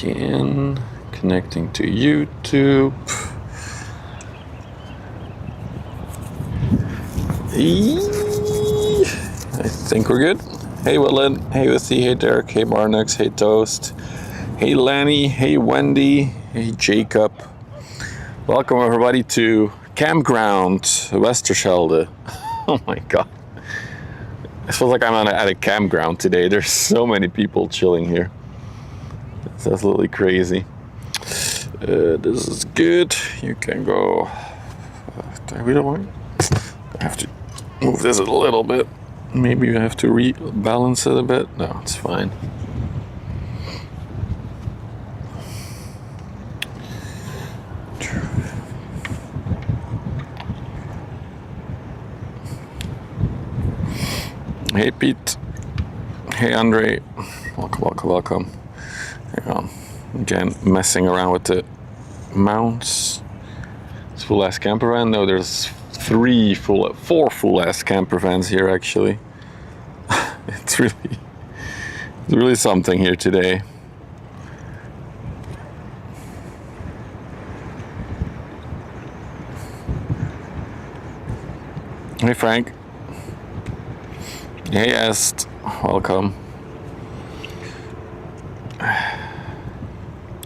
Begin connecting to YouTube. I think we're good. Hey Willin, hey Wissy, hey Derek, hey Marnix, hey Toast, hey Lanny, hey Wendy, hey Jacob. Welcome everybody to Campground Westerschelde. Oh my god. It feels like I'm at a campground today. There's so many people chilling here. It's absolutely crazy. This is good. You can go. We don't want. I have to move this a little bit. Maybe you have to rebalance it a bit. No, it's fine. Hey Pete. Hey Andre. Welcome, welcome, welcome. Hang on. Again, messing around with the mounts. It's full ass camper van. No, there's four full ass camper vans here actually. It's really something here today. Hey Frank. Hey Est. Welcome.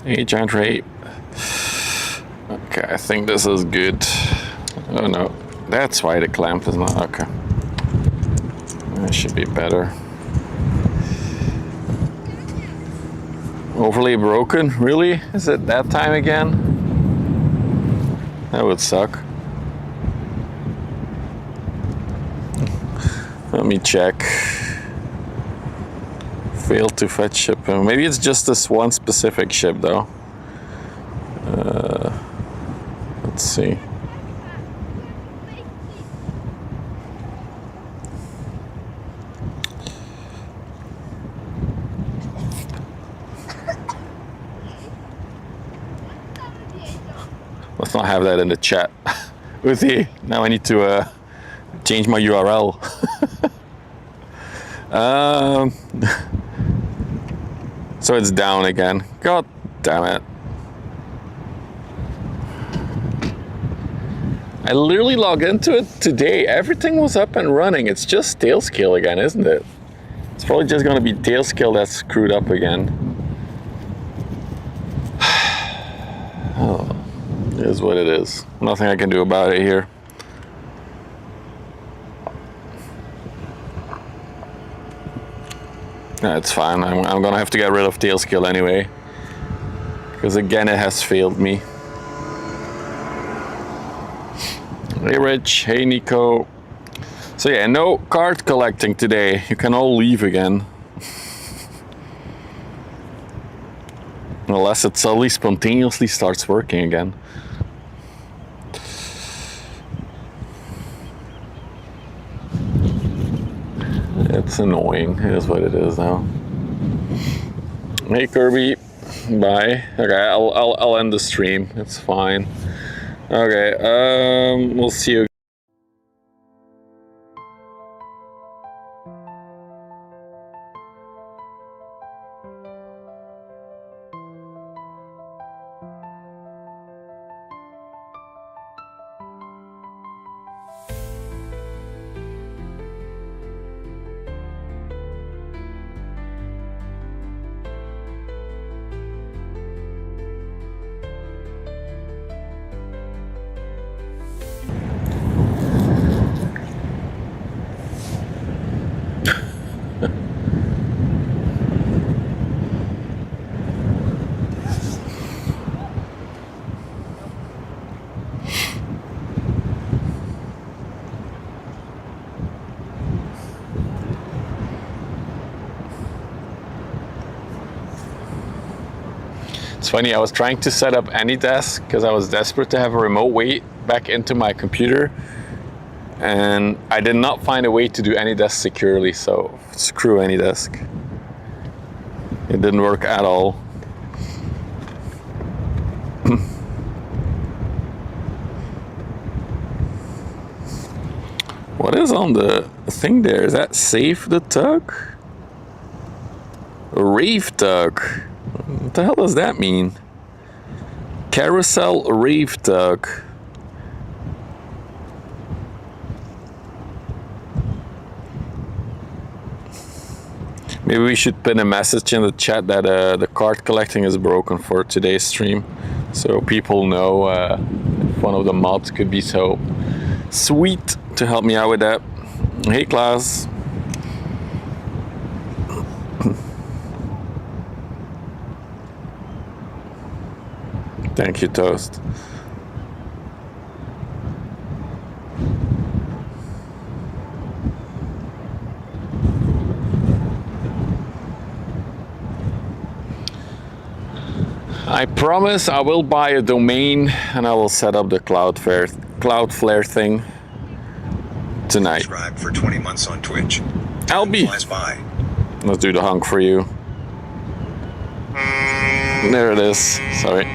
Hey Giant Ray. Okay, I think this is good. Oh no, that's why the clamp is not okay. That should be better. Overly broken? Really? Is it that time again? That would suck. Let me check. Failed to fetch ship. Maybe it's just this one specific ship though. Let's see. Let's not have that in the chat. Uzi, now I need to change my URL. So it's down again. God damn it. I literally logged into it today. Everything was up and running. It's just Tailscale again, isn't it? It's probably just going to be Tailscale that's screwed up again. Oh, it is what it is. Nothing I can do about it here. No, it's fine. I'm gonna have to get rid of Tailscale anyway, because again it has failed me. Hey Rich, hey Nico. So yeah, no card collecting today. You can all leave again. Unless it suddenly spontaneously starts working again. It's annoying. It is what it is now. Hey Kirby, bye. Okay, I'll end the stream. It's fine. Okay, we'll see you. It's funny, I was trying to set up AnyDesk because I was desperate to have a remote way back into my computer, and I did not find a way to do AnyDesk securely, so screw AnyDesk. It didn't work at all. What is on the thing there? Is that Save the Tug? Rave Tug. What the hell does that mean? Carousel reef tug. Maybe we should pin a message in the chat that the card collecting is broken for today's stream, so people know if one of the mods could be so sweet to help me out with that. Hey, Klaas. Thank you, Toast. I promise I will buy a domain and I will set up the Cloudflare thing tonight. Subscribe for 20 months on Twitch. LB. Flies by. Let's do the hunk for you. There it is. Sorry.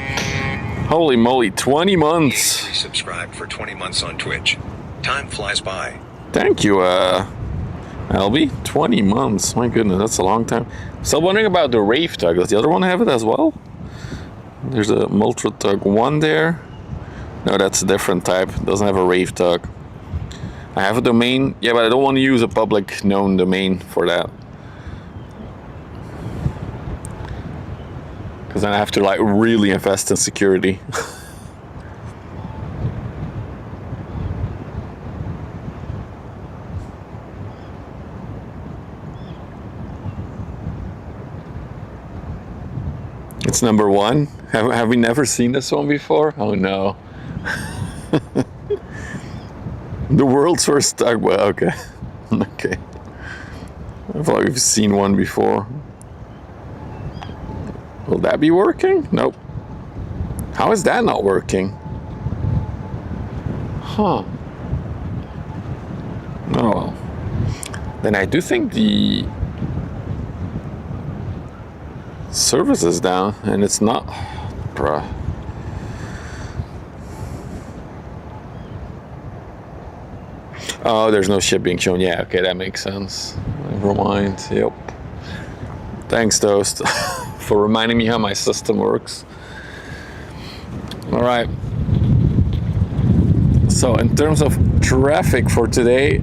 Holy moly, 20 months. Subscribe for 20 months on Twitch. Time flies by. Thank you, LB. 20 months. My goodness, that's a long time. Still wondering about the Rave Tug. Does the other one have it as well? There's a Multra Tug 1 there. No, that's a different type. It doesn't have a Rave Tug. I have a domain. Yeah, but I don't want to use a public known domain for that. Because then I have to like really invest in security. It's number 1. Have we never seen this one before? Oh no. The world's first tug. Well, okay. Okay. I thought we've seen one before. Will that be working? Nope. How is that not working? Huh. Oh well. Then I do think the service is down and it's not. Bruh. Oh, there's no ship being shown. Yeah, okay, that makes sense. Never mind. Yep. Thanks, Toast, for reminding me how my system works. All right. So in terms of traffic for today,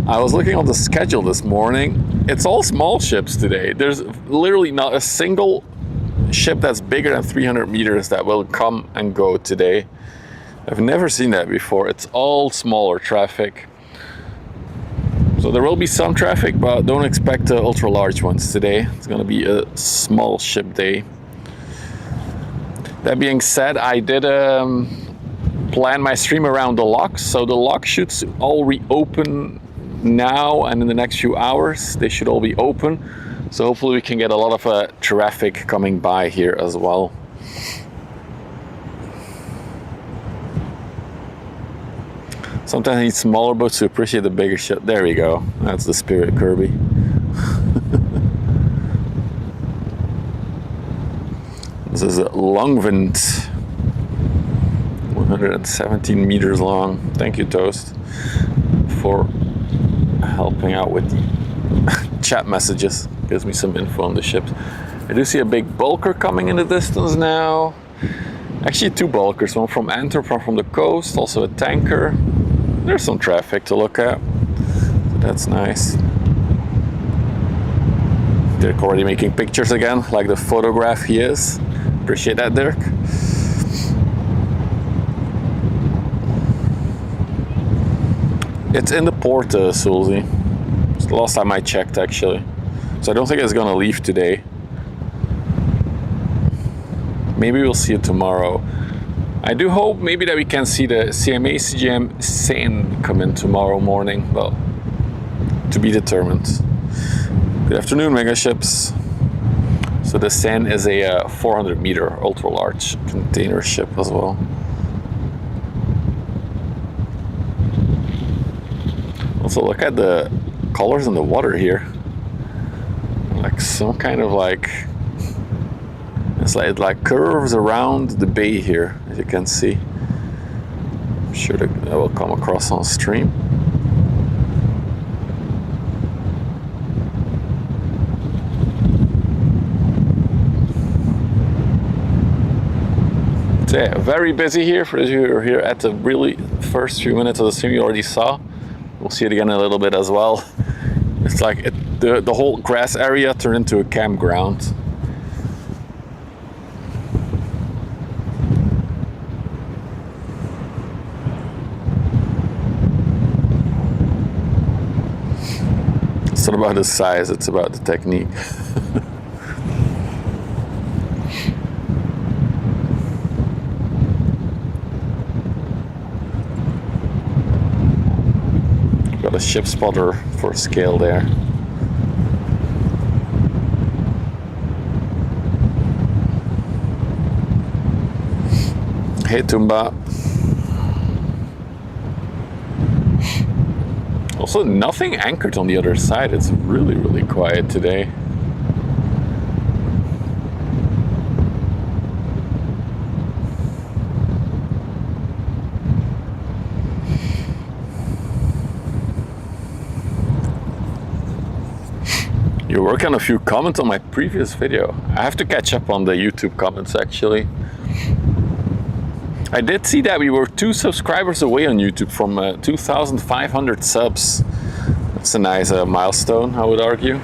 I was looking on the schedule this morning. It's all small ships today. There's literally not a single ship that's bigger than 300 meters that will come and go today. I've never seen that before. It's all smaller traffic. So there will be some traffic, but don't expect the ultra large ones today. It's going to be a small ship day. That being said, I did plan my stream around the locks. So the lock should all reopen now and in the next few hours. They should all be open. So hopefully we can get a lot of traffic coming by here as well. Sometimes I need smaller boats to appreciate the bigger ship. There we go. That's the spirit, Kirby. This is a Longwind. 117 meters long. Thank you, Toast, for helping out with the chat messages. Gives me some info on the ships. I do see a big bulker coming in the distance now. Actually, 2 bulkers. One from Antwerp, one from the coast. Also a tanker. There's some traffic to look at, so that's nice. Dirk already making pictures again, like the photograph he is. Appreciate that, Dirk. It's in the port, Sulzy. It's the last time I checked, actually. So I don't think it's gonna leave today. Maybe we'll see it tomorrow. I do hope maybe that we can see the CMA CGM Seine come in tomorrow morning. Well, to be determined. Good afternoon, mega ships. So the Seine is a 400 meter ultra large container ship as well. Also look at the colors in the water here. Like some kind of like, it like curves around the bay here, as you can see. I'm sure that will come across on stream. So yeah, very busy here. For those of you who are here at the really first few minutes of the stream, you already saw. We'll see it again in a little bit as well. It's like the whole grass area turned into a campground. It's not about the size, it's about the technique. Got a ship spotter for scale there. Hey Tumba. Also, nothing anchored on the other side. It's really, really quiet today. You're working on a few comments on my previous video. I have to catch up on the YouTube comments actually. I did see that we were 2 subscribers away on YouTube from 2,500 subs. That's a nice milestone, I would argue.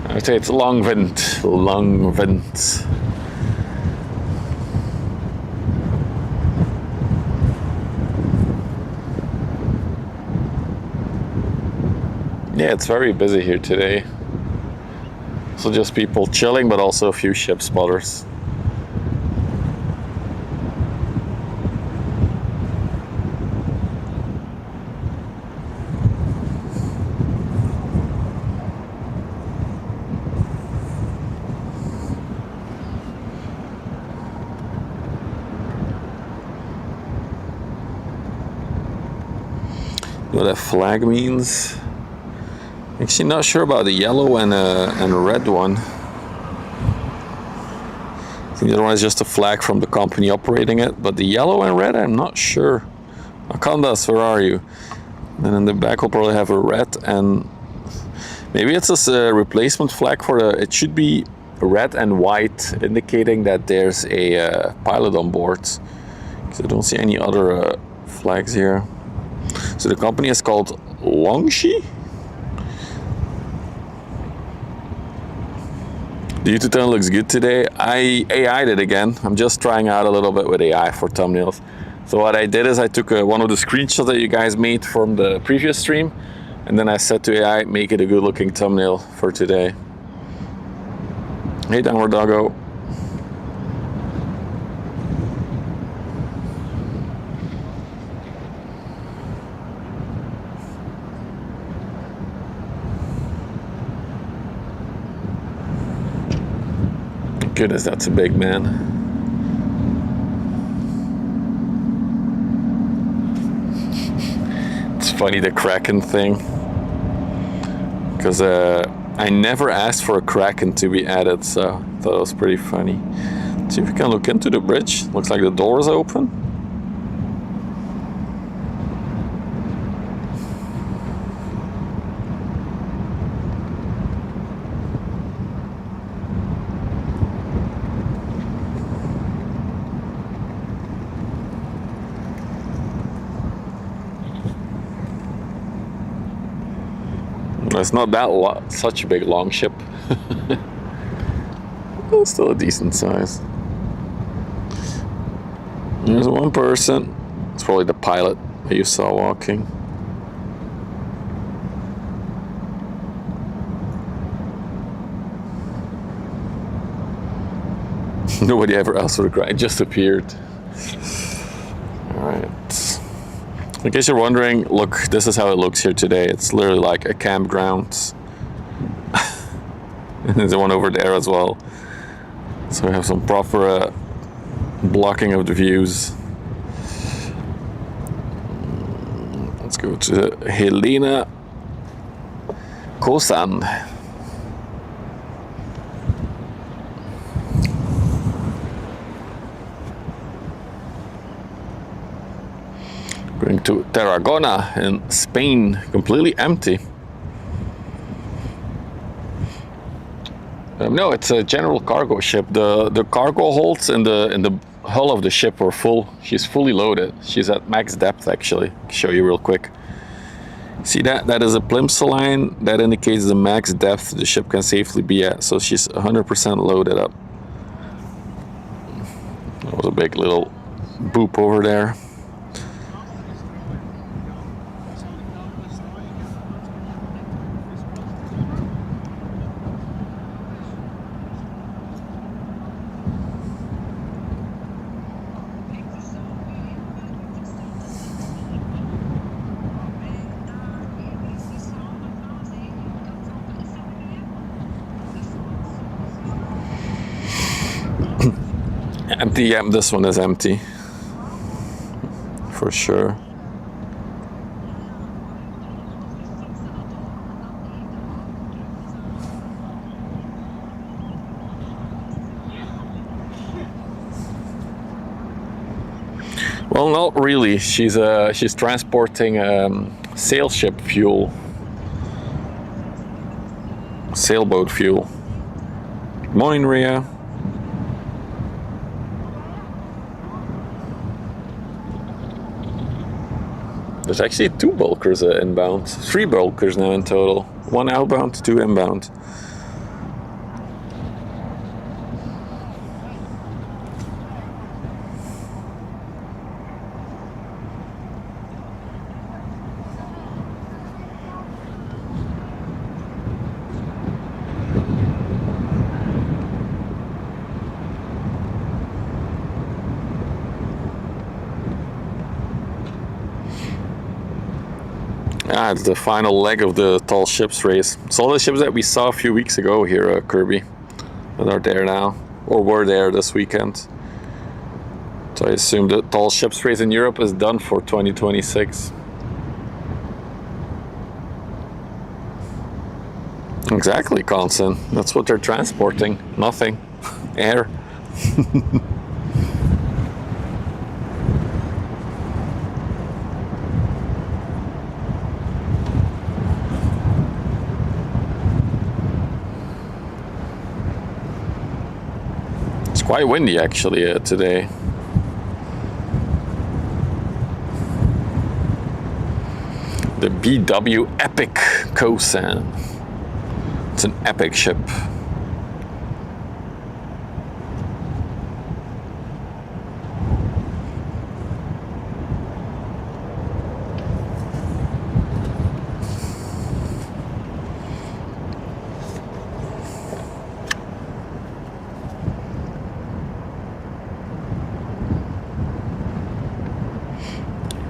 I would say it's Longwind. Yeah, it's very busy here today. So just people chilling, but also a few ship spotters. What that flag means? Actually, not sure about the yellow and red one. I think the other one is just a flag from the company operating it, but the yellow and red, I'm not sure. Akandas, where are you? And in the back, we'll probably have a red, and maybe it's just a replacement flag for the. It should be red and white, indicating that there's a pilot on board. Because I don't see any other flags here. So the company is called Longshi. The YouTube thumbnail looks good today. I AI'd it again. I'm just trying out a little bit with AI for thumbnails. So what I did is I took one of the screenshots that you guys made from the previous stream, and then I said to AI, make it a good looking thumbnail for today. Hey, Downward Doggo. Goodness, that's a big man. It's funny, the Kraken thing, because I never asked for a Kraken to be added, so I thought it was pretty funny. Let's see if we can look into the bridge. Looks like the door is open. It's not that such a big long ship. It's still a decent size. There's one person. It's probably the pilot that you saw walking. Nobody ever asked for the cry. It just appeared. All right. In case you're wondering, look, this is how it looks here today. It's literally like a campground. And there's one over there as well. So we have some proper blocking of the views. Let's go to Helena Kosan. Going to Tarragona in Spain, completely empty. No, it's a general cargo ship. The cargo holds in the hull of the ship are full. She's fully loaded. She's at max depth actually. I'll show you real quick. See that? That is a plimsoll line. That indicates the max depth the ship can safely be at. So she's 100% loaded up. That was a big little boop over there. Empty, yeah, this one is empty. For sure. Well, not really. She's transporting sail ship fuel. Sailboat fuel. Morning, Rhea. There's actually 2 bulkers inbound. 3 bulkers now in total. 1 outbound, 2 inbound. Ah, it's the final leg of the tall ships race. It's all the ships that we saw a few weeks ago here, Kirby, that are there now, or were there this weekend. So I assume the tall ships race in Europe is done for 2026. Exactly, Constant. That's what they're transporting. Nothing. Air. Quite windy actually today. The BW Epic Kosan. It's an epic ship.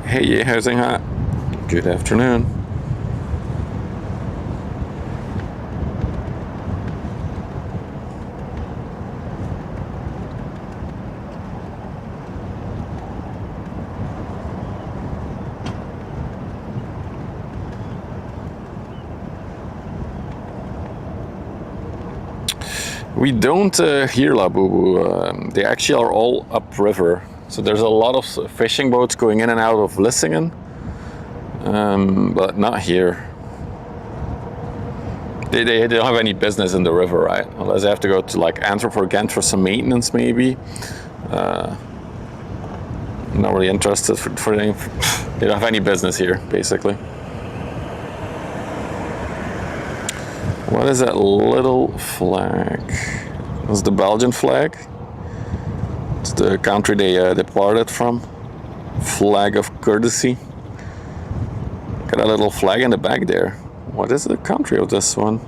Hey, housing hot. Good afternoon. We don't hear Labubu. They actually are all upriver. So there's a lot of fishing boats going in and out of Vlissingen, but not here. They don't have any business in the river, right? Unless they have to go to like Antwerp or Ghent for some maintenance, maybe. Not really interested for them. They don't have any business here, basically. What is that little flag? That's the Belgian flag. It's the country they departed from. Flag of courtesy. Got a little flag in the back there. What is the country of this one?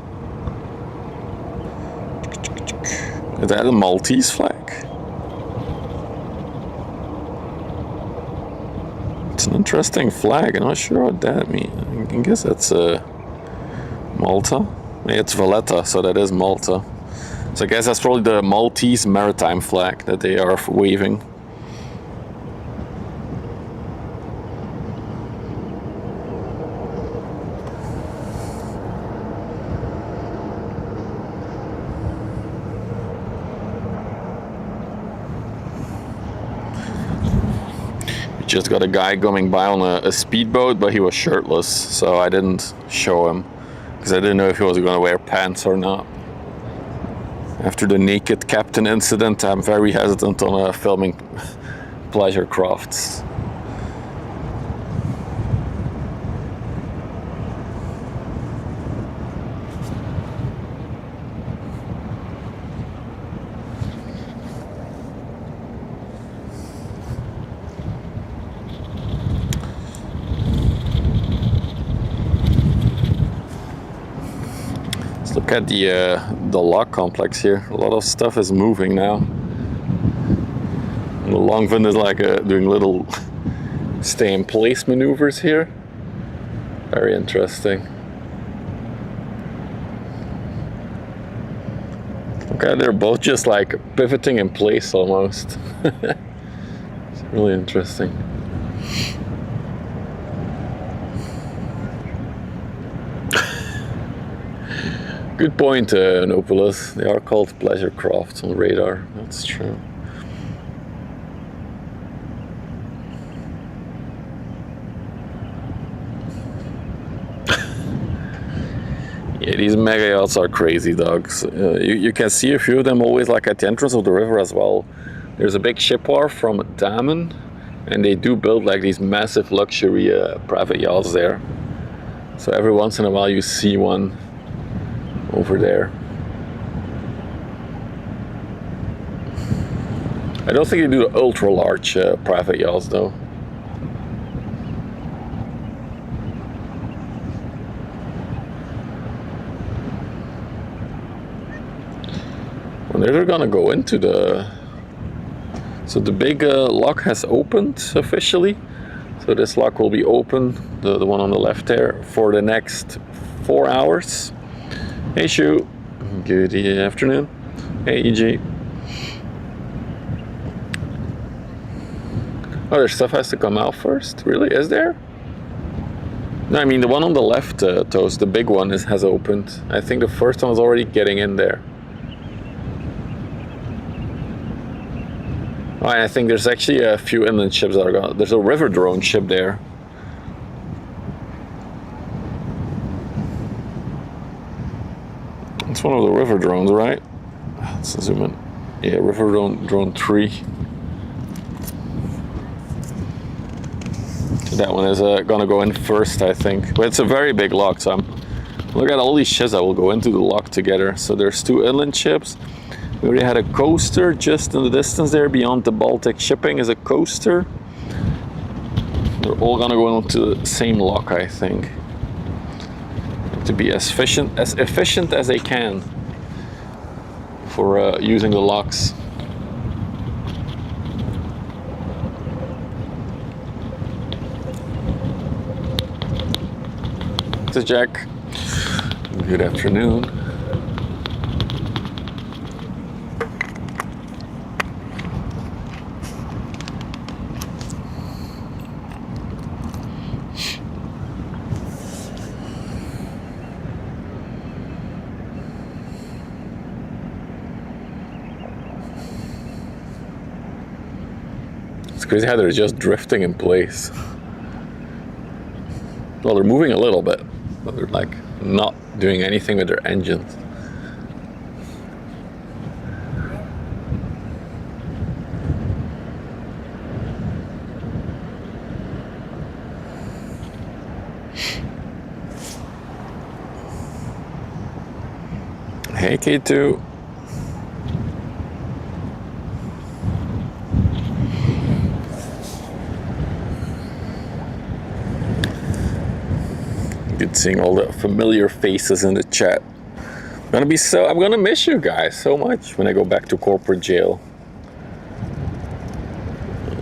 Is that a Maltese flag? It's an interesting flag. I'm not sure what that means. I guess that's Malta. It's Valletta, so that is Malta. So I guess that's probably the Maltese maritime flag that they are waving. just got a guy coming by on a speedboat, but he was shirtless, so I didn't show him because I didn't know if he was going to wear pants or not. After the naked captain incident, I'm very hesitant on filming pleasure crafts. Look at the lock complex here. A lot of stuff is moving now. And the Longvin is like doing little stay in place maneuvers here. Very interesting. Okay, they're both just like pivoting in place almost. It's really interesting. Good point, Nopolis. They are called pleasure crafts on radar. That's true. Yeah, these mega yachts are crazy dogs. You can see a few of them always like at the entrance of the river as well. There's a big ship wharf from Damen, and they do build like these massive luxury private yachts there. So every once in a while you see one over there. I don't think they do the ultra large private yachts though. When they're gonna go into the... So the big lock has opened officially. So this lock will be open, the one on the left there, for the next 4 hours. Hey Shu, good afternoon. Hey EG. Oh, their stuff has to come out first? Really? Is there? No, I mean the one on the left, Toast, the big one has opened. I think the first one was already getting in there. Oh, and I think there's actually a few inland ships that are gone. There's a river drone ship there. It's one of the river drones, right? Let's zoom in. Yeah, river drone 3. So that one is gonna go in first, I think. But it's a very big lock, so look at all these ships that will go into the lock together. So there's 2 inland ships. We already had a coaster just in the distance there. Beyond the Baltic shipping is a coaster. They're all gonna go into the same lock, I think, to be as efficient as they can for using the locks. This is Jack. Good afternoon. It's crazy how they're just drifting in place. Well, they're moving a little bit, but they're like not doing anything with their engines. Hey K2. Good seeing all the familiar faces in the chat. I'm gonna miss you guys so much when I go back to corporate jail.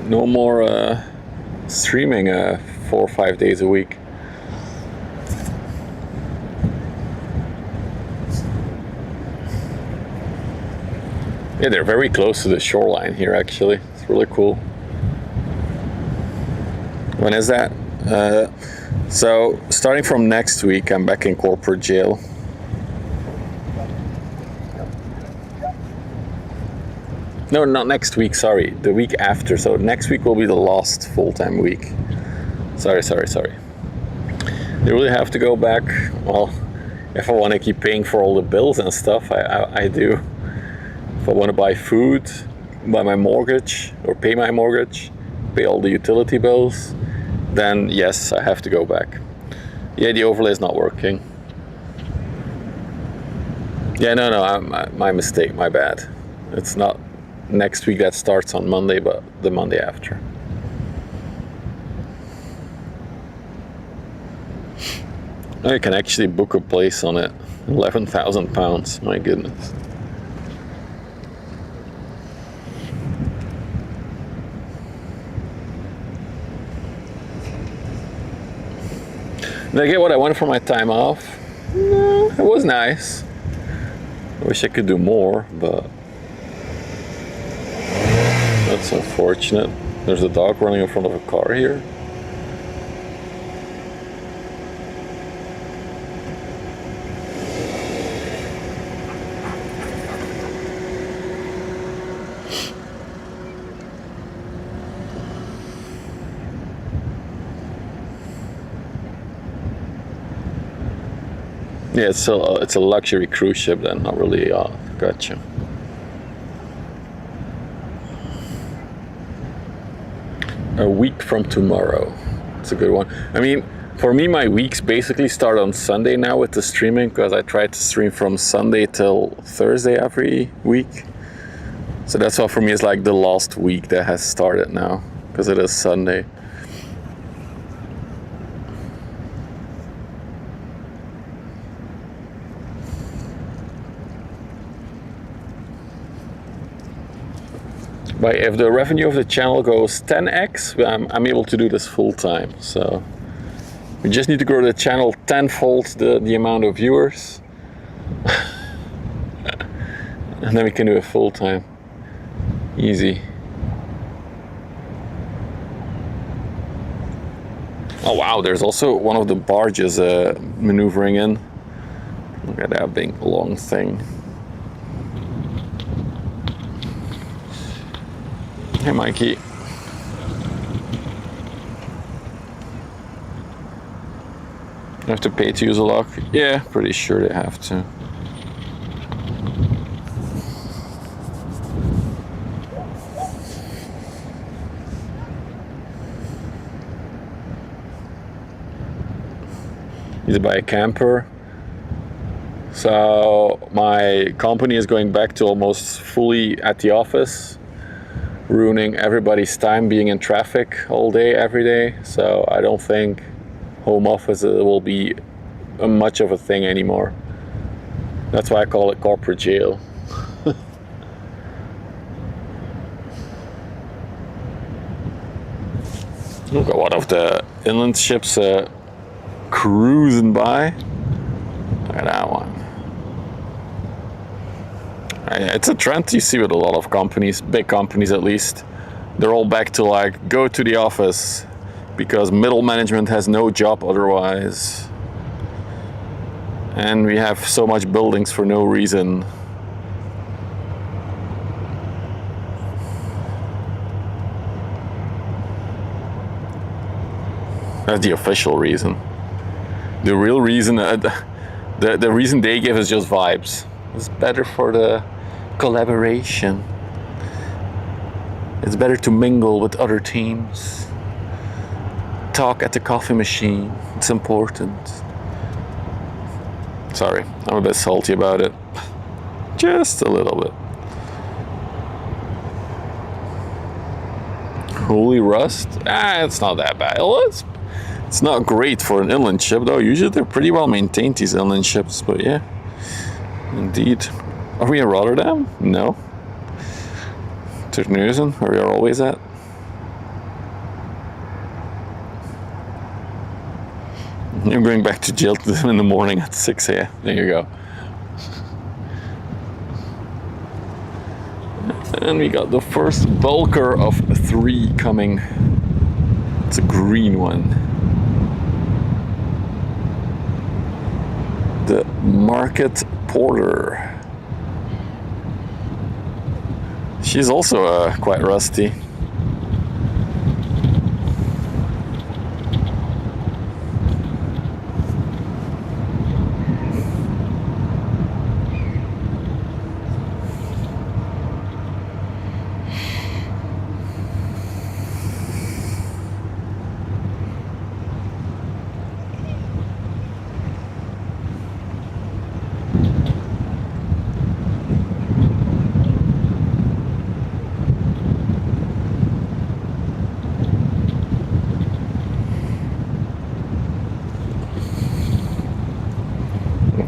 No more streaming 4 or 5 days a week. Yeah, they're very close to the shoreline here actually. It's really cool. When is that? So starting from next week, I'm back in corporate jail. No, not next week, sorry. The week after. So next week will be the last full-time week. Sorry. They really have to go back. Well, if I want to keep paying for all the bills and stuff, I do. If I want to buy food, buy my mortgage, or pay my mortgage, pay all the utility bills, then yes, I have to go back. Yeah, the overlay is not working. Yeah, no, my mistake, my bad. It's not next week, that starts on Monday, but the Monday after. I can actually book a place on it. £11,000, my goodness. Did I get what I wanted for my time off? No, it was nice. I wish I could do more, but that's unfortunate. There's a dog running in front of a car here. Yeah, it's a luxury cruise ship then, not really, gotcha. A week from tomorrow. It's a good one. I mean, for me, my weeks basically start on Sunday now with the streaming, because I try to stream from Sunday till Thursday every week. So that's why for me it's like the last week that has started now, because it is Sunday. But if the revenue of the channel goes 10x, I'm able to do this full time. So we just need to grow the channel tenfold the amount of viewers. And then we can do it full time. Easy. Oh wow, there's also one of the barges maneuvering in. Look at that big long thing. Hey Mikey. You have to pay to use a lock? Yeah, pretty sure they have to. Need to buy a camper. So my company is going back to almost fully at the office, ruining everybody's time being in traffic all day, every day. So I don't think home office will be much of a thing anymore. That's why I call it corporate jail. Look at one of the inland ships cruising by. Look at that one. It's a trend you see with a lot of companies, big companies at least. They're all back to like, go to the office, because middle management has no job otherwise. And we have so much buildings for no reason. That's the official reason. The real reason, the reason they give is just vibes. It's better for the collaboration. It's better to mingle with other teams. Talk at the coffee machine. It's important. Sorry, I'm a bit salty about it. Just a little bit. Holy rust? It's not that bad. Well, it's not great for an inland ship though. Usually they're pretty well maintained, these inland ships, but yeah. Indeed. Are we in Rotterdam? No. Terneuzen, where we are always at. I'm going back to jail in the morning at 6 a.m. There you go. And we got the first bulker of 3 coming. It's a green one. The Market Porter. She's also quite rusty.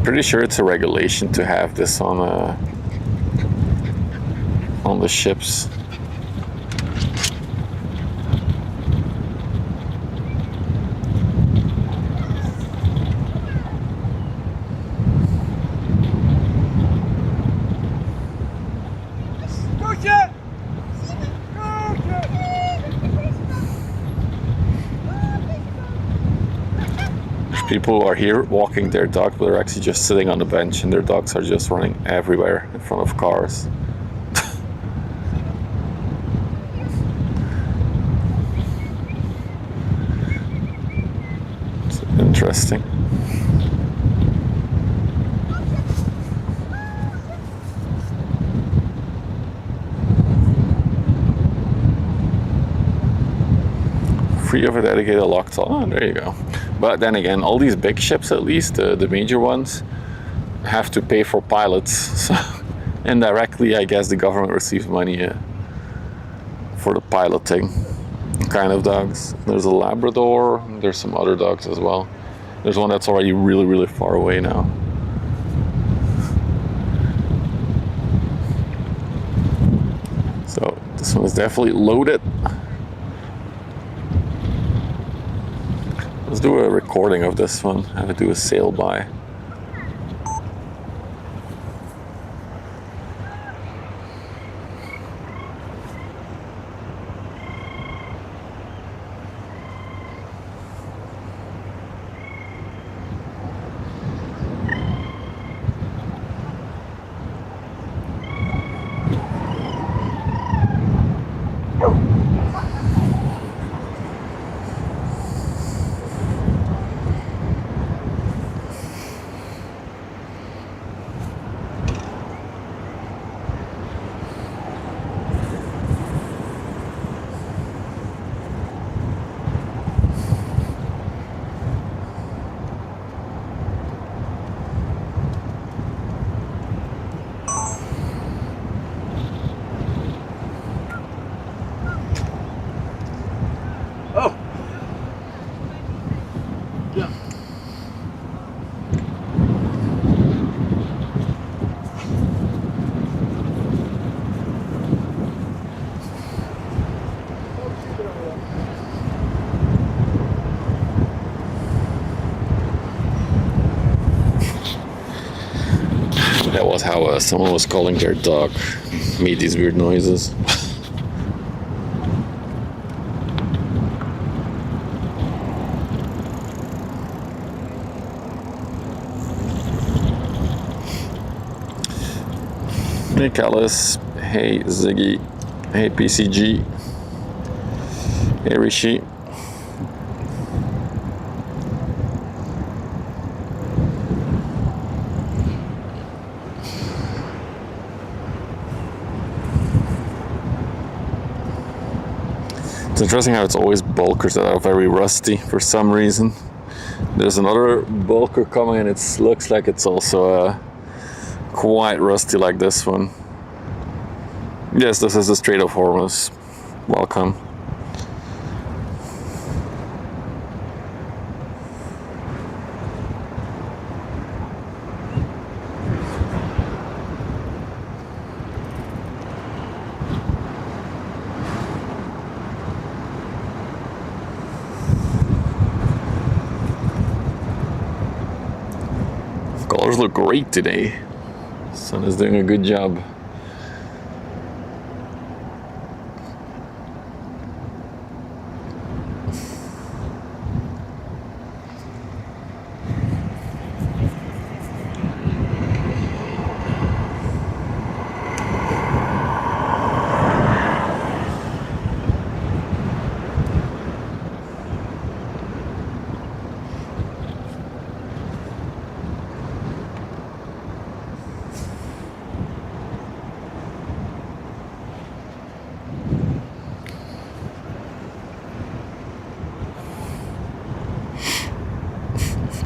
Pretty sure it's a regulation to have this on the ships. People are here walking their dog, but they're actually just sitting on the bench, and their dogs are just running everywhere in front of cars. It's interesting. Free of a dedicated locked on. Oh, there you go. But then again, all these big ships, at least the major ones, have to pay for pilots. So indirectly, I guess the government receives money for the piloting kind of dogs. There's a Labrador. There's some other dogs as well. There's one that's already really, really far away now. So this one is definitely loaded. Let's do a recording of this one. Have it do a sail by. That was how someone was calling their dog, made these weird noises. Hey Callis, hey Ziggy, hey PCG, hey Rishi. It's interesting how it's always bulkers that are very rusty for some reason. There's another bulker coming and it looks like it's also quite rusty like this one. Yes, this is the Strait of Hormuz. Welcome. Colors look great today. Sun is doing a good job.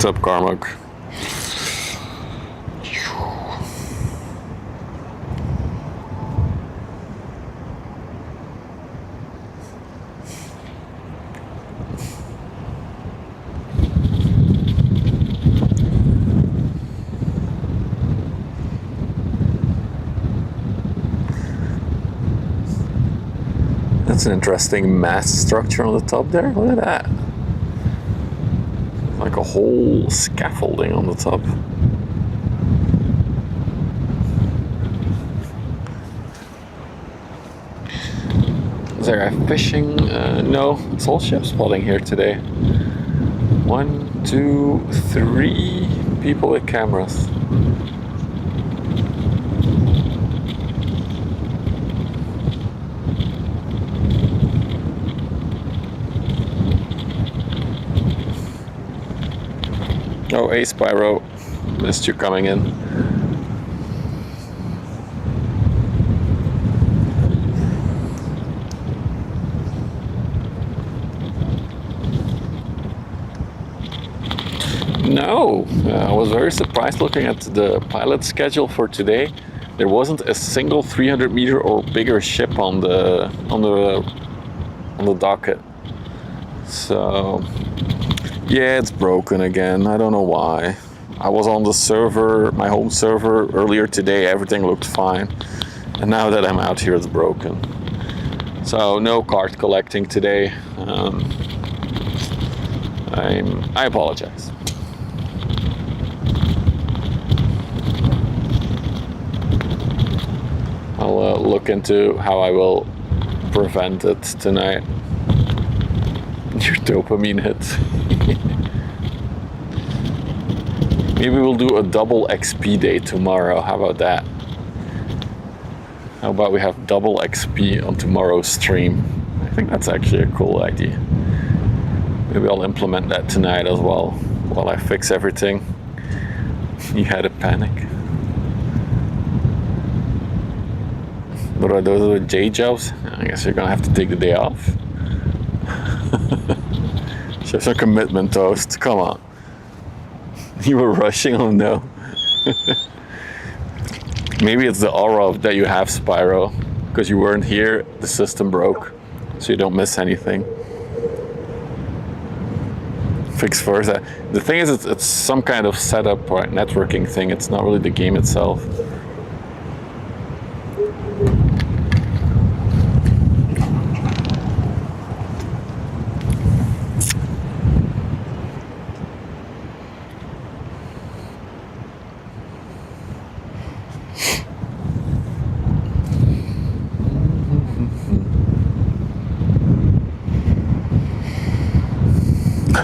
What's up, Carmack? That's an interesting mass structure on the top there. Look at that. Like a whole scaffolding on the top. Is there a fishing? No, it's all ship spotting here today. 1, 2, 3 people with cameras. Oh, hey Spyro, missed you coming in. No, I was very surprised looking at the pilot schedule for today. There wasn't a single 300 meter or bigger ship on the docket. So yeah, it's broken again. I don't know why. I was on the server, my home server earlier today. Everything looked fine, and now that I'm out here, it's broken. So no card collecting today. I apologize. I'll look into how I will prevent it tonight. Your dopamine hit. Maybe we'll do a double XP day tomorrow. How about that? How about we have double XP on tomorrow's stream? I think that's actually a cool idea. Maybe I'll implement that tonight as well, while I fix everything. You had a panic. What are those with J jobs? I guess you're gonna have to take the day off. Show some commitment, Toast. Come on. You were rushing? Oh no. Maybe it's the aura that you have, Spyro. Because you weren't here, the system broke. So you don't miss anything. Fix first. The thing is, it's some kind of setup or networking thing. It's not really the game itself.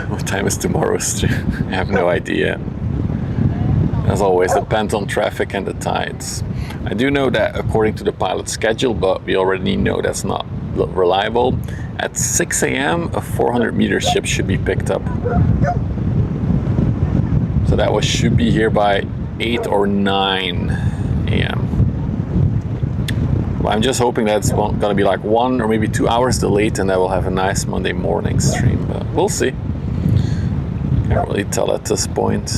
What time is tomorrow's stream? I have no idea. As always, depends on traffic and the tides. I do know that according to the pilot schedule, but we already know that's not reliable. At 6 a.m., a 400 meter ship should be picked up. So that should be here by 8 or 9 a.m. Well, I'm just hoping that's going to be like 1 or maybe 2 hours delayed, and I will have a nice Monday morning stream, but we'll see. Can't really tell at this point.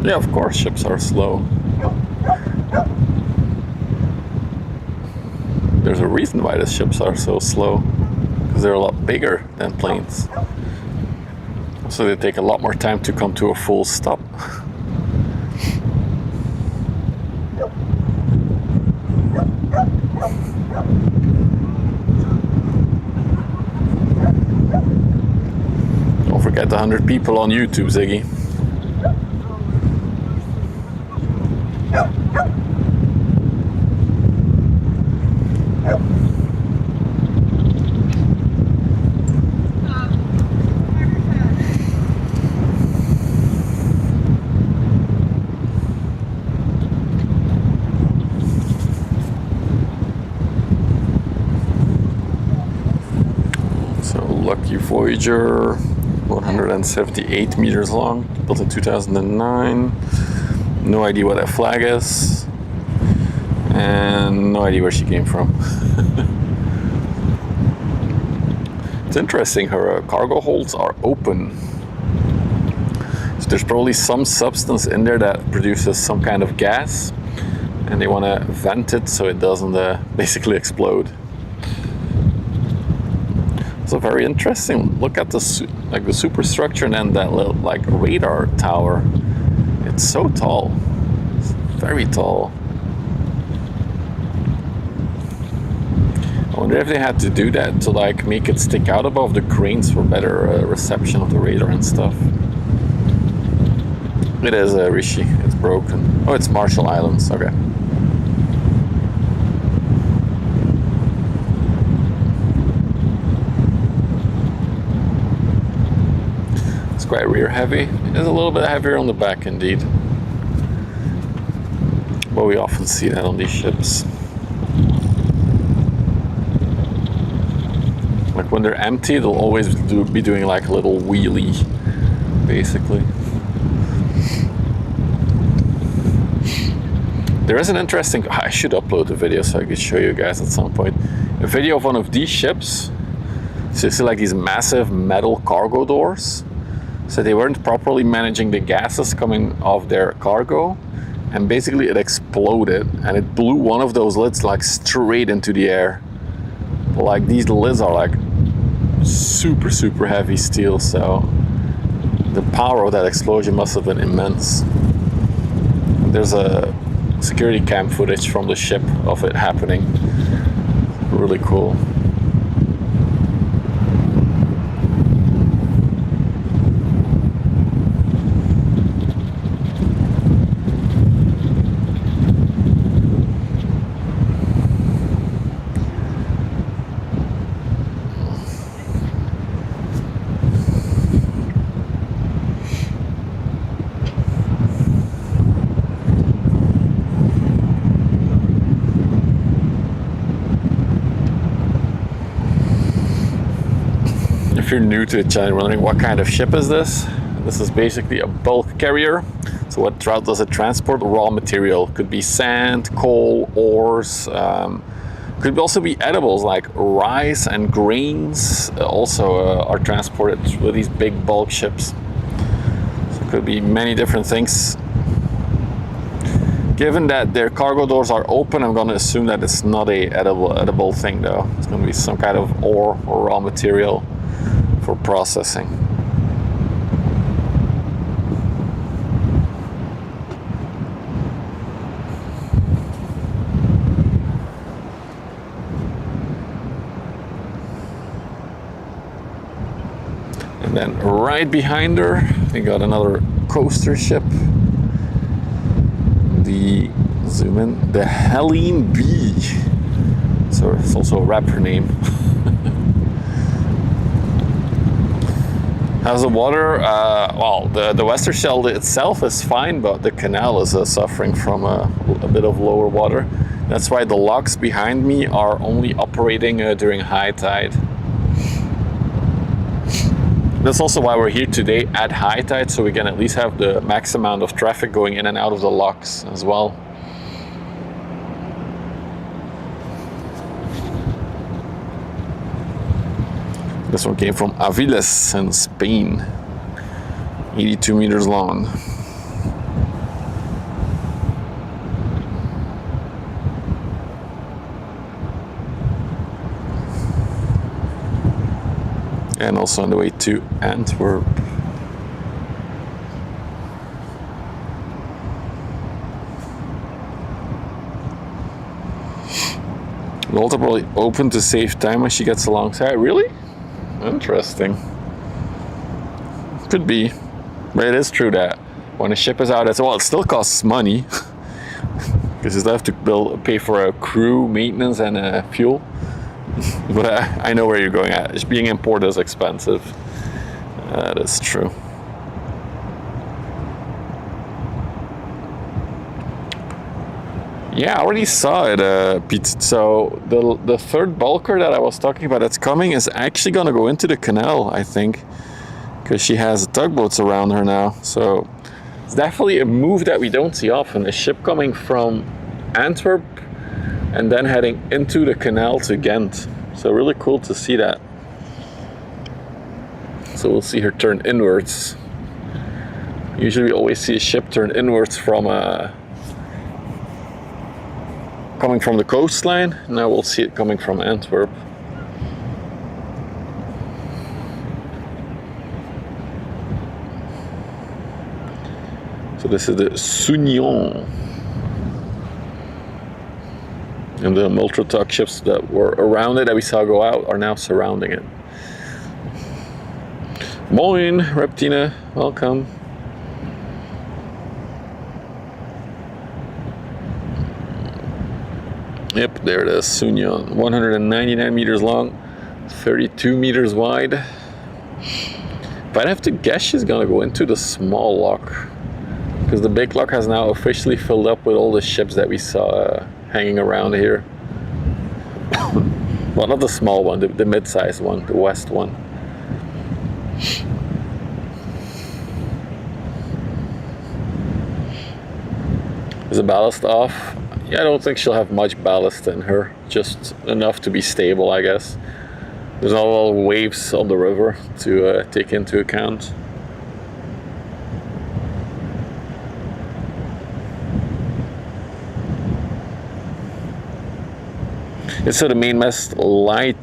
Yeah, of course, ships are slow. There's a reason why the ships are so slow, because they're a lot bigger than planes. So they take a lot more time to come to a full stop. Don't forget the 100 people on YouTube, Ziggy. Lucky Voyager, 178 meters long, built in 2009. No idea what that flag is. and no idea where she came from. It's interesting, her cargo holds are open. So there's probably some substance in there that produces some kind of gas, and they want to vent it so it doesn't basically explode. So very interesting. Look at the superstructure and then that little like radar tower. It's so tall. It's very tall. I wonder if they had to do that to like make it stick out above the cranes for better reception of the radar and stuff. It is Rishi. It's broken. Oh, it's Marshall Islands. Okay. It's quite rear heavy. It's a little bit heavier on the back indeed. But we often see that on these ships. Like when they're empty, they'll always be doing like a little wheelie, basically. There is an interesting, I should upload the video so I could show you guys at some point, a video of one of these ships. So you see like these massive metal cargo doors. So they weren't properly managing the gases coming off their cargo, and basically it exploded and it blew one of those lids like straight into the air. But like these lids are like super heavy steel, so the power of that explosion must have been immense. There's a security cam footage from the ship of it happening. Really cool. If you're new to the channel, wondering what kind of ship is this? This is basically a bulk carrier. So what does it transport? Raw material. Could be sand, coal, ores. Could also be edibles like rice and grains. Also are transported with these big bulk ships. So it could be many different things. Given that their cargo doors are open, I'm going to assume that it's not a edible thing though. It's going to be some kind of ore or raw material for processing. And then right behind her, we got another coaster ship. The zoom in, the Helene B. So it's also a rapper name. How's the water? Well, the Westerschelde itself is fine, but the canal is suffering from a bit of lower water. That's why the locks behind me are only operating during high tide. That's also why we're here today at high tide, so we can at least have the max amount of traffic going in and out of the locks as well. This one came from Aviles in Spain, 82 meters long. And also on the way to Antwerp. Walter probably open to save time when she gets alongside. Really? Interesting. Could be. But it is true that when a ship is out, it still costs money. Because you still have to pay for a crew, maintenance, and fuel. But I know where you're going at. Just being in port is expensive. That is true. Yeah, I already saw it, Pete. So the third bulker that I was talking about that's coming is actually going to go into the canal, I think. Because she has tugboats around her now. So it's definitely a move that we don't see often. A ship coming from Antwerp and then heading into the canal to Ghent. So really cool to see that. So we'll see her turn inwards. Usually we always see a ship turn inwards from coming from the coastline. Now we'll see it coming from Antwerp. So this is the Sunion. And the multi-tug ships that were around it that we saw go out are now surrounding it. Moin, Reptina, welcome. Yep, there it is, Sunion. 199 meters long, 32 meters wide. If I'd have to guess, she's gonna go into the small lock, because the big lock has now officially filled up with all the ships that we saw hanging around here. Well, not the small one, the mid-sized one, the west one. Is the ballast off? Yeah, I don't think she'll have much ballast in her, just enough to be stable, I guess. There's not a lot of waves on the river to take into account. It's so the mainmast light,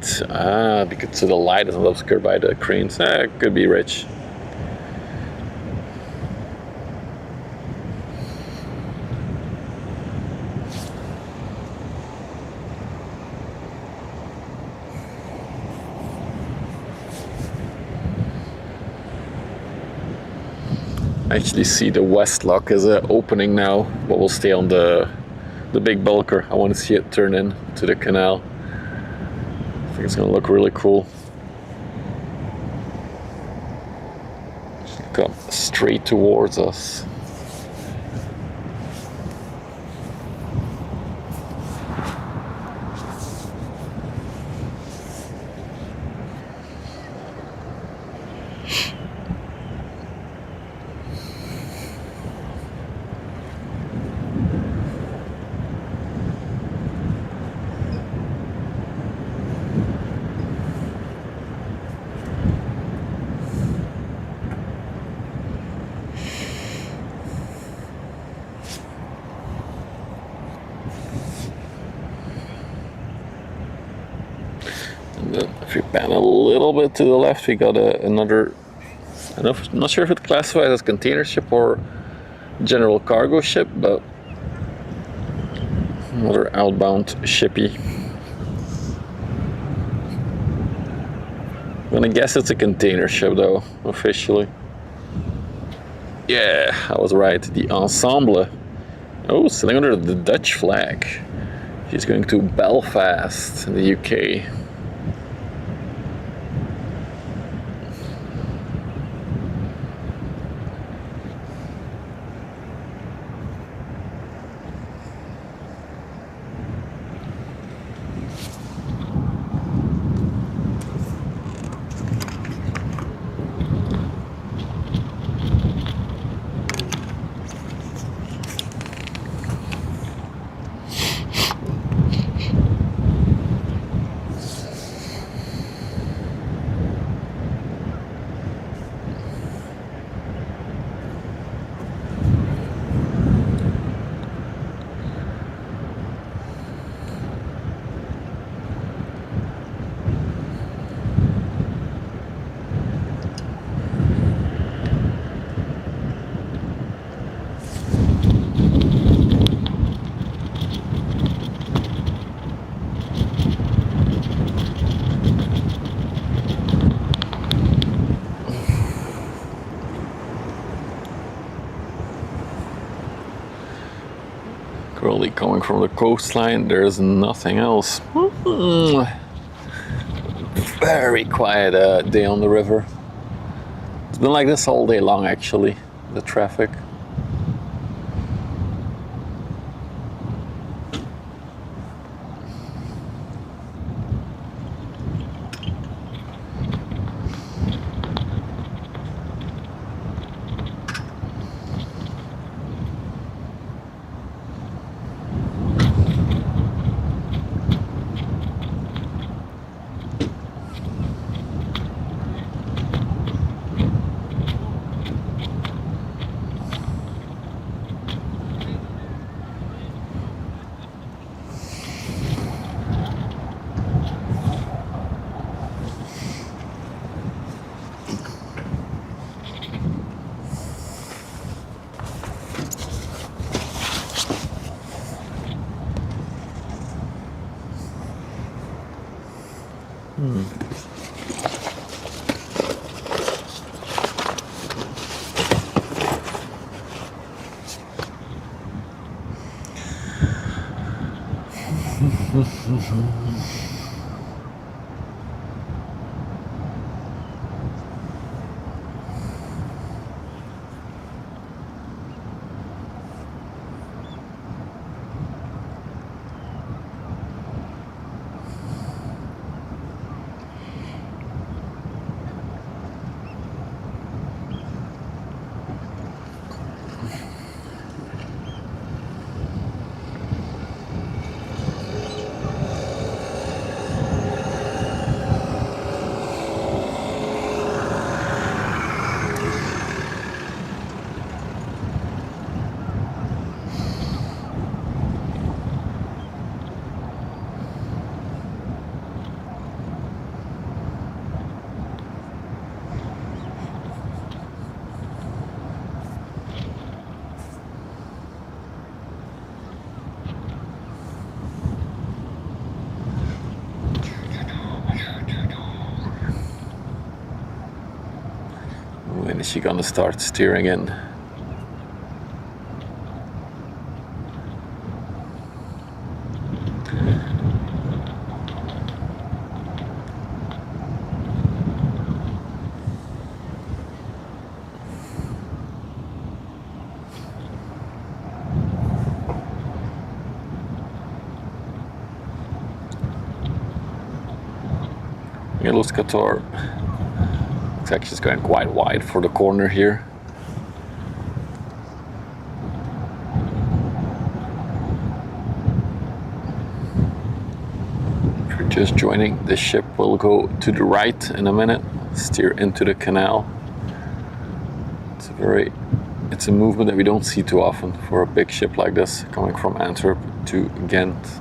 because so the light is not obscured by the cranes. It could be rich. I actually see the west lock is opening now, but we'll stay on the big bulker. I want to see it turn in to the canal. I think it's going to look really cool. Come straight towards us. If you pan a little bit to the left, we got another, I'm not sure if it classifies as container ship or general cargo ship, but another outbound shippy. I'm gonna guess it's a container ship though, officially. Yeah, I was right, the Ensemble. Oh, sitting under the Dutch flag. She's going to Belfast in the UK. Currently coming from the coastline, there's nothing else. Very quiet day on the river. It's been like this all day long actually, the traffic. When is she gonna start steering in? Illustrator. It's actually going quite wide for the corner here. If you're just joining, the ship will go to the right in a minute, steer into the canal. It's a movement that we don't see too often for a big ship like this, coming from Antwerp to Ghent.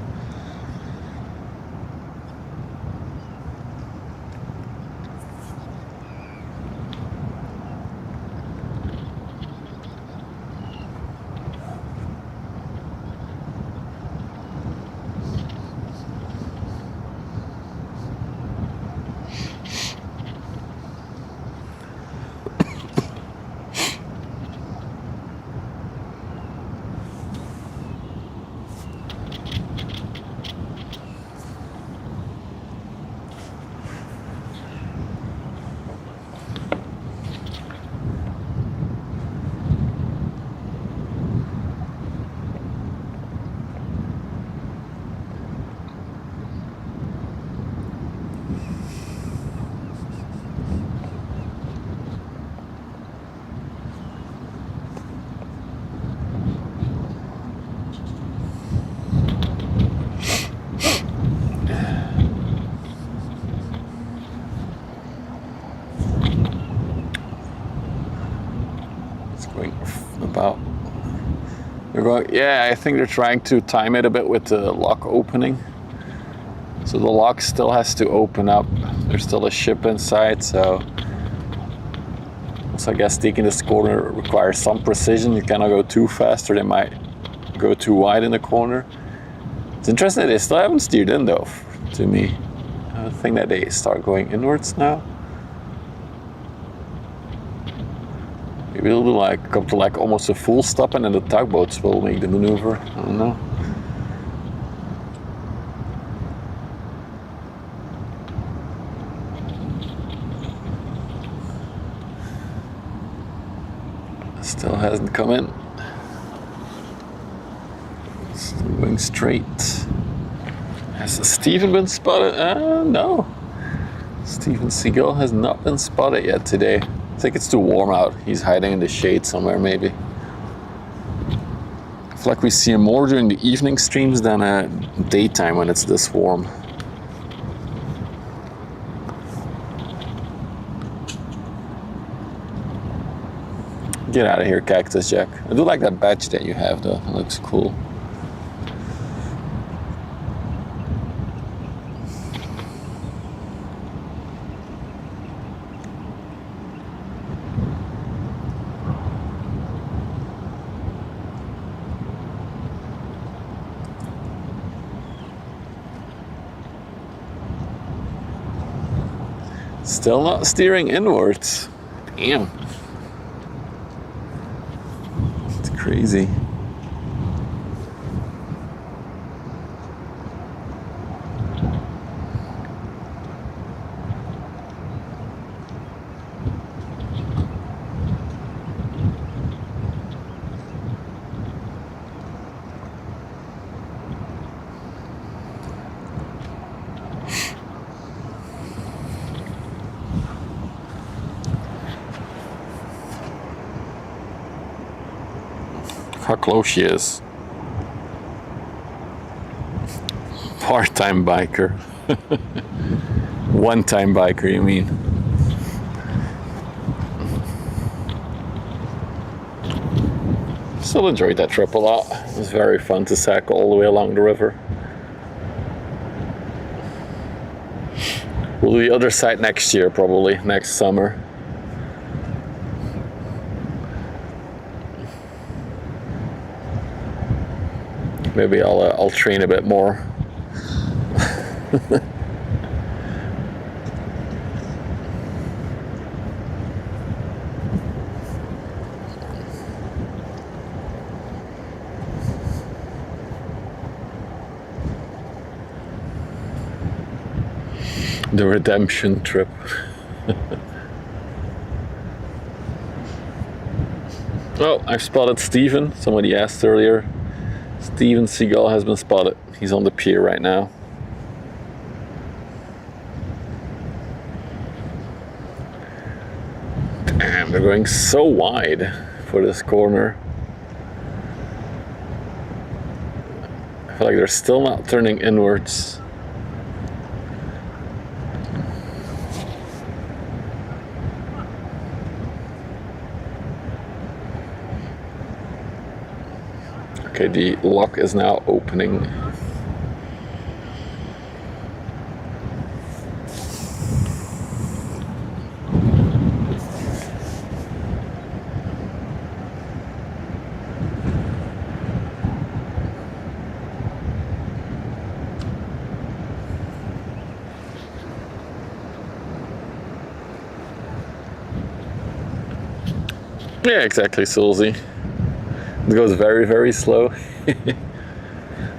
Yeah, I think they're trying to time it a bit with the lock opening. So the lock still has to open up. There's still a ship inside, so I guess taking this corner requires some precision. You cannot go too fast or they might go too wide in the corner. It's interesting that they still haven't steered in though, to me. I think that they start going inwards now. Maybe it'll do come to almost a full stop and then the tugboats will make the maneuver. I don't know. Still hasn't come in. Still going straight. Has Steven been spotted? No. Steven Seagull has not been spotted yet today. I think it's too warm out. He's hiding in the shade somewhere, maybe. I feel like we see him more during the evening streams than daytime when it's this warm. Get out of here, Cactus Jack. I do like that badge that you have, though. It looks cool. Still not steering inwards. Damn. It's crazy. how close she is. Part-time biker. One-time biker, you mean? Still enjoyed that trip a lot. It was very fun to cycle all the way along the river. We'll do the other side next year, probably next summer. Maybe I'll train a bit more. The redemption trip. Oh, I've spotted Steven. Somebody asked earlier. Steven Seagal has been spotted. He's on the pier right now. Damn, they're going so wide for this corner. I feel like they're still not turning inwards. Okay, the lock is now opening. Yeah, exactly, Sulzy. It goes very, very slow.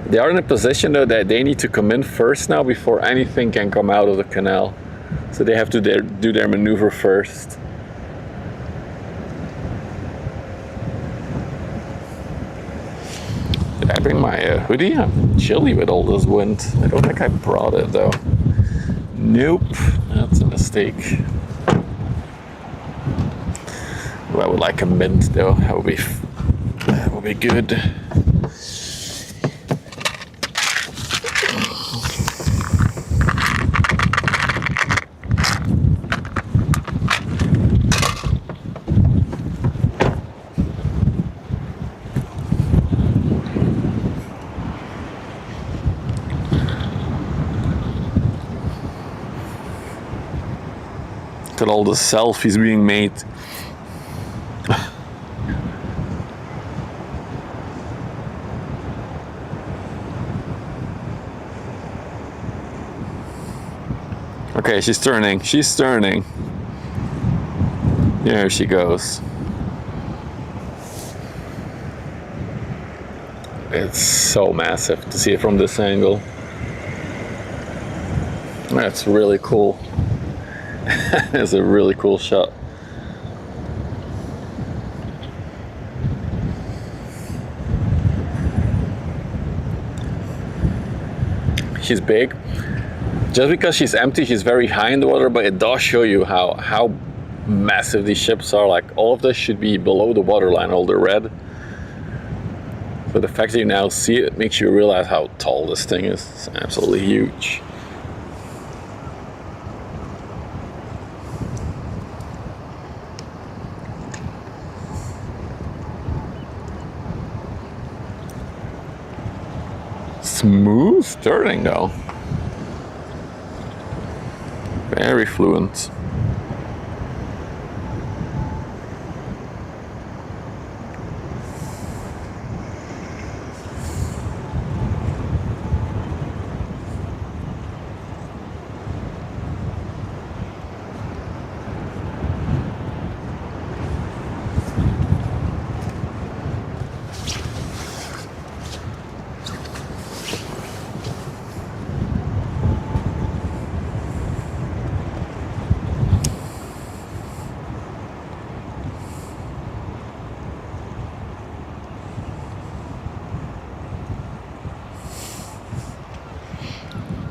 They are in a position though that they need to come in first now before anything can come out of the canal. So they have to do their maneuver first. Did I bring my hoodie? I'm chilly with all this wind. I don't think I brought it though. Nope, that's a mistake. Well, I would like a mint though. That would be good. Look at all the selfies being made. Okay, she's turning. There she goes. It's so massive to see it from this angle. That's really cool. It's a really cool shot. She's big. Just because she's empty, she's very high in the water, but it does show you how massive these ships are. Like, all of this should be below the waterline, all the red. But the fact that you now see it makes you realize how tall this thing is. It's absolutely huge. Smooth turning though. Very fluent.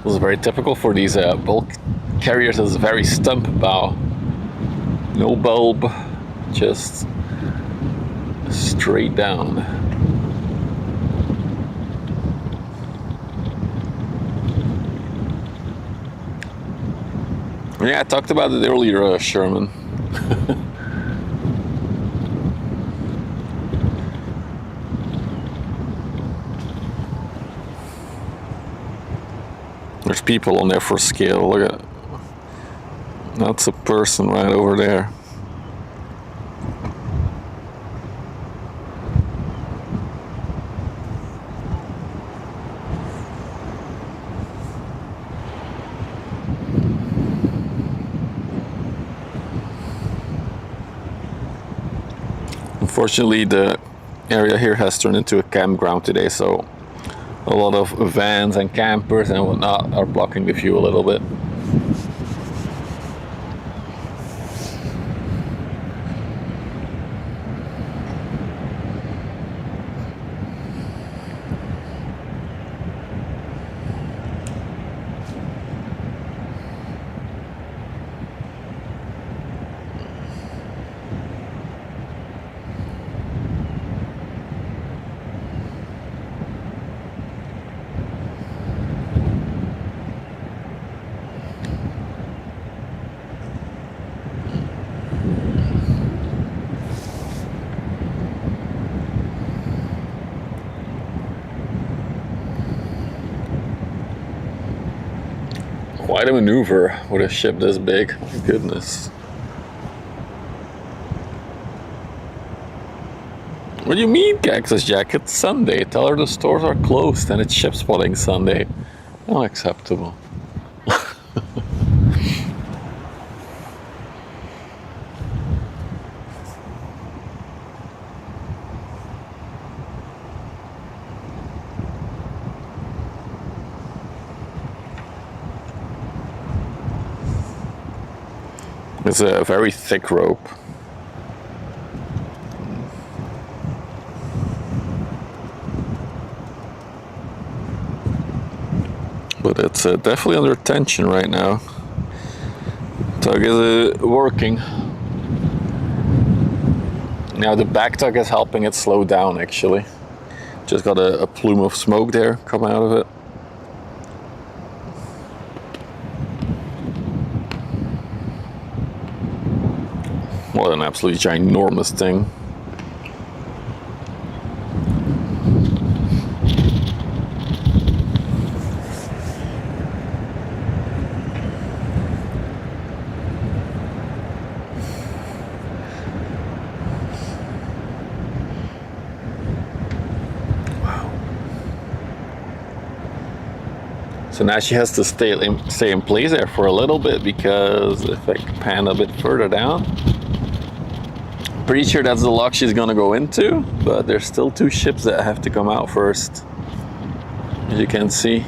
This is very typical for these bulk carriers. It's very stump bow. No bulb, just straight down. Yeah, I talked about it earlier, Sherman. There's people on there for scale. Look at, that's a person right over there. Unfortunately, the area here has turned into a campground today, so a lot of vans and campers and whatnot are blocking the view a little bit. Quite a maneuver with a ship this big. My goodness. What do you mean, Cactus Jack? It's Sunday. Tell her the stores are closed and it's ship spotting Sunday. Unacceptable. It's a very thick rope. But it's definitely under tension right now. Tug is working. Now the back tug is helping it slow down actually. Just got a plume of smoke there come out of it. What an absolutely ginormous thing. So now she has to stay in place there for a little bit, because if I pan a bit further down, pretty sure that's the lock she's gonna go into, but there's still two ships that have to come out first, as you can see.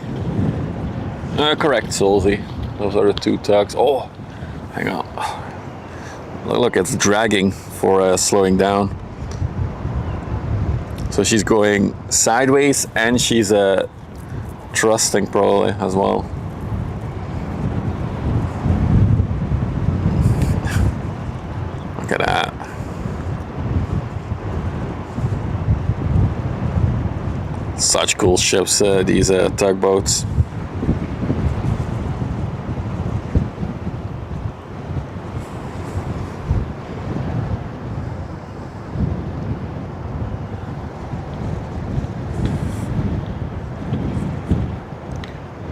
Correct, Solzy. Those are the two tugs. Oh, hang on. Look, it's dragging for slowing down. So she's going sideways and she's thrusting probably as well. Look at that. Such cool ships, these tugboats.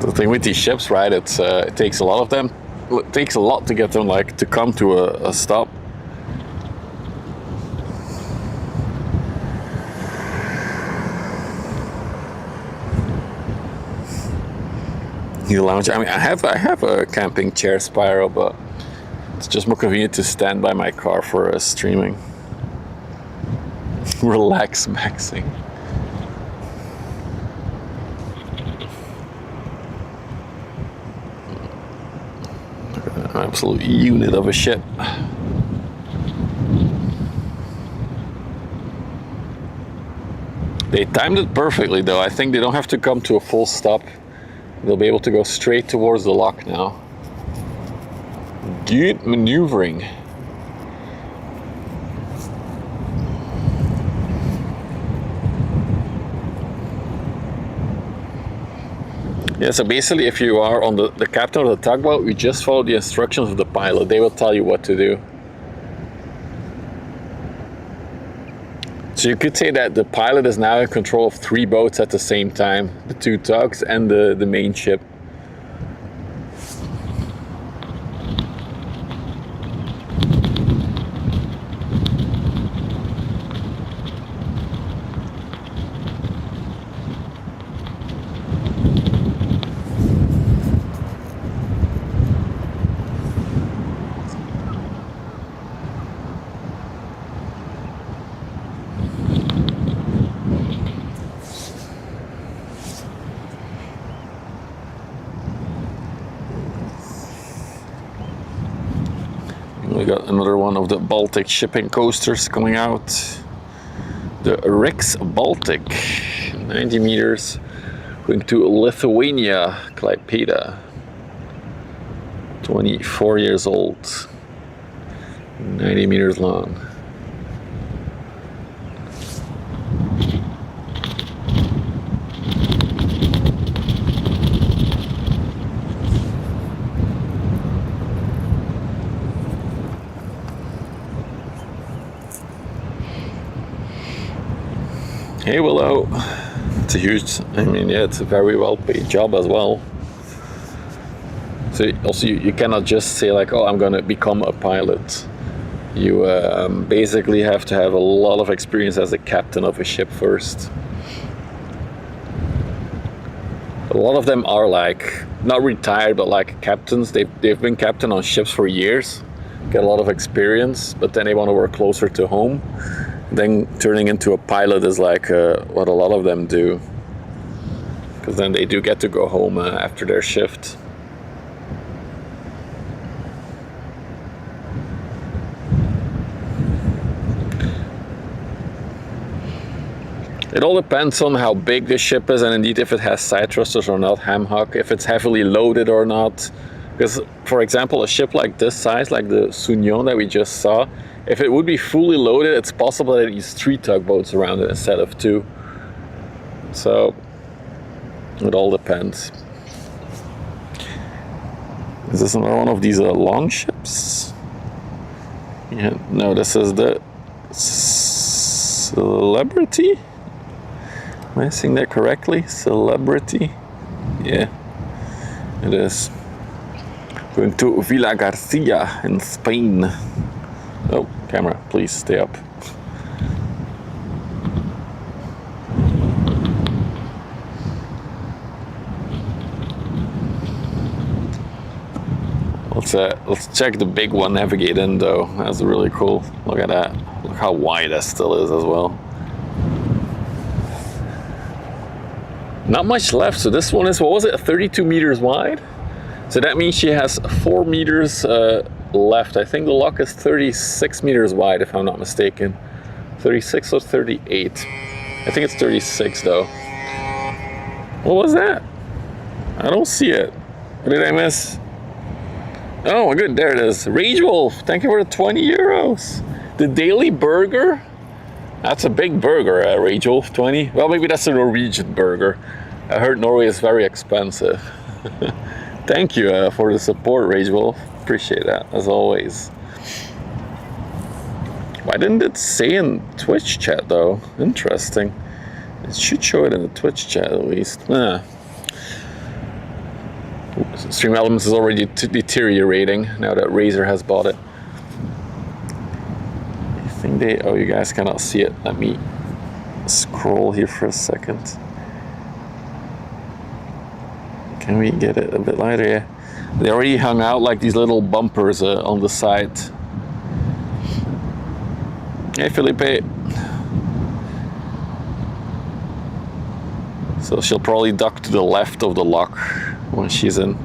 The thing with these ships, right? It takes a lot of them. It takes a lot to get them to come to a stop. The lounge. I mean, I have a camping chair spiral, but it's just more convenient to stand by my car for streaming. Relax maxing. An absolute unit of a ship. They timed it perfectly though. I think they don't have to come to a full stop. They'll be able to go straight towards the lock now. Good maneuvering. Yeah, so basically if you are on the captain of the tugboat, you just follow the instructions of the pilot. They will tell you what to do. So you could say that the pilot is now in control of 3 boats at the same time. The 2 tugs and the main ship. We got another one of the Baltic shipping coasters coming out. The Rex Baltic, 90 meters, going to Lithuania, Klaipėda. 24 years old, 90 meters long. Hey Willow, it's a huge, I mean, yeah, it's a very well paid job as well. So also you cannot just say like, oh, I'm gonna become a pilot. You basically have to have a lot of experience as a captain of a ship first. A lot of them are like, not retired, but like captains. They've been captain on ships for years, get a lot of experience, but then they want to work closer to home. Then turning into a pilot is like what a lot of them do, because then they do get to go home after their shift. It all depends on how big the ship is, and indeed if it has side thrusters or not, ham hock, if it's heavily loaded or not. Because, for example, a ship like this size, like the Sunyon that we just saw, if it would be fully loaded, it's possible that it needs 3 tugboats around it instead of 2. So, it all depends. Is this another one of these long ships? Yeah, no, this is the Celebrity? Am I saying that correctly? Celebrity? Yeah, it is. Going to Villa Garcia in Spain. Oh, camera, please stay up. Let's check the big one, navigate in though. That's really cool. Look at that. Look how wide that still is as well. Not much left. So this one is, what was it, 32 meters wide? So that means she has 4 meters left. I think the lock is 36 meters wide, if I'm not mistaken. 36 or 38. I think it's 36 though. What was that? I don't see it. What did I miss? Oh my good, there it is. Rage Wolf, thank you for the 20 euros. The daily burger? That's a big burger, Rage Wolf, 20. Well, maybe that's a Norwegian burger. I heard Norway is very expensive. Thank you for the support, Rage Wolf. Appreciate that, as always. Why didn't it say in Twitch chat, though? Interesting. It should show it in the Twitch chat, at least. Stream Elements is already deteriorating now that Razer has bought it. I think they... Oh, you guys cannot see it. Let me scroll here for a second. Can we get it a bit lighter? Yeah. They already hung out like these little bumpers on the side. Hey, Felipe. So she'll probably duck to the left of the lock when she's in.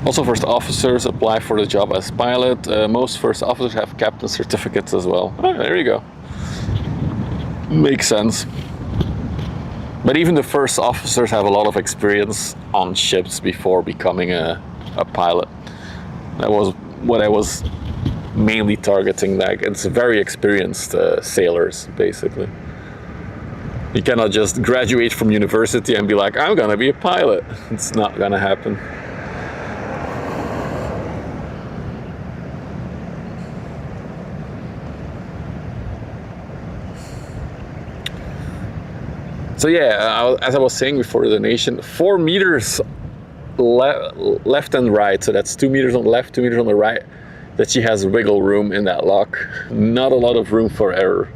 Also, first officers apply for the job as pilot. Most first officers have captain certificates as well. Oh, there you go. Makes sense. But even the first officers have a lot of experience on ships before becoming a pilot. That was what I was mainly targeting. Like, it's very experienced sailors, basically. You cannot just graduate from university and be like, I'm gonna be a pilot. It's not gonna happen. So yeah, as I was saying before the donation, 4 meters left and right, so that's 2 meters on the left, 2 meters on the right, that she has wiggle room in that lock. Not a lot of room for error.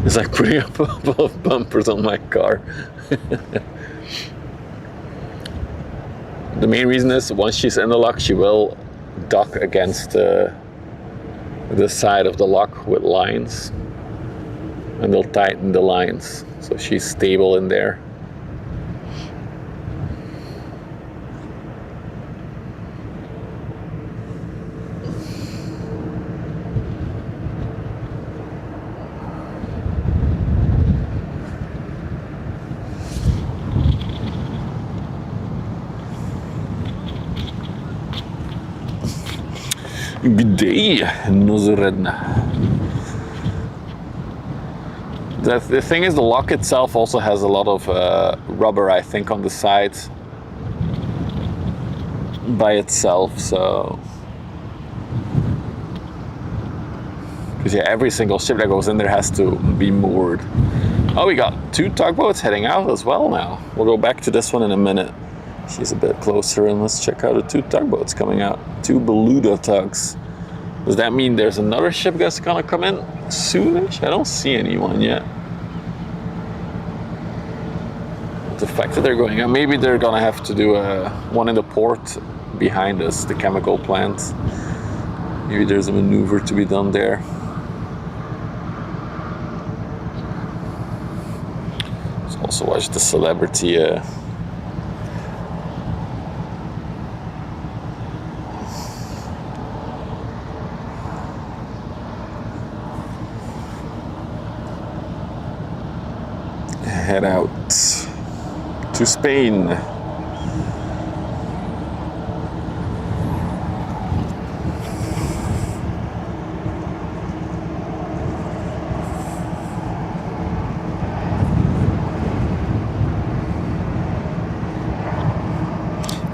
It's like putting up a couple of bumpers on my car. The main reason is once she's in the lock, she will dock against the side of the lock with lines, and they'll tighten the lines so she's stable in there. Good day, Nozoredna. The thing is, the lock itself also has a lot of rubber, I think, on the sides by itself, so... Because yeah, every single ship that goes in there has to be moored. Oh, we got 2 tugboats heading out as well now. We'll go back to this one in a minute. She's a bit closer, and let's check out the 2 tugboats coming out. 2 Beluga tugs. Does that mean there's another ship that's gonna come in soonish? I don't see anyone yet. The fact that they're going out, maybe they're gonna have to do one in the port behind us, the chemical plant. Maybe there's a maneuver to be done there. Let's also watch the Celebrity head out to Spain. I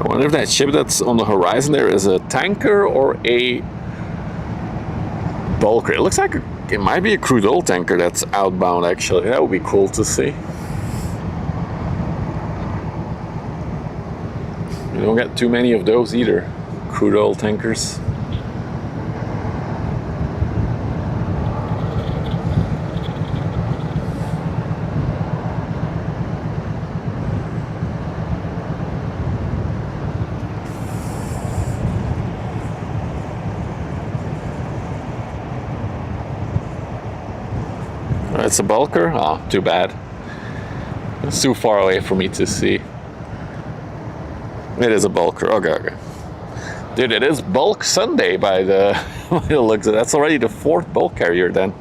wonder if that ship that's on the horizon there is a tanker or a bulker. It looks like it might be a crude oil tanker that's outbound, actually. That would be cool to see. You don't get too many of those either, crude oil tankers. It's a bulker? Oh, too bad. It's too far away for me to see. It is a bulker. Okay. Dude, it is Bulk Sunday by the looks of it. That's already the 4th bulk carrier then.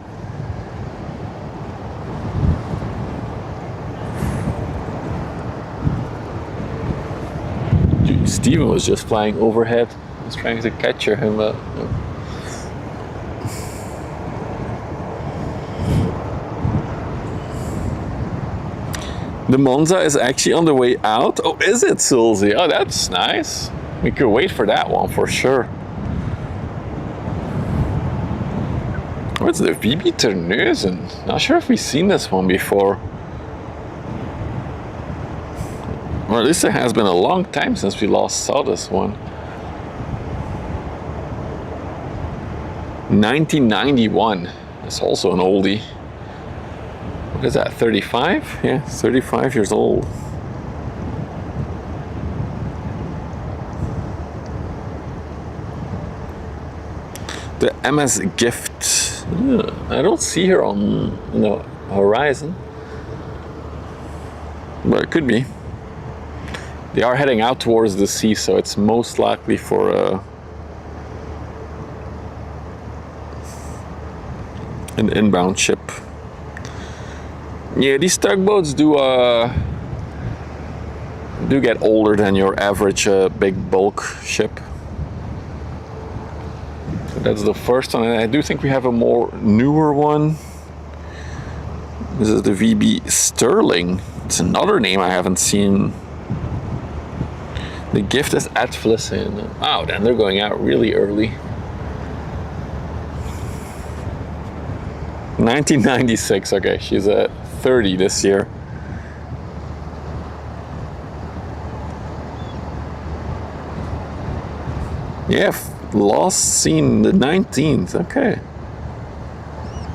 Dude, Steven was just flying overhead. I was trying to capture him, but... The Monza is actually on the way out. Oh, is it, Silsey? Oh, that's nice. We could wait for that one for sure. What's the VB Terneuzen? Not sure if we've seen this one before. Or at least it has been a long time since we last saw this one. 1991. That's also an oldie. What is that, 35? Yeah, 35 years old. The MS Gift. I don't see her on the horizon. But it could be. They are heading out towards the sea, so it's most likely for an inbound ship. Yeah, these tugboats do get older than your average big bulk ship. So that's the first one, and I do think we have a more newer one. This is the VB Sterling. It's another name I haven't seen. The gift is at Vlissingen. Oh, then they're going out really early. 1996, okay, she's 30 this year. Yeah, last seen the 19th, okay.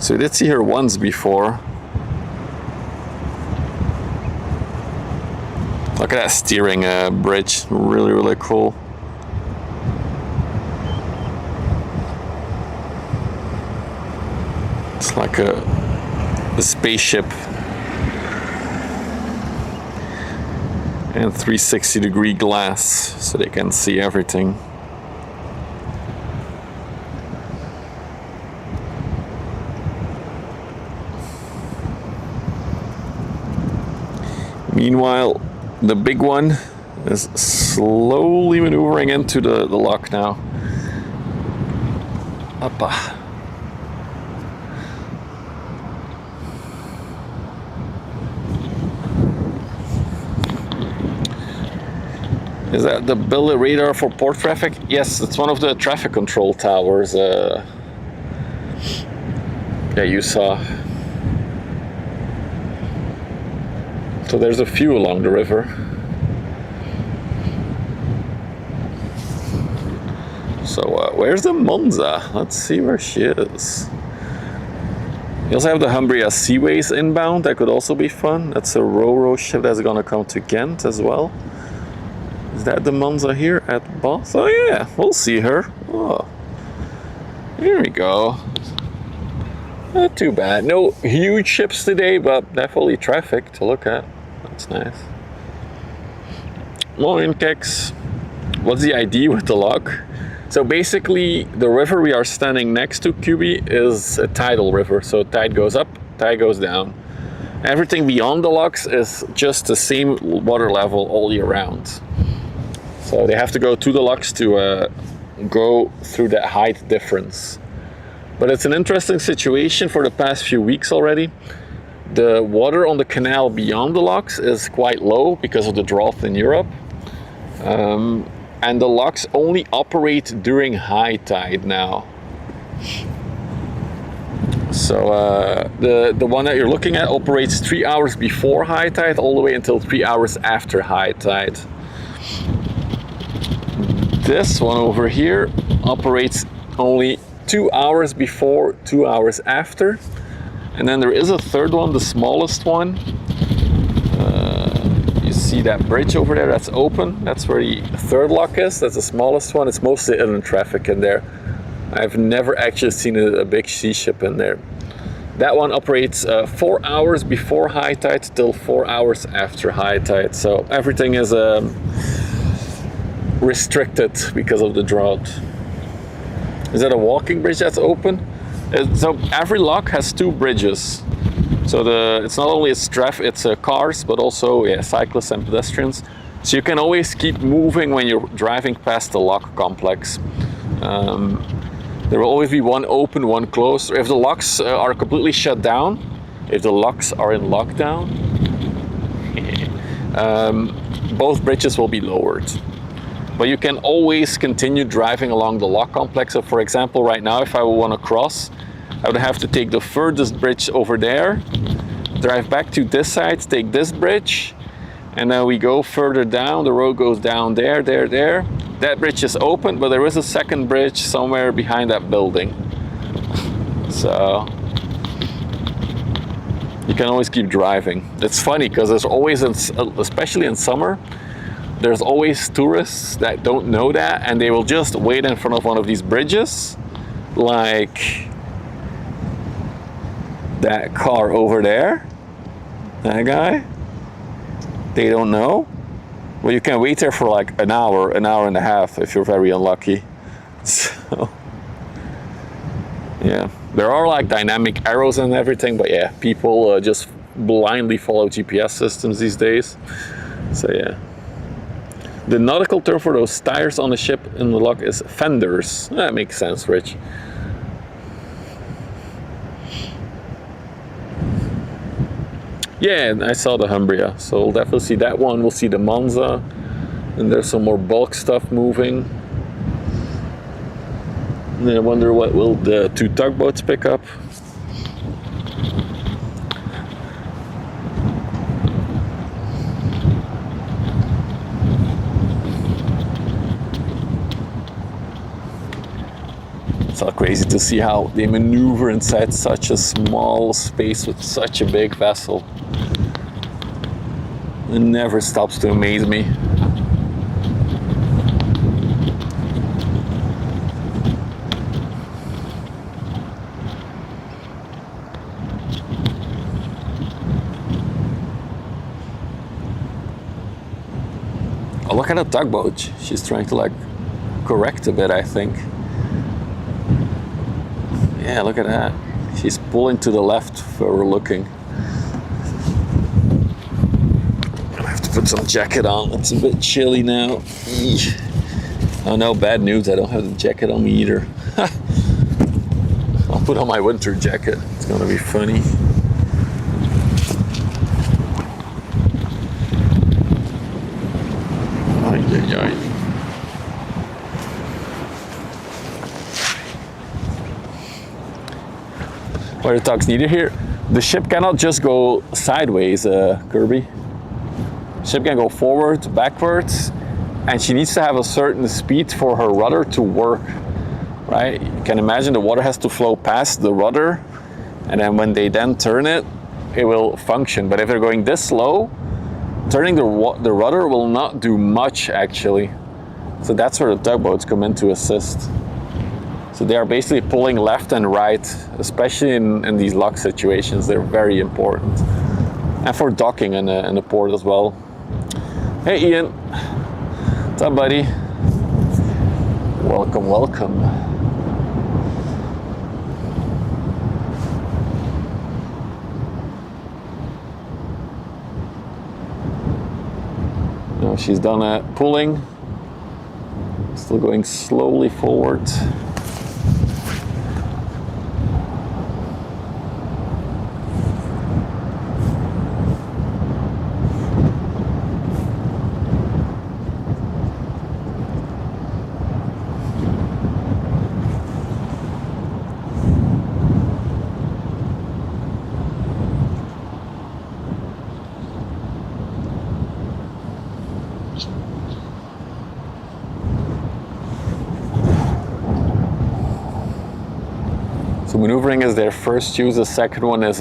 So we did see her once before. Look at that steering bridge, really, really cool. It's like a spaceship. And 360-degree glass, so they can see everything. Meanwhile, the big one is slowly maneuvering into the lock now. Uppa. Is that the billet radar for port traffic? Yes, it's one of the traffic control towers. Yeah, you saw. So there's a few along the river. So where's the Monza? Let's see where she is. You also have the Humbria Seaways inbound. That could also be fun. That's a Ro-Ro ship that's gonna come to Ghent as well. Is that the Monza here at Boss? Oh yeah, we'll see her. Oh, here we go. Not too bad. No huge ships today, but definitely traffic to look at. That's nice. Morning, Kex. What's the idea with the lock? So basically, the river we are standing next to, QB, is a tidal river. So tide goes up, tide goes down. Everything beyond the locks is just the same water level all year round. So they have to go to the locks to go through that height difference. But it's an interesting situation for the past few weeks already. The water on the canal beyond the locks is quite low because of the drought in Europe. And the locks only operate during high tide now. So the one that you're looking at operates 3 hours before high tide all the way until 3 hours after high tide. This one over here operates only 2 hours before, 2 hours after. And then there is a third one, the smallest one. You see that bridge over there that's open? That's where the third lock is. That's the smallest one. It's mostly inland traffic in there. I've never actually seen a big sea ship in there. That one operates 4 hours before high tide till 4 hours after high tide. So everything is restricted because of the drought. Is that a walking bridge that's open? So every lock has two bridges. So it's not only it's cars, but also cyclists and pedestrians. So you can always keep moving when you're driving past the lock complex. There will always be one open, one closed. If the locks are completely shut down, if the locks are in lockdown, both bridges will be lowered. But you can always continue driving along the lock complex. So for example, right now, if I want to cross, I would have to take the furthest bridge over there, drive back to this side, take this bridge, and then we go further down. The road goes down there. That bridge is open, but there is a second bridge somewhere behind that building. So you can always keep driving. It's funny because there's always, especially in summer, there's always tourists that don't know that, and they will just wait in front of one of these bridges, like that car over there, that guy. They don't know. Well, you can wait there for like an hour and a half if you're very unlucky. So yeah, there are like dynamic arrows and everything, but yeah, people just blindly follow GPS systems these days. So yeah. The nautical term for those tires on the ship in the lock is fenders. That makes sense, Rich. Yeah, I saw the Humbria, so we'll definitely see that one. We'll see the Monza, and there's some more bulk stuff moving. And then I wonder what will the 2 tugboats pick up. It's all crazy to see how they maneuver inside such a small space with such a big vessel. It never stops to amaze me. Oh, look at the tugboat. She's trying to like correct a bit, I think. Yeah, look at that. She's pulling to the left where we're looking. I have to put some jacket on. It's a bit chilly now. Eesh. Oh no, bad news. I don't have the jacket on me either. I'll put on my winter jacket. It's gonna be funny. Ay, ay, ay. What are the talks needed here? The ship cannot just go sideways, Kirby. The ship can go forward, backwards, and she needs to have a certain speed for her rudder to work, right? You can imagine the water has to flow past the rudder, and then when they then turn it, it will function. But if they're going this slow, turning the rudder will not do much, actually. So that's where the tugboats come in to assist. So they are basically pulling left and right, especially in these lock situations. They're very important. And for docking in the port as well. Hey Ian, what's up buddy? Welcome, welcome. Now she's done pulling. Still going slowly forward. So maneuvering is their first use. The second one is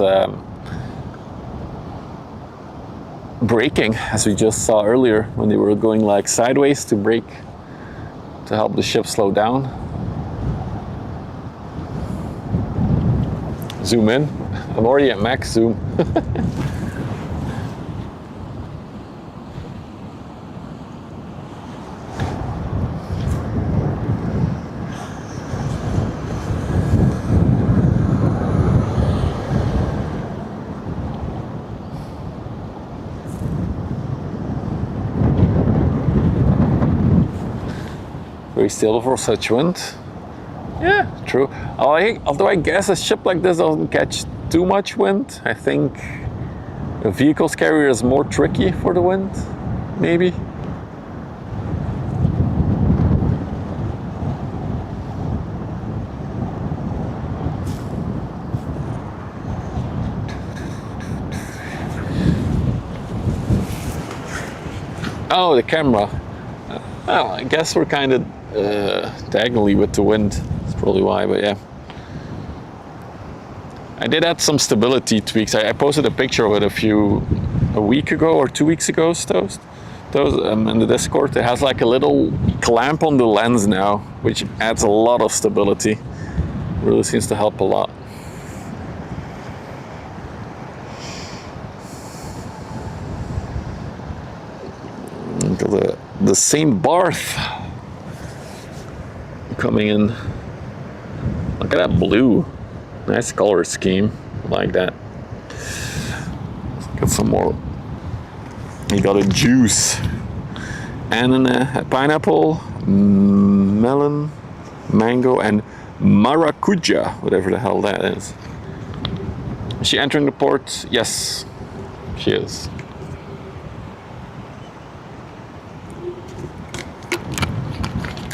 braking, as we just saw earlier when they were going like sideways to brake to help the ship slow down. Zoom in. I'm already at max zoom. Very stable for such wind. Yeah, true. Although I guess a ship like this doesn't catch too much wind. I think a vehicles carrier is more tricky for the wind, maybe. Oh, the camera. Oh, I guess we're kind of diagonally with the wind. That's probably why, but yeah. I did add some stability tweaks. I posted a picture of it a week ago or 2 weeks ago, Toast. In the Discord. It has like a little clamp on the lens now, which adds a lot of stability. Really seems to help a lot. The St. Barth coming in. Look at that blue. Nice color scheme. I like that. Let's get some more. You got a juice. pineapple, melon, mango, and maracuja, whatever the hell that is. Is she entering the port? Yes, she is.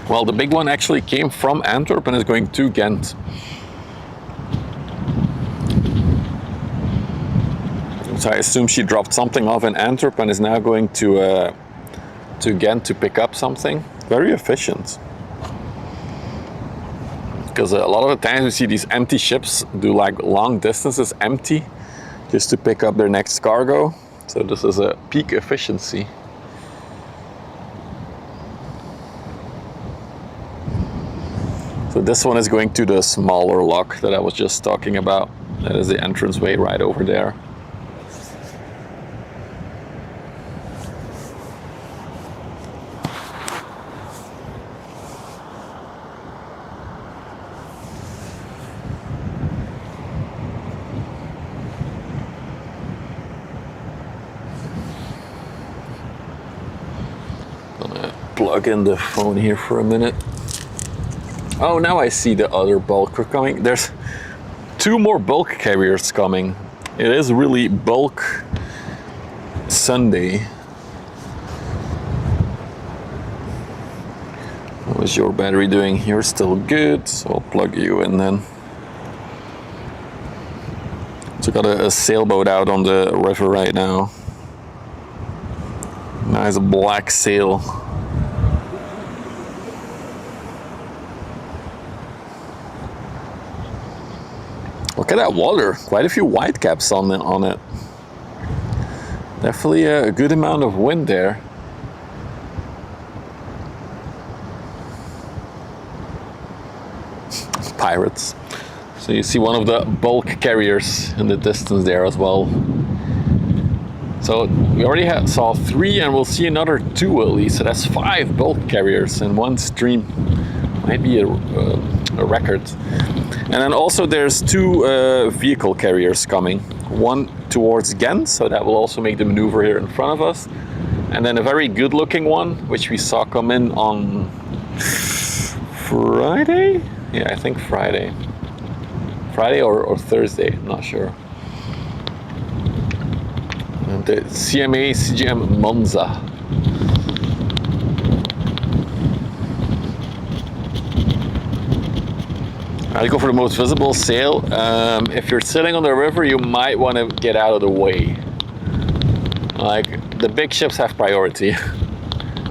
Well, the big one actually came from Antwerp and is going to Ghent. So I assume she dropped something off in Antwerp and is now going to Ghent to pick up something. Very efficient. Because a lot of the times we see these empty ships do like long distances empty just to pick up their next cargo. So this is a peak efficiency. So this one is going to the smaller lock that I was just talking about. That is the entranceway right over there. Gonna plug in the phone here for a minute. Oh, now I see the other bulker coming. There's 2 more bulk carriers coming. It is really bulk Sunday. How's your battery doing? You're still good, so I'll plug you in then. So got a sailboat out on the river right now. Nice black sail. Look at that water, quite a few whitecaps on it. Definitely a good amount of wind there. Pirates. So you see one of the bulk carriers in the distance there as well. So we already saw 3 and we'll see another 2 at least. So that's 5 bulk carriers in one stream. Might be a record. And then also there's 2 vehicle carriers coming. One towards Ghent, so that will also make the maneuver here in front of us. And then a very good looking one, which we saw come in on Friday? Yeah, I think Friday. Friday or Thursday, I'm not sure. And the CGM Monza. I'll go for the most visible sail. If you're sitting on the river, you might want to get out of the way. Like, the big ships have priority.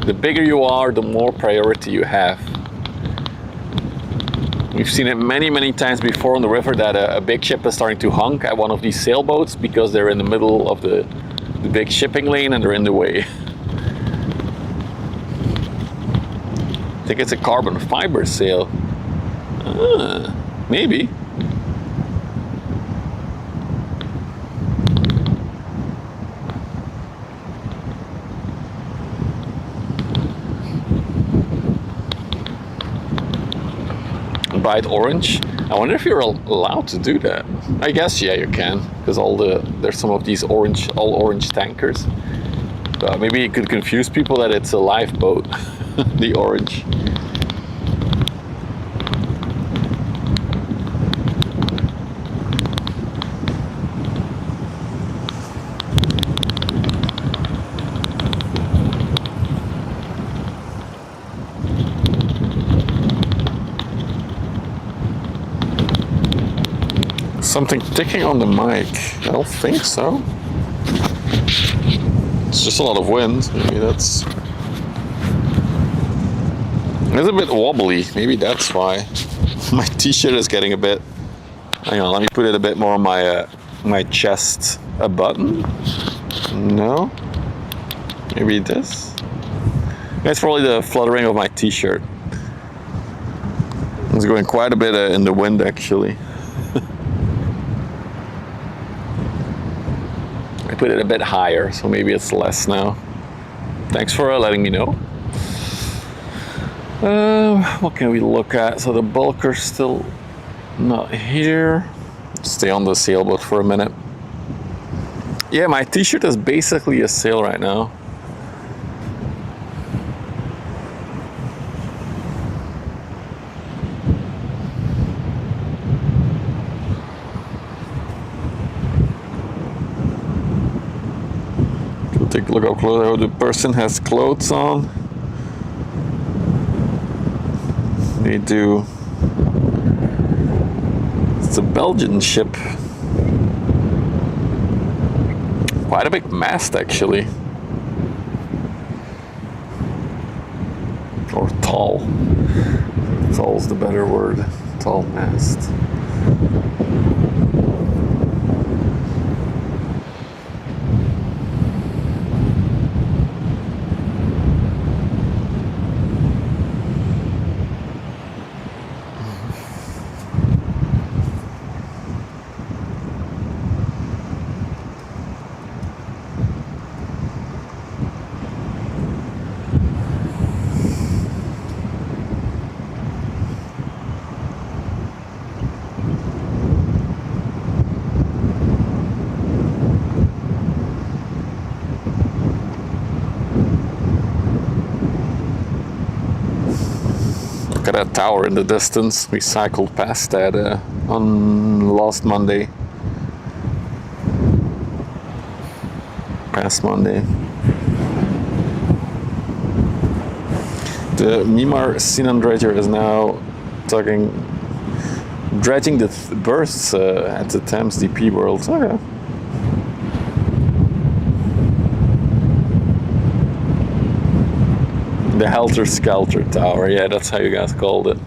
The bigger you are, the more priority you have. We've seen it many, many times before on the river that a big ship is starting to honk at one of these sailboats because they're in the middle of the big shipping lane and they're in the way. I think it's a carbon fiber sail. Maybe. Bright orange. I wonder if you're allowed to do that. I guess yeah, you can, because there's some of these all orange tankers. But maybe it could confuse people that it's a lifeboat. The orange. Something ticking on the mic. I don't think so. It's just a lot of wind. Maybe that's... It's a bit wobbly. Maybe that's why. My t-shirt is getting a bit... Hang on, let me put it a bit more on my chest. A button? No? Maybe this? That's probably the fluttering of my t-shirt. It's going quite a bit in the wind actually. I put it a bit higher, so maybe it's less now. Thanks for letting me know. What can we look at? So the bulker's still not here. Stay on the sailboat for a minute. Yeah, my t-shirt is basically a sail right now. look how close. How the person has clothes on. They do. It's a Belgian ship. Quite a big mast, actually. Or tall. Tall's the better word. Tall mast. Look at that tower in the distance. We cycled past that on last Monday. Past Monday. The Mimar Sinan dredger is now dredging the berths at the Thames DP World. Okay. The Helter Skelter Tower, yeah, that's how you guys called it.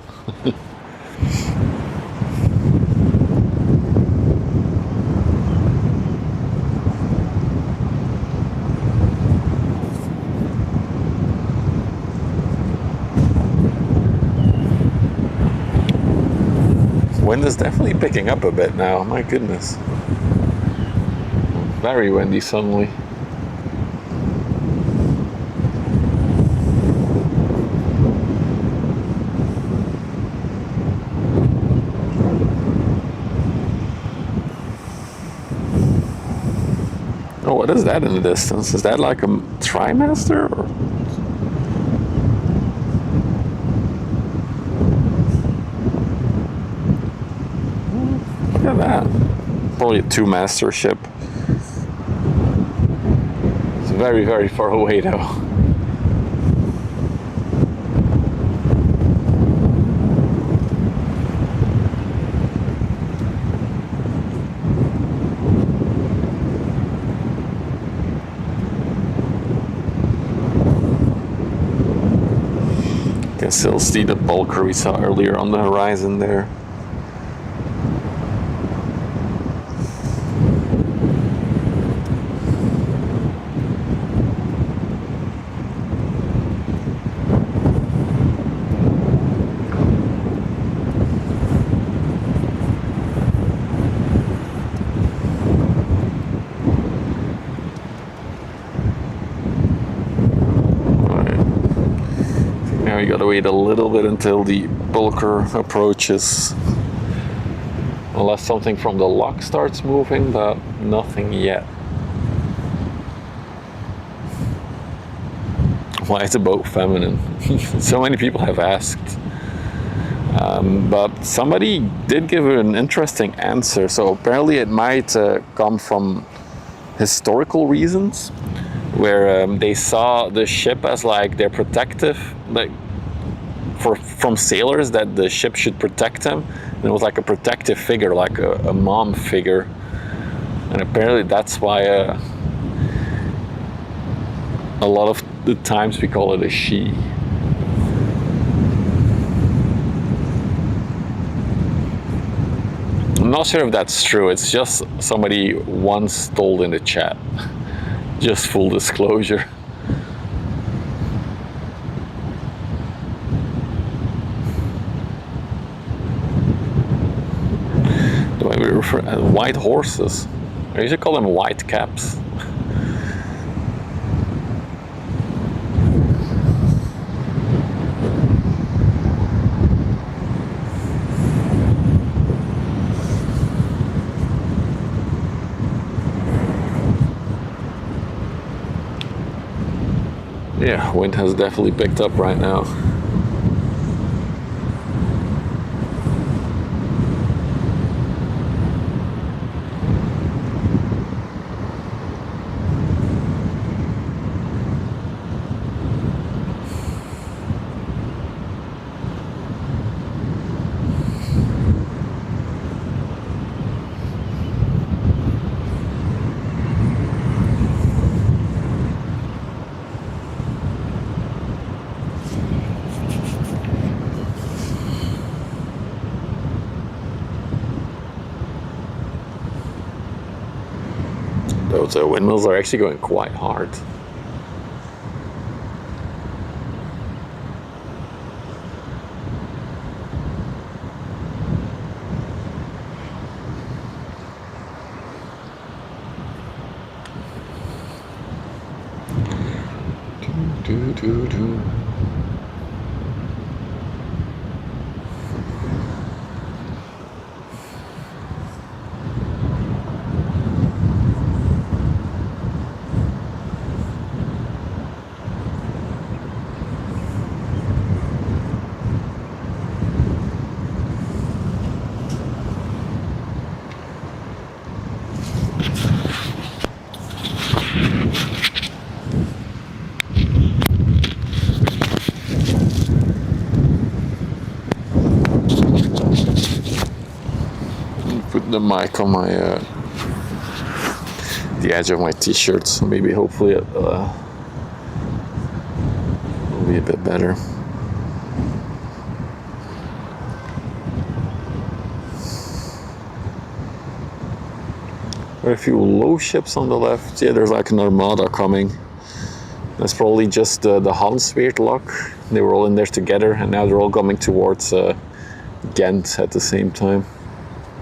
Wind is definitely picking up a bit now, my goodness. Very windy suddenly. Oh, what is that in the distance? Is that like a trimester? Or? Look at that. Probably a two-master ship. It's very, very far away though. Can still see the bulker we saw earlier on the horizon there. Now we gotta wait a little bit until the bulker approaches. Unless something from the lock starts moving, but nothing yet. Why is the boat feminine? So many people have asked. But somebody did give an interesting answer. So apparently it might come from historical reasons, where they saw the ship as like they're protective, like from sailors, that the ship should protect them. And it was like a protective figure, like a mom figure. And apparently that's why a lot of the times we call it a she. I'm not sure if that's true. It's just somebody once told in the chat. Just full disclosure. The way we refer to white horses. I usually call them white caps. Yeah, wind has definitely picked up right now. Those windmills are actually going quite hard. Put the mic on my the edge of my t-shirt, so maybe hopefully it will be a bit better. There are a few low ships on the left. Yeah, there's like an armada coming. That's probably just the Hansweert lock. They were all in there together, and now they're all coming towards Ghent at the same time.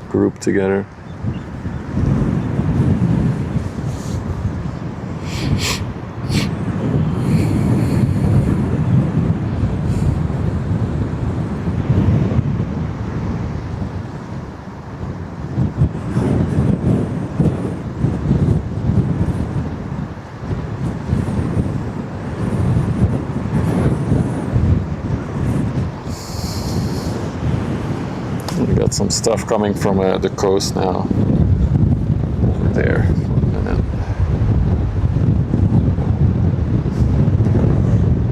Grouped together. We got some stuff coming from the coast now. Over there. And then,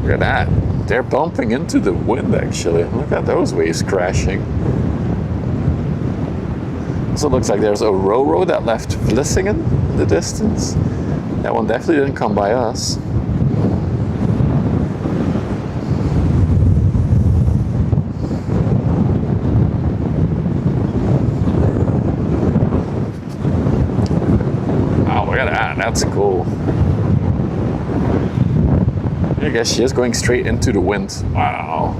look at that. They're bumping into the wind actually. Look at those waves crashing. Also looks like there's a Ro-Ro that left Vlissingen in the distance. That one definitely didn't come by us. That's cool. I guess she is going straight into the wind. Wow.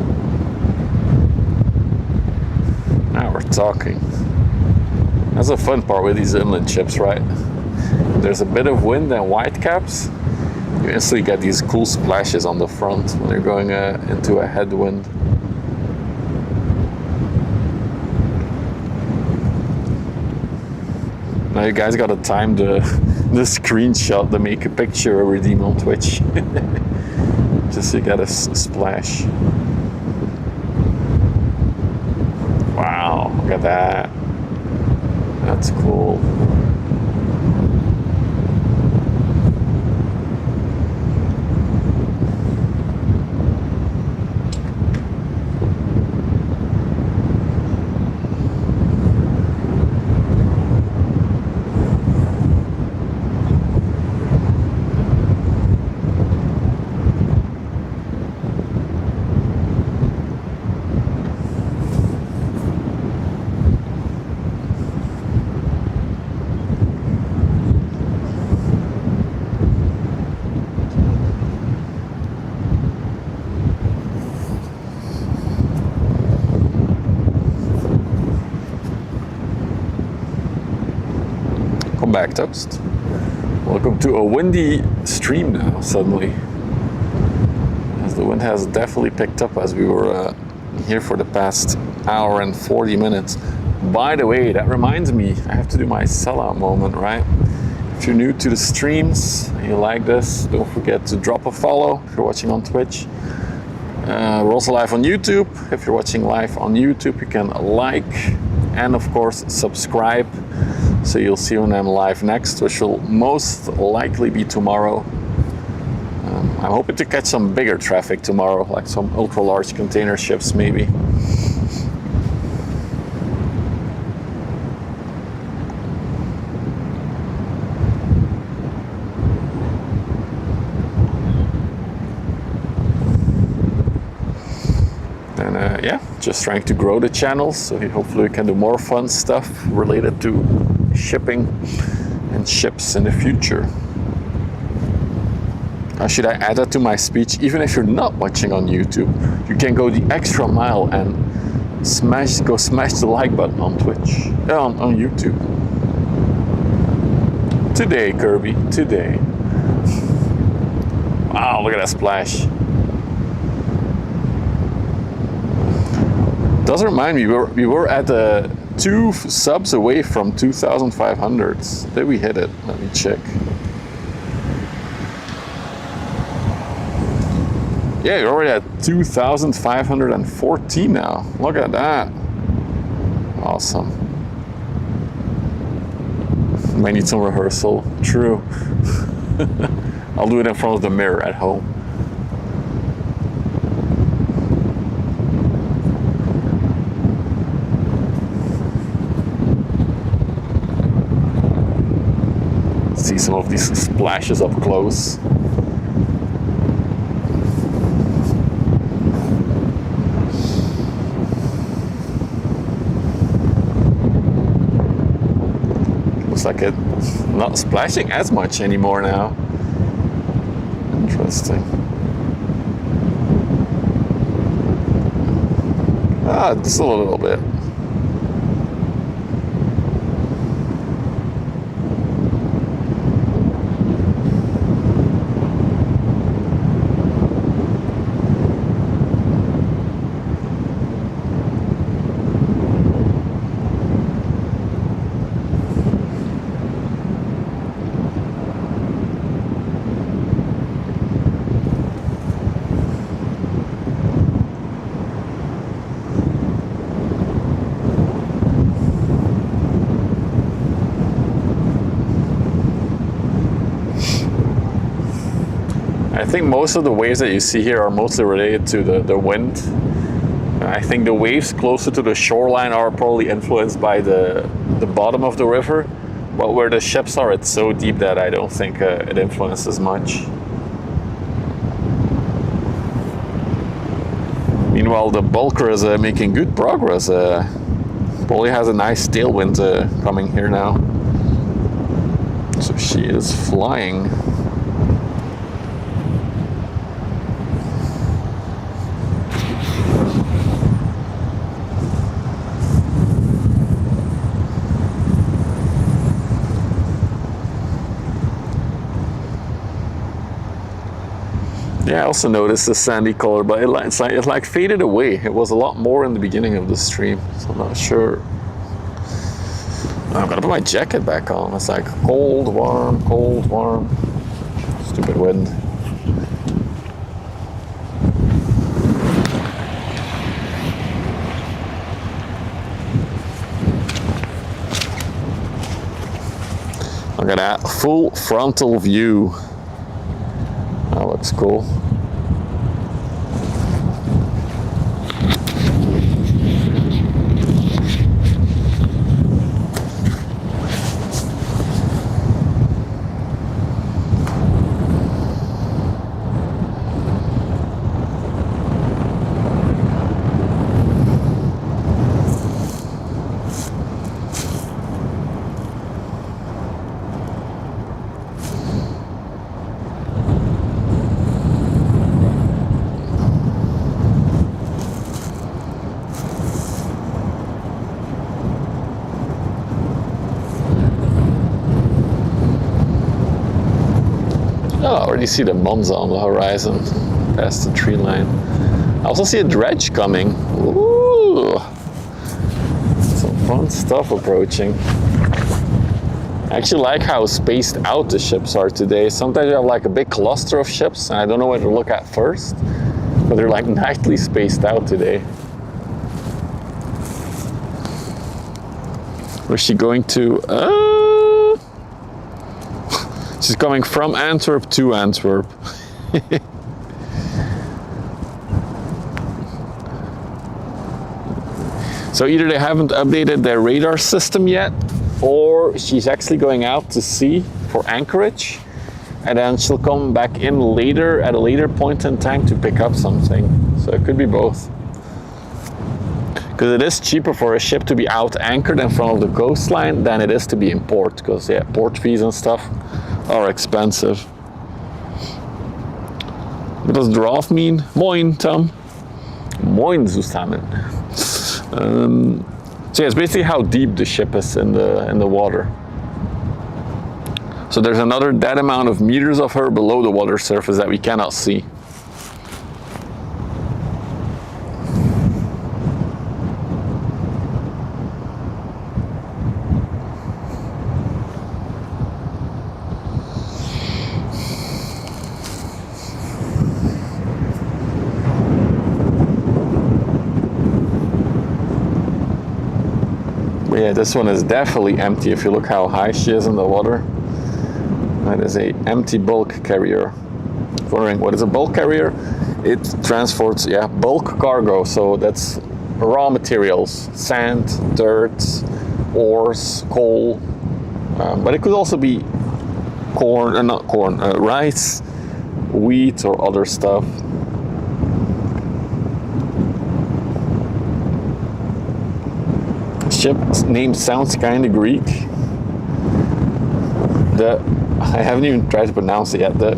Now we're talking. That's the fun part with these inland ships, right? There's a bit of wind and white caps. You instantly get these cool splashes on the front when they're going into a headwind. Now you guys gotta time the screenshot to make a picture or redeem on Twitch. Just so you get a splash. Wow, look at that. That's cool. Back toast. Welcome to a windy stream now, suddenly. As the wind has definitely picked up as we were here for the past hour and 40 minutes. By the way, that reminds me, I have to do my sellout moment, right? If you're new to the streams and you like this, don't forget to drop a follow if you're watching on Twitch. We're also live on YouTube. If you're watching live on YouTube, you can like and of course subscribe, so you'll see when I'm live next, which will most likely be tomorrow. I'm hoping to catch some bigger traffic tomorrow, like some ultra large container ships maybe. And yeah, just trying to grow the channel, so hopefully we can do more fun stuff related to shipping and ships in the future. Should I add that to my speech? Even if you're not watching on YouTube, you can go the extra mile and smash the like button on Twitch, on YouTube. Today, Kirby, today. Wow, look at that splash. Does remind me, we were at 2 subs away from 2,500s. Did we hit it? Let me check. Yeah, you're already at 2,514 now. Look at that. Awesome. Might need some rehearsal. True. I'll do it in front of the mirror at home. See some of these splashes up close. Looks like it's not splashing as much anymore now. Interesting. Just a little bit. I think most of the waves that you see here are mostly related to the wind. I think the waves closer to the shoreline are probably influenced by the bottom of the river, but where the ships are, it's so deep that I don't think it influences much. Meanwhile, the bulker is making good progress. Polly has a nice tailwind coming here now. So she is flying. Yeah, I also noticed the sandy color, but it like faded away. It was a lot more in the beginning of the stream, so I'm not sure. I've got to put my jacket back on. It's like cold, warm, cold, warm. Stupid wind. Look at that, full frontal view. That looks cool. Oh, I already see the Monza on the horizon, past the tree line. I also see a dredge coming. Ooh, some fun stuff approaching. I actually like how spaced out the ships are today. Sometimes you have like a big cluster of ships, and I don't know where to look at first, but they're like nicely spaced out today. Where's she going to? She's coming from Antwerp to Antwerp. So either they haven't updated their radar system yet, or she's actually going out to sea for anchorage, and then she'll come back in later at a later point in time to pick up something. So it could be both. Because it is cheaper for a ship to be out anchored in front of the coastline than it is to be in port, because yeah, port fees and stuff are expensive. What does draft mean? Moin, Tom. Moin, zusammen. So yeah, it's basically how deep the ship is in the water. So there's another that amount of meters of her below the water surface that we cannot see. Yeah, this one is definitely empty if you look how high she is in the water. That is a empty bulk carrier. Wondering what is a bulk carrier? It transports, yeah, bulk cargo. So that's raw materials, sand, dirt, ores, coal. But it could also be corn, not corn, rice, wheat, or other stuff. Ship's name sounds kind of Greek. I haven't even tried to pronounce it yet. The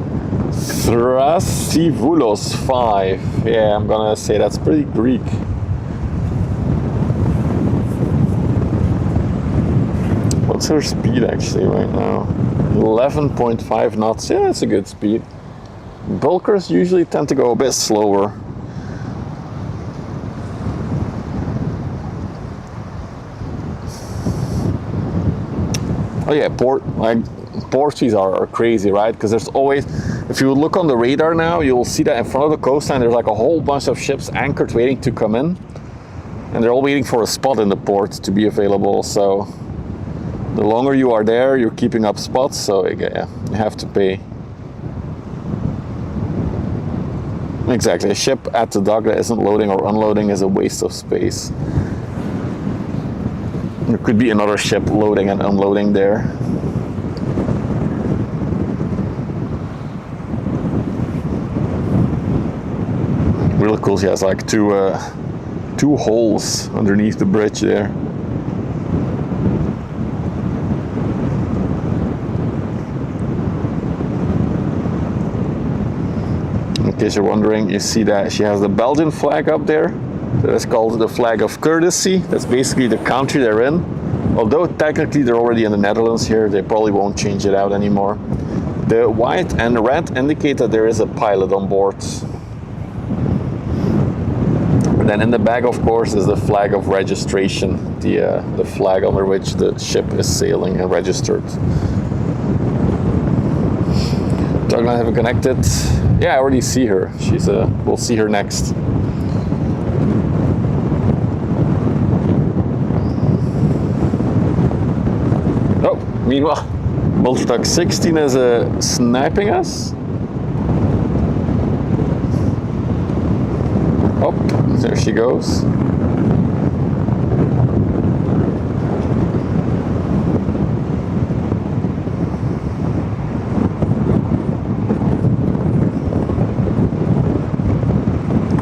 Thrasivoulos 5. Yeah, I'm gonna say that's pretty Greek. What's her speed actually right now? 11.5 knots. Yeah, that's a good speed. Bulkers usually tend to go a bit slower. Oh yeah, port fees are crazy, right? Because there's always, if you look on the radar now, you'll see that in front of the coastline there's like a whole bunch of ships anchored waiting to come in, and they're all waiting for a spot in the port to be available. So the longer you are there, you're keeping up spots. So yeah, you have to pay. Exactly, a ship at the dock that isn't loading or unloading is a waste of space. There could be another ship loading and unloading there. Really cool. She has like two holes underneath the bridge there. In case you're wondering, you see that she has the Belgian flag up there. That's called the flag of courtesy. That's basically the country they're in. Although technically they're already in the Netherlands here, they probably won't change it out anymore. The white and red indicate that there is a pilot on board. And then in the back, of course, is the flag of registration, the flag under which the ship is sailing and registered. Talking about having connected. Yeah, I already see her. We'll see her next. Meanwhile, Multituck 16 is sniping us. Oh, there she goes.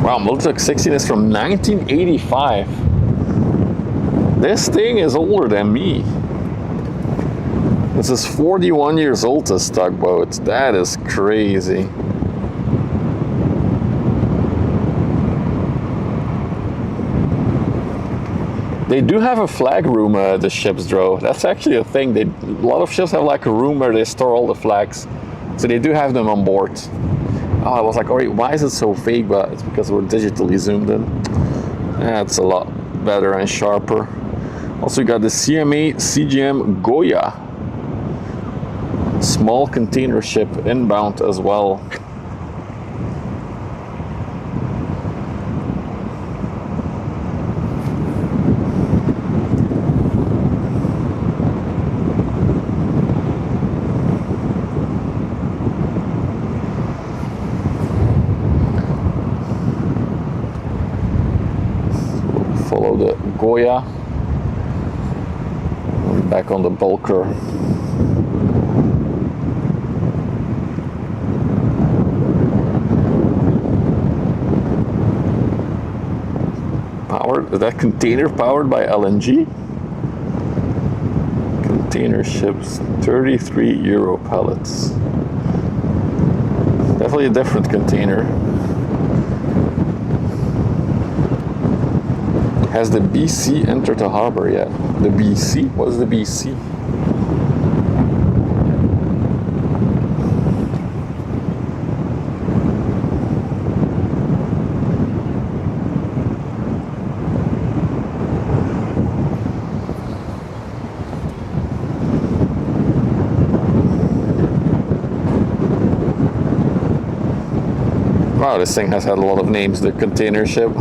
Wow, Multituck 16 is from 1985. This thing is older than me. This is 41 years old, this tugboat. That is crazy. They do have a flag room, the ships drove. That's actually a thing. A lot of ships have like a room where they store all the flags. So they do have them on board. Oh, I was like, alright, why is it so vague? But it's because we're digitally zoomed in. That's a lot better and sharper. Also, we got the CMA CGM Goya. Small container ship inbound as well. Follow the Goya. Back on the bulker. Powered, is that container powered by LNG? Container ships, 33 euro pallets. Definitely a different container. Has the BC entered the harbor yet? The BC? What is the BC? Wow, this thing has had a lot of names, the container ship.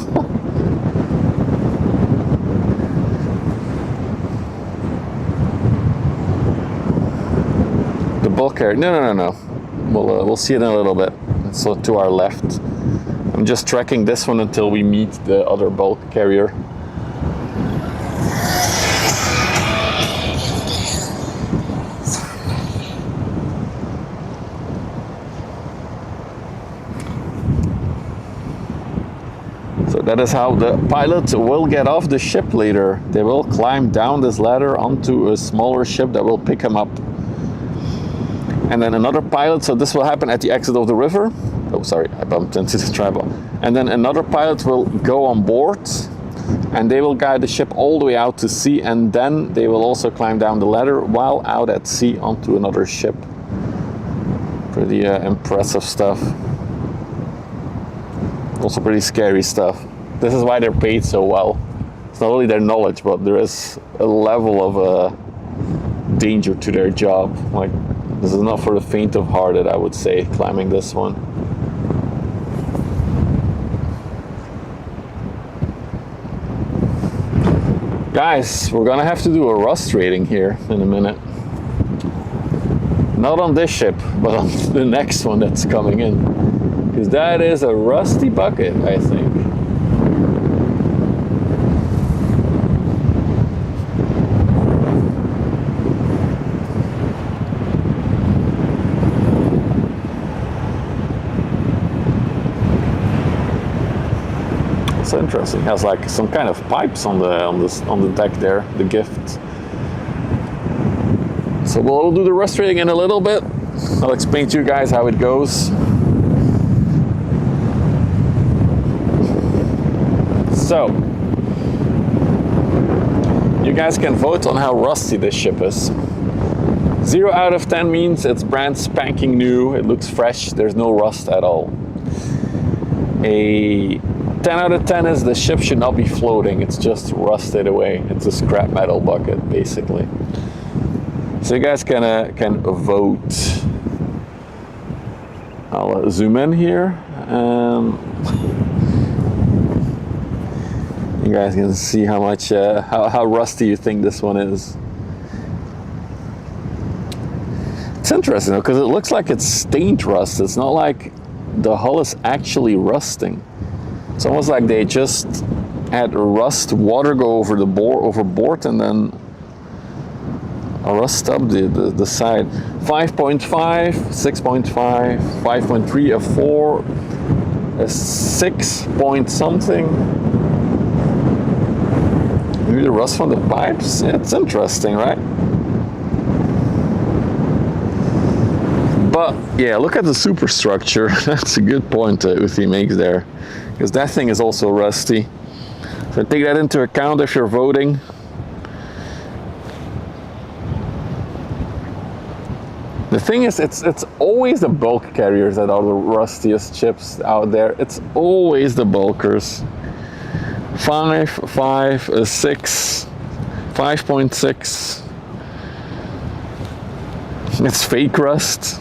The bulk carrier, no. We'll see it in a little bit. So to our left. I'm just tracking this one until we meet the other bulk carrier. That is how the pilots will get off the ship later. They will climb down this ladder onto a smaller ship that will pick them up. And then another pilot, so this will happen at the exit of the river. Oh, sorry, I bumped into the tripod. And then another pilot will go on board and they will guide the ship all the way out to sea, and then they will also climb down the ladder while out at sea onto another ship. Pretty impressive stuff. Also pretty scary stuff. This is why they're paid so well. It's not only their knowledge, but there is a level of danger to their job. Like, this is not for the faint of hearted, I would say, climbing this one. Guys, we're gonna have to do a rust rating here in a minute. Not on this ship, but on the next one that's coming in. Because that is a rusty bucket, I think. It's interesting. It has like some kind of pipes on the deck there, the gift. So we'll do the rust rating in a little bit. I'll explain to you guys how it goes. So, you guys can vote on how rusty this ship is. 0 out of 10 means it's brand spanking new, it looks fresh, there's no rust at all. A 10 out of 10 is the ship should not be floating, it's just rusted away. It's a scrap metal bucket, basically. So you guys can vote. I'll zoom in here. You guys can see how much, how rusty you think this one is. It's interesting though, because it looks like it's stained rust. It's not like the hull is actually rusting. It's almost like they just had rust water go over the overboard and then rust up the side. 5.5, 6.5, 5.3, a 4, a 6 point something. Maybe the rust from the pipes? Yeah, it's interesting, right? But yeah, look at the superstructure. That's a good point Uthi makes there. Because that thing is also rusty. So take that into account if you're voting. The thing is, it's always the bulk carriers that are the rustiest ships out there. It's always the bulkers. 5, 5, 6, 5.6. It's fake rust.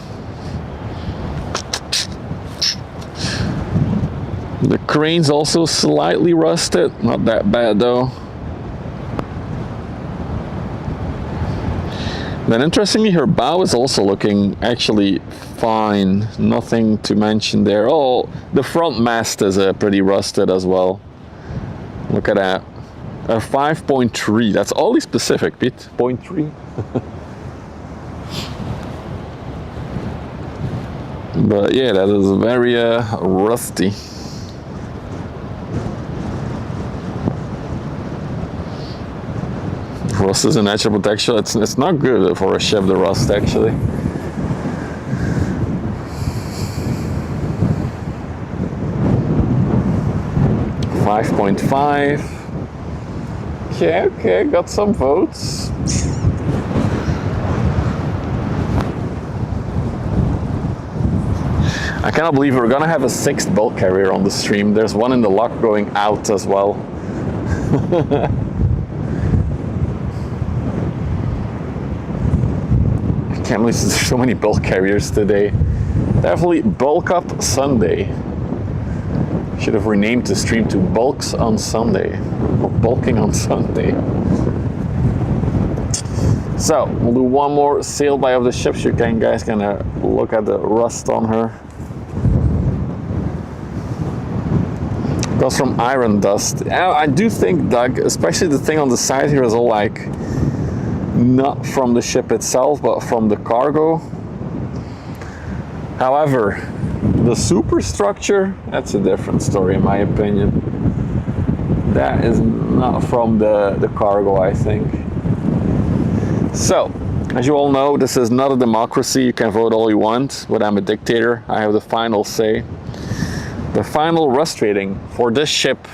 The crane's also slightly rusted, not that bad though. Then interestingly, her bow is also looking actually fine. Nothing to mention there. Oh, the front mast is pretty rusted as well. Look at that. A 5.3. That's oddly specific, Pete. 0.3. But yeah, that is very rusty. Rust is a natural protection. It's not good for a ship, the rust, actually. .5. Okay, got some votes. I cannot believe we're gonna have a 6th bulk carrier on the stream. There's one in the lock going out as well. I can't believe there's so many bulk carriers today. Definitely Bulk Up Sunday. Should have renamed the stream to Bulks on Sunday. Or Bulking on Sunday. So, we'll do one more sail by of the ship. You guys can look at the rust on her. Goes from iron dust. I do think, Doug, especially the thing on the side here is all like not from the ship itself, but from the cargo. However, the superstructure, that's a different story in my opinion. That is not from the cargo, I think. So, as you all know, this is not a democracy. You can vote all you want, but I'm a dictator. I have the final say. The final rust rating for this ship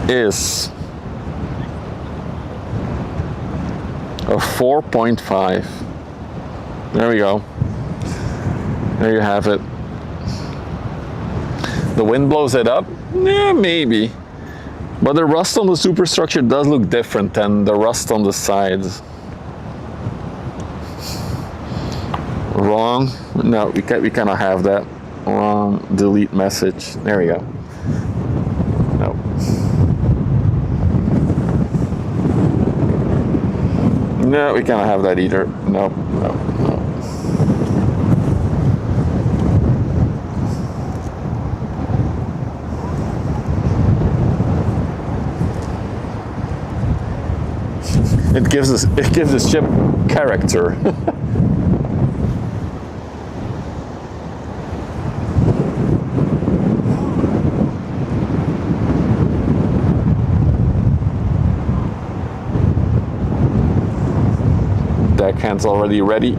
is a 4.5. There we go. There you have it. The wind blows it up? Yeah, maybe. But the rust on the superstructure does look different than the rust on the sides. Wrong? No, we cannot have that. Wrong. Delete message. There we go. No. No, we cannot have that either. No, no, no. It gives the ship character. Deckhand's already ready.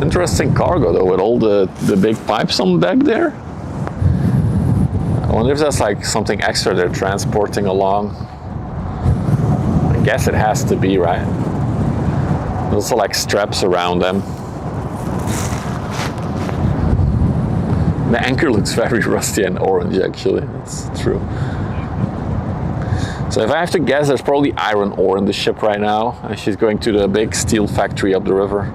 Interesting cargo though, with all the big pipes on the deck there. I wonder if that's like something extra they're transporting along. I guess it has to be, right? There's also like straps around them. The anchor looks very rusty and orange actually, that's true. So if I have to guess, there's probably iron ore in the ship right now, and she's going to the big steel factory up the river.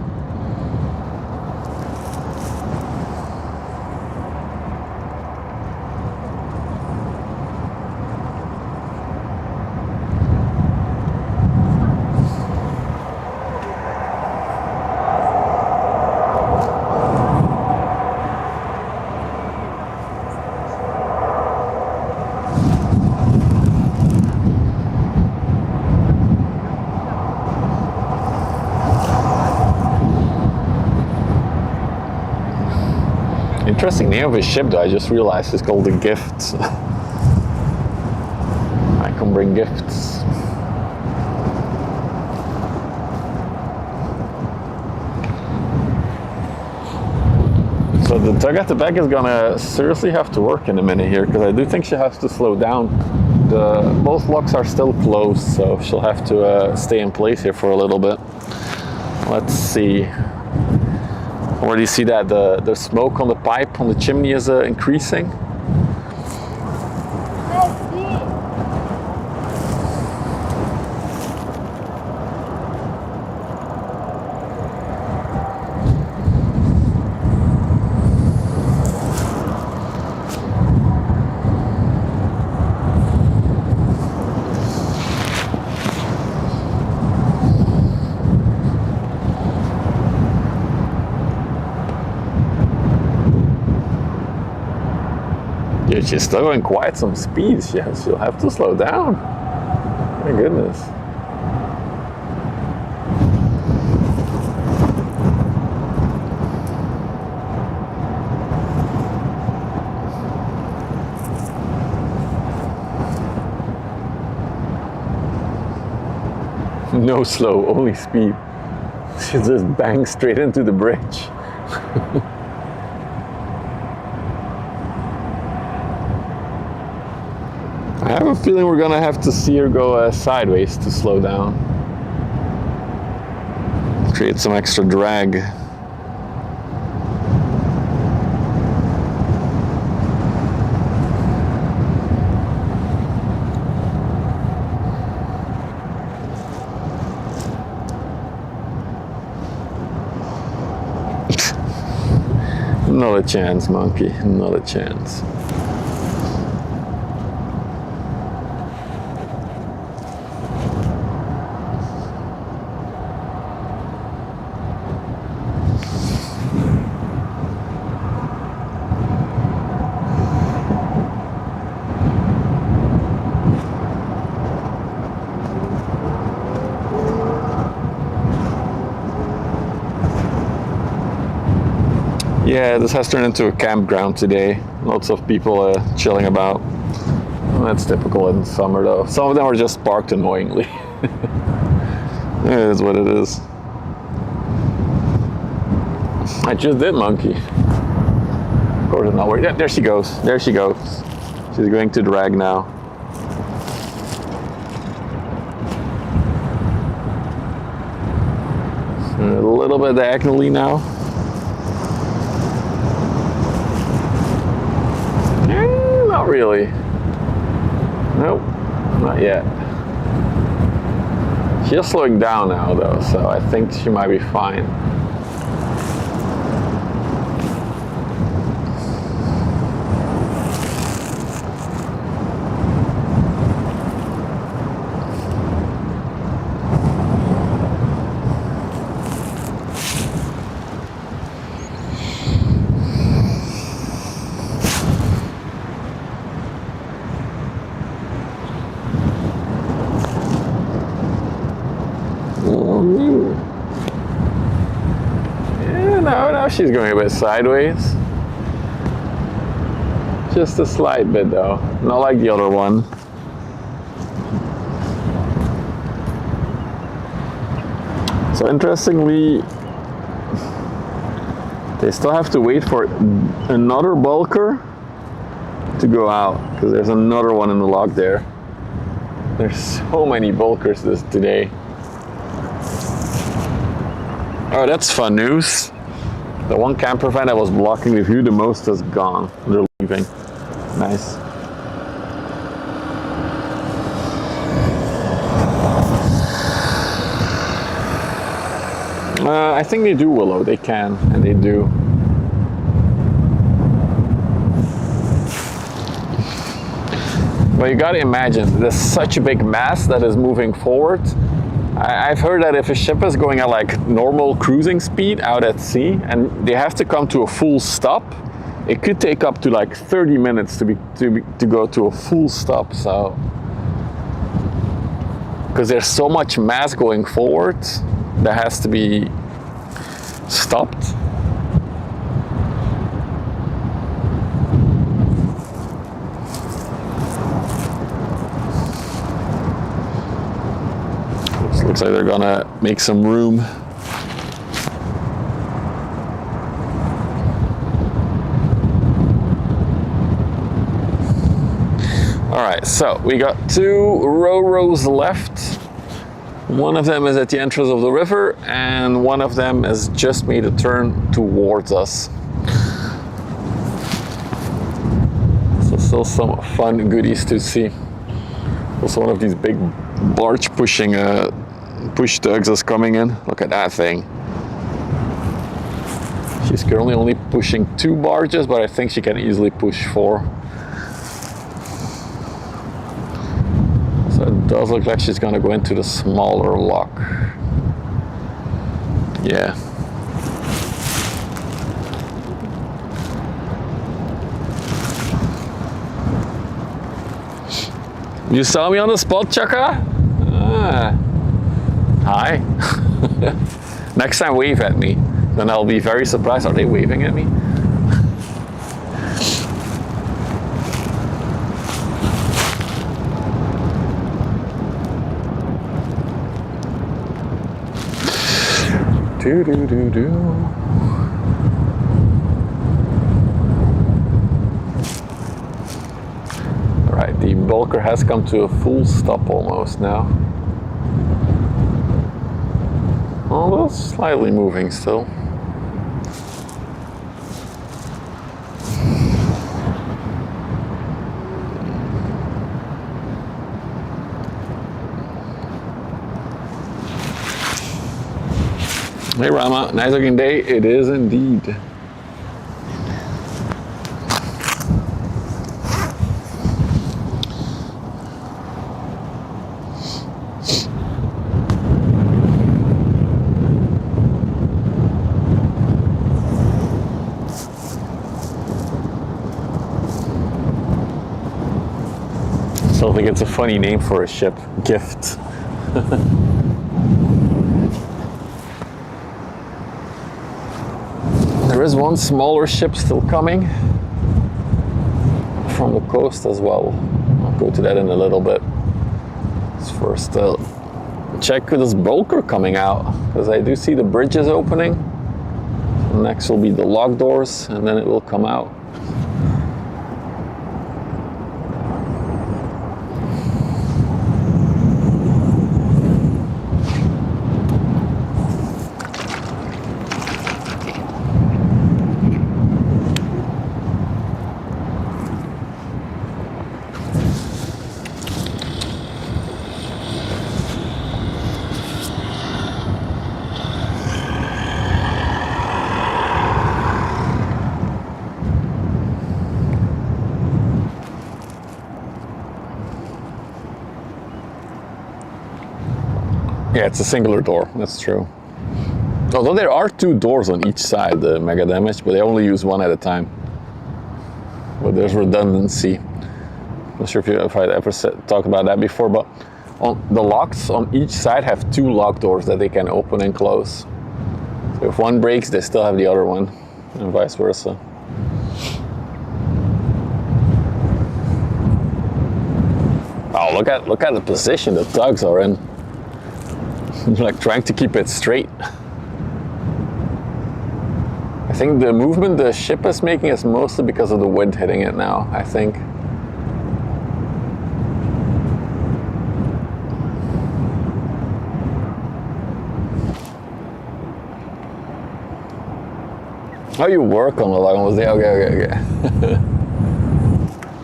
Interesting name of his ship though, I just realized it's called the Gift. I can bring gifts. So the tug at the back is gonna seriously have to work in a minute here, because I do think she has to slow down. Both locks are still closed, so she'll have to stay in place here for a little bit. Let's see. Already see that the smoke on the pipe on the chimney is increasing. Shit, she's still going quite some speed. She'll have to slow down. My goodness. No slow, only speed. She just bangs straight into the bridge. I have a feeling we're gonna have to see her go sideways to slow down. Create some extra drag. Not a chance, monkey, not a chance. Yeah, this has turned into a campground today. Lots of people chilling about. Well, that's typical in summer though. Some of them are just parked annoyingly. It is what it is. I just did, monkey. Of course not. Yeah, there she goes. There she goes. She's going to drag now. A little bit diagonally now. Not really. Nope, not yet. She's slowing down now though, so I think she might be fine. Yeah, now she's going a bit sideways. Just a slight bit though, not like the other one. So interestingly, they still have to wait for another bulker to go out, because there's another one in the lock there. There's so many bulkers today. Oh, that's fun news. The one camper van that was blocking the view the most has gone. They're leaving. Nice. I think they do, Willow. They can, and they do. But you gotta imagine, there's such a big mass that is moving forward. I've heard that if a ship is going at like normal cruising speed out at sea and they have to come to a full stop, it could take up to like 30 minutes to go to a full stop. So, because there's so much mass going forward, that has to be stopped. Looks like they're gonna make some room. All right, so we got 2 rows left. One of them is at the entrance of the river, and one of them has just made a turn towards us. So still some fun goodies to see. Also one of these big barge pushing push tugs is coming in. Look at that thing. She's currently only pushing 2 barges, but I think she can easily push 4. So it does look like she's gonna go into the smaller lock. Yeah. You saw me on the spot, Chaka? Ah. Hi. Next time wave at me. Then I'll be very surprised. Are they waving at me? Do do do do. Alright, the bulker has come to a full stop almost now. Although slightly moving still. Hey Rama, nice looking day. It is indeed. Still think it's a funny name for a ship. Gift. There is one smaller ship still coming from the coast as well. I'll go to that in a little bit. Let's first check this bulker coming out, because I do see the bridges opening. So next will be the lock doors, and then it will come out. Yeah, it's a singular door, that's true. Although there are two doors on each side, the mega damage, but they only use one at a time. But there's redundancy. Not sure if I'd ever talked about that before, but the locks on each side have two lock doors that they can open and close. So if one breaks, they still have the other one, and vice versa. Oh, look at the position the tugs are in. Like trying to keep it straight. I think the movement the ship is making is mostly because of the wind hitting it now, I think. Oh, you work on the lock doors. Okay.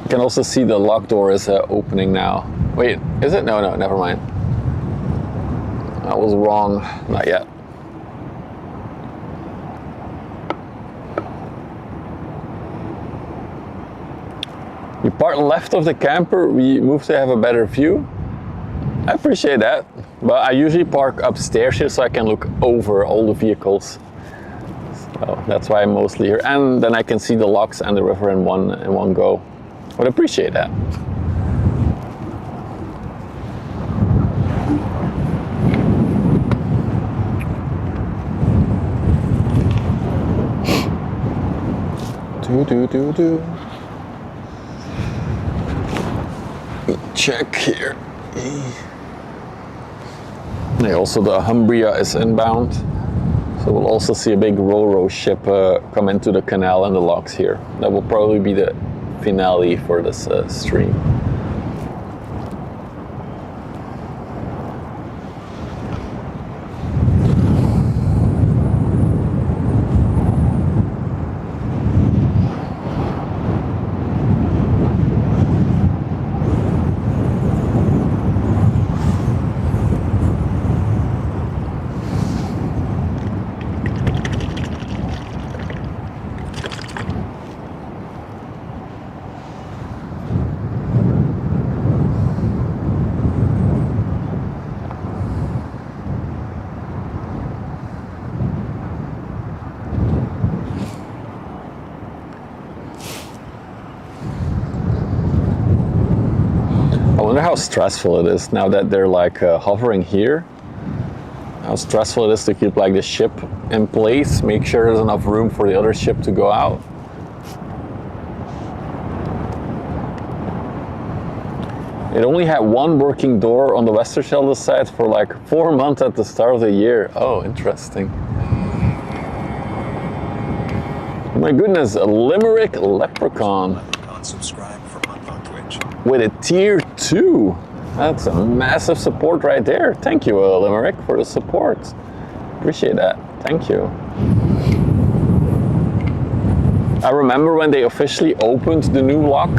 You can also see the lock door is opening now. Wait, is it? No, never mind. I was wrong, not yet. We park left of the camper, we move to have a better view. I appreciate that, but I usually park upstairs here so I can look over all the vehicles. So that's why I'm mostly here. And then I can see the locks and the river in one go. Would appreciate that. Do. Check here. Yeah, also the Humbria is inbound. So we'll also see a big ro-ro ship come into the canal and the locks here. That will probably be the finale for this stream. wonder how stressful it is now that they're like hovering here. How stressful it is to keep like the ship in place, make sure there's enough room for the other ship to go out. It only had one working door on the Westerschelde side for like 4 months at the start of the year. Oh, interesting. My goodness, a Limerick Leprechaun. Leprechaun subscribe for month on Twitch. With a tier 2. That's a massive support right there. Thank you, Limerick, for the support. Appreciate that. Thank you. I remember when they officially opened the new lock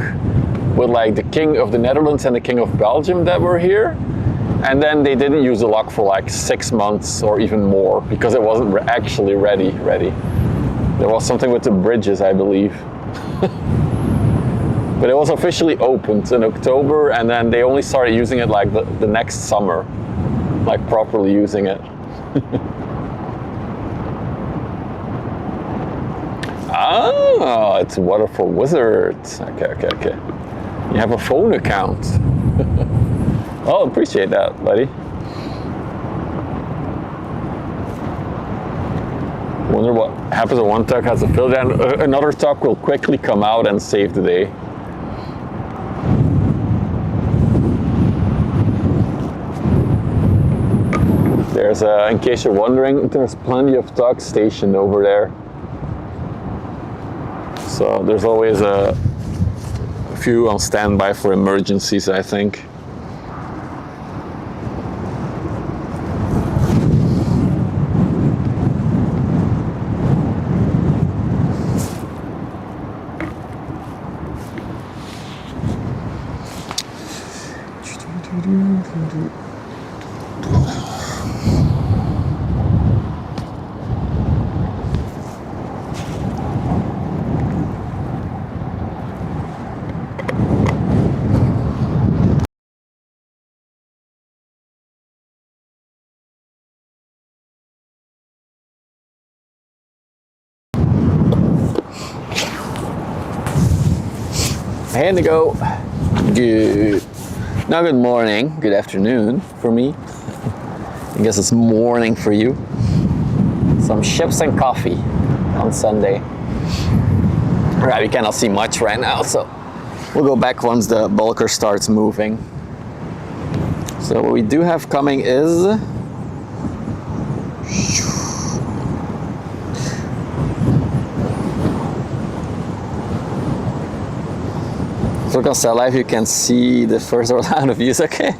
with like the King of the Netherlands and the King of Belgium that were here. And then they didn't use the lock for like 6 months or even more because it wasn't actually ready. There was something with the bridges, I believe. But it was officially opened in October, and then they only started using it like the next summer, like properly using it. Ah, it's Water for Wizards. Okay. You have a phone account. Oh, appreciate that, buddy. Wonder what happens when one tuck has a fill down. Another tuck will quickly come out and save the day. There's, in case you're wondering, there's plenty of tucks stationed over there. So there's always a few on standby for emergencies, I think. Hey Indigo, good. Now good morning, good afternoon for me. I guess it's morning for you. Some chips and coffee on Sunday. Right, we cannot see much right now, so we'll go back once the bulker starts moving. So what we do have coming is look on cell live, you can see the first round of views, okay?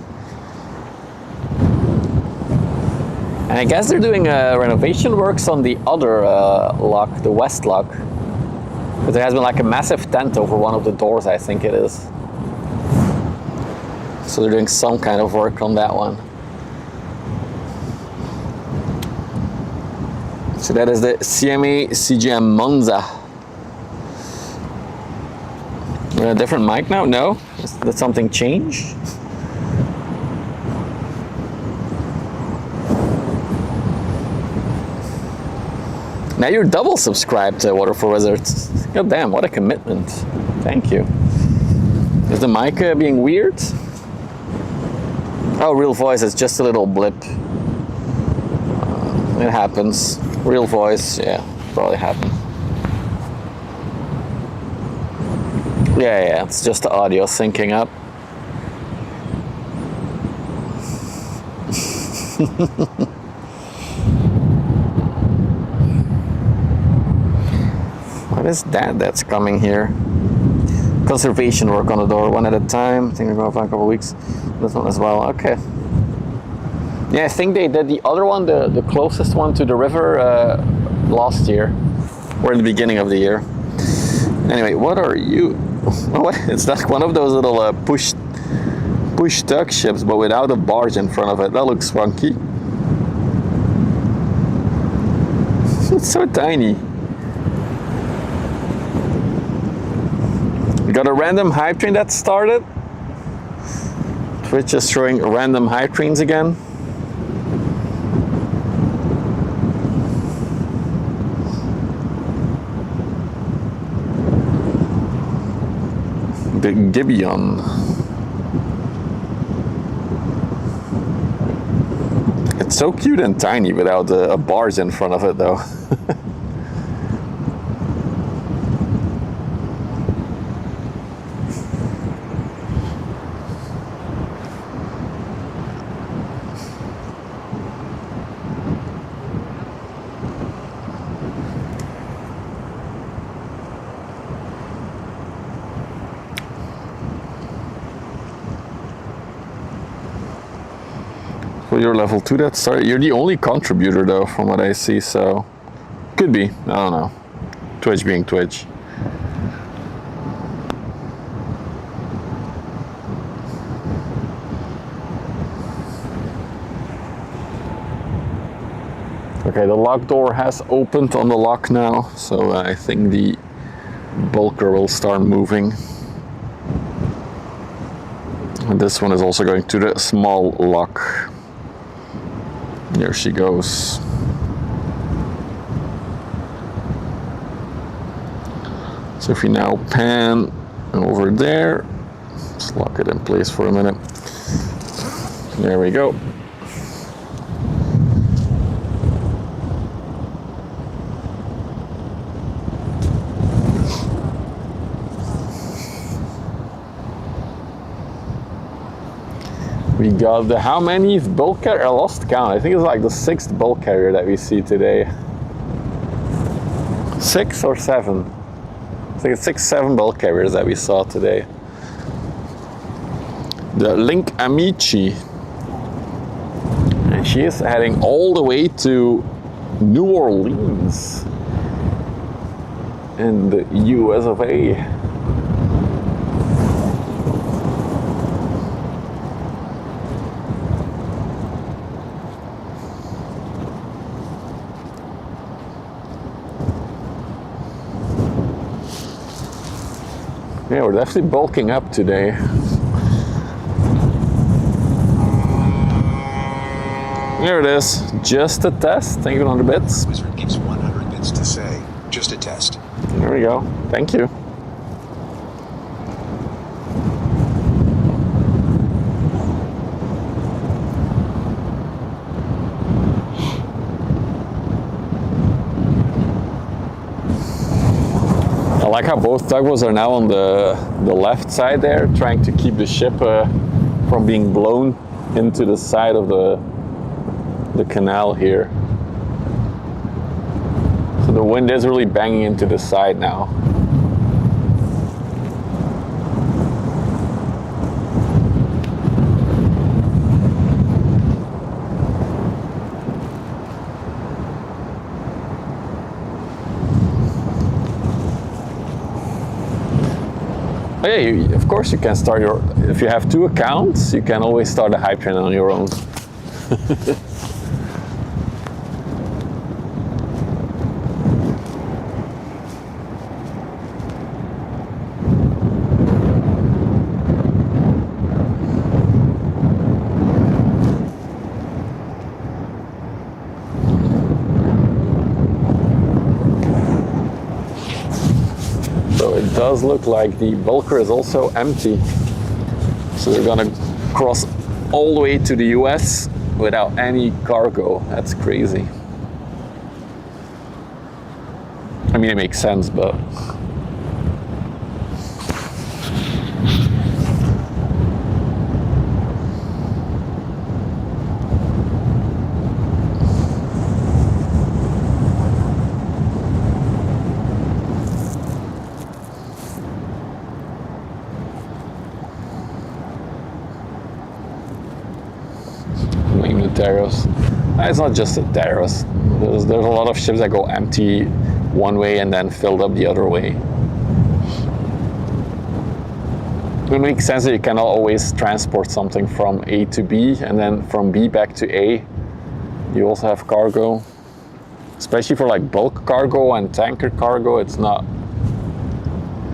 And I guess they're doing renovation works on the other lock, the west lock. But there has been like a massive tent over one of the doors, I think it is. So they're doing some kind of work on that one. So that is the CMA CGM Monza. We're in a different mic now? No? Did something change? Now you're double subscribed to Water for Wizards. God damn, what a commitment. Thank you. Is the mic being weird? Oh, real voice is just a little blip. It happens. Real voice, yeah, probably happens. Yeah, it's just the audio syncing up. What is that that's coming here? Conservation work on the door, one at a time. I think we're going for a couple of weeks. This one as well, okay. Yeah, I think they did the other one, the closest one to the river last year, or in the beginning of the year. Anyway, what are you? It's like one of those little push tuck ships, but without a barge in front of it. That looks funky. It's so tiny. We got a random hype train that started. Twitch is showing random hype trains again. The Gibeon. so cute and tiny without a barge in front of it though. So you're level 2, that's sorry. You're the only contributor though, from what I see, so could be, I don't know. Twitch being Twitch. Okay, the lock door has opened on the lock now, so I think the bulker will start moving. And this one is also going to the small lock. There she goes. So if we now pan over there, let's lock it in place for a minute. There we go. We got the how many bulk carrier? I lost count. I think it's like the 6th bulk carrier that we see today. 6 or 7? I think it's 6, 7 bulk carriers that we saw today. The Link Amici. And she is heading all the way to New Orleans in the US of A. Yeah, we're definitely bulking up today. There it is. Just a test. Thank you, 100 bits. Wizard gives 100 bits to say, just a test. There we go. Thank you. I like how both tugboats are now on the left side there, trying to keep the ship from being blown into the side of the canal here. So the wind is really banging into the side now. Oh yeah, of course you can start your, if you have 2 accounts, you can always start a hype train on your own. It does look like the bulker is also empty. So they're gonna cross all the way to the US without any cargo. That's crazy. I mean, it makes sense, but Taros. It's not just the Taros. There's a lot of ships that go empty one way and then filled up the other way. It makes sense that you cannot always transport something from A to B and then from B back to A. You also have cargo. Especially for like bulk cargo and tanker cargo, it's not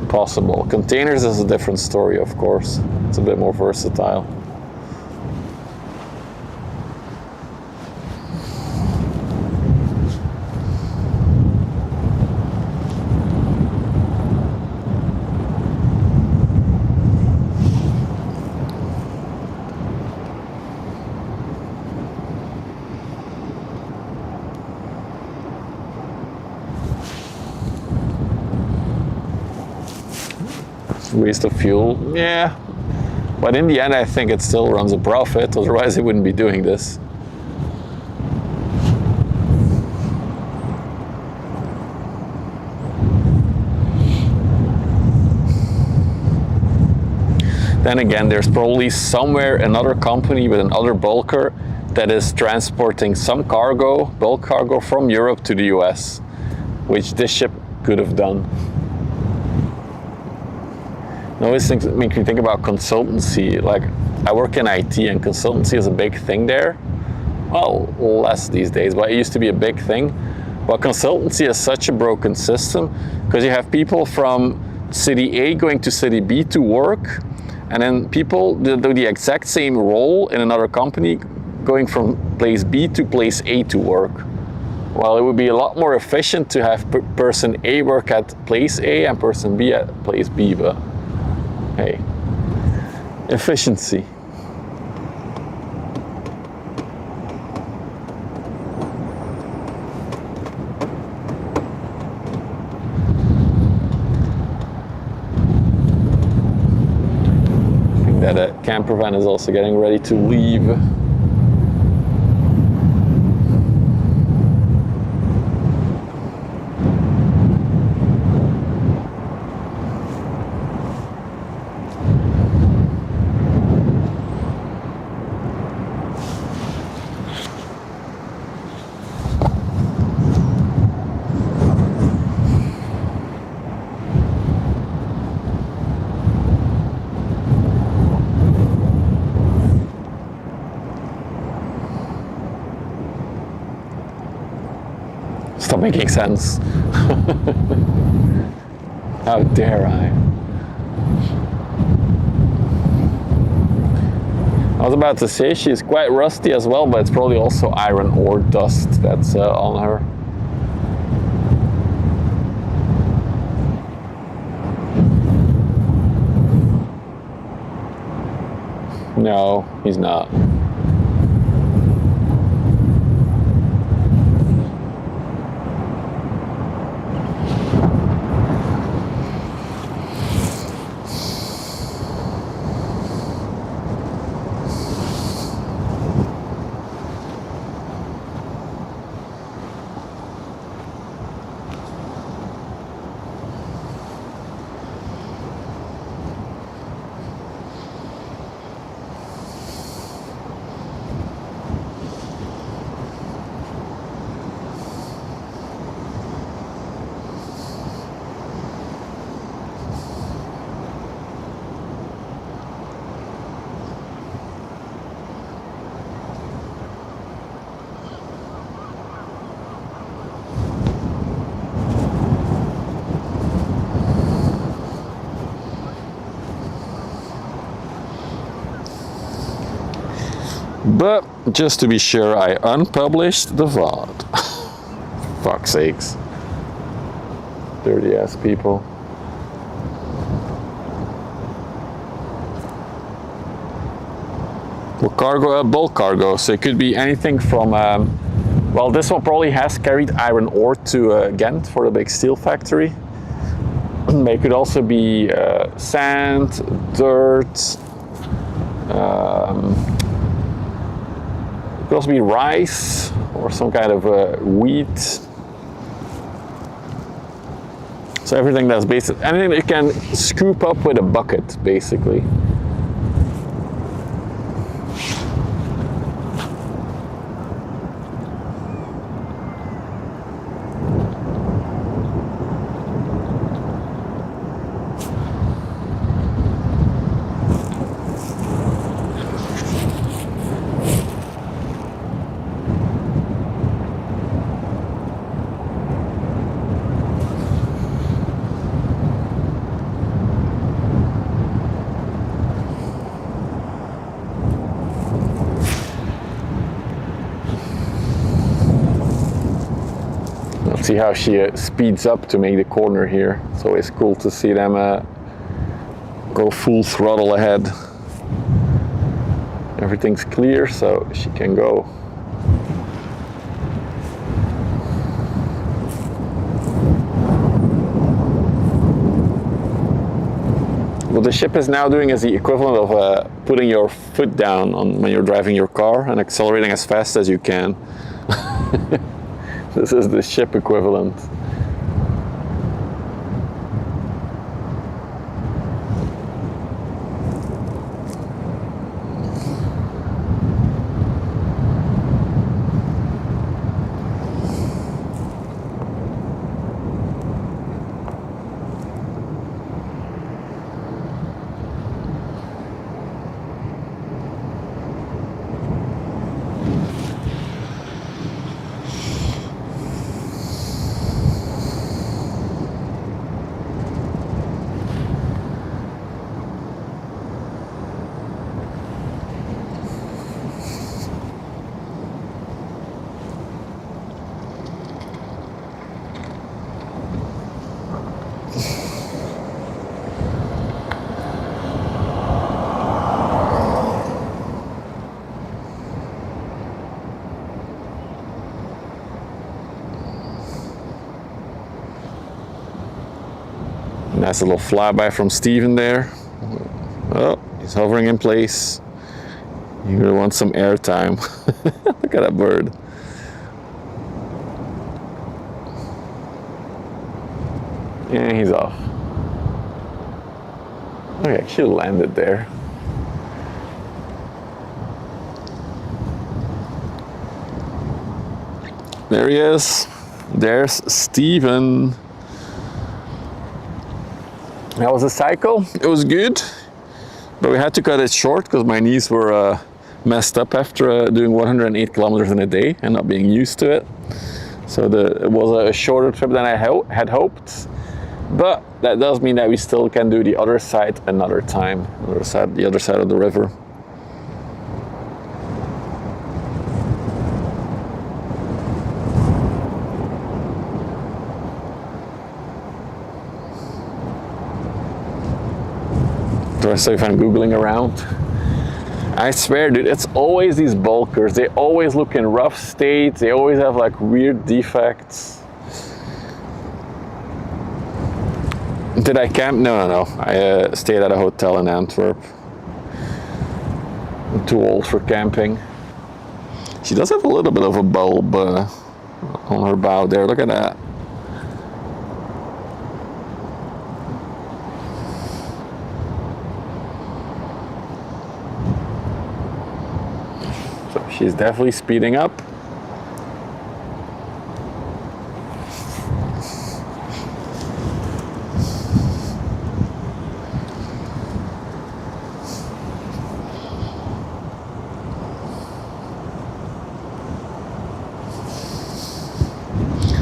possible. Containers is a different story, of course. It's a bit more versatile. waste of fuel. Yeah, but in the end, I think it still runs a profit. Otherwise, it wouldn't be doing this. Then again, there's probably somewhere another company with another bulker that is transporting some cargo, bulk cargo from Europe to the US, which this ship could have done. I always make me think about consultancy. Like, I work in IT and consultancy is a big thing there. Well, less these days, but it used to be a big thing. But consultancy is such a broken system because you have people from city A going to city B to work, and then people do the exact same role in another company going from place B to place A to work. Well, it would be a lot more efficient to have person A work at place A and person B at place B, but hey, efficiency. That camper van is also getting ready to leave. Stop making sense. How dare I? I was about to say she's quite rusty as well, but it's probably also iron ore dust that's on her. No, he's not. But just to be sure, I unpublished the VOD. Fuck's sakes. Dirty ass people. Well, cargo, bulk cargo, so it could be anything from, well, this one probably has carried iron ore to Ghent for the big steel factory. But it could also be sand, dirt, it could also be rice or some kind of wheat. So everything that's basic, anything that you can scoop up with a bucket, basically. See how she speeds up to make the corner here. It's always cool to see them go full throttle ahead. Everything's clear, so she can go. what the ship is now doing is the equivalent of putting your foot down on when you're driving your car and accelerating as fast as you can. This is the ship equivalent. Nice little flyby from Steven there. Oh, he's hovering in place. You really want some airtime. Look at that bird. And he's off. Oh, he actually landed there. There he is. There's Steven. How was the cycle? It was good, but we had to cut it short because my knees were messed up after doing 108 kilometers in a day and not being used to it. So it was a shorter trip than I had hoped, but that does mean that we still can do the other side another time, the other side of the river. So if I'm Googling around, I swear, dude, it's always these bulkers. They always look in rough state. They always have like weird defects. Did I camp? No. I stayed at a hotel in Antwerp. I'm too old for camping. She does have a little bit of a bulb on her bow there. Look at that. She's definitely speeding up.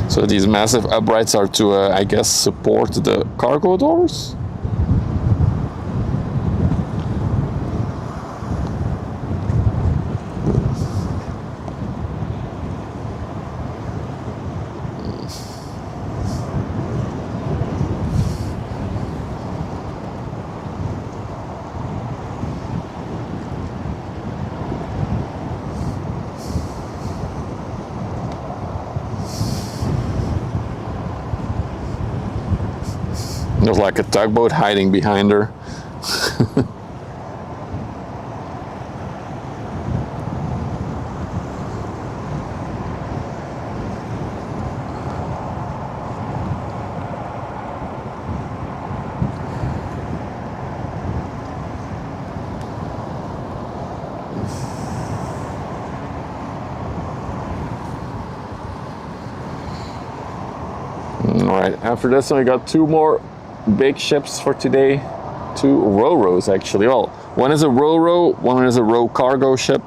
So these massive uprights are to, I guess, support the cargo doors? There's like a tugboat hiding behind her. All right, after this one we got two more big ships for today. Two ro-ros actually. Well, one is a ro-ro, one is a row cargo ship.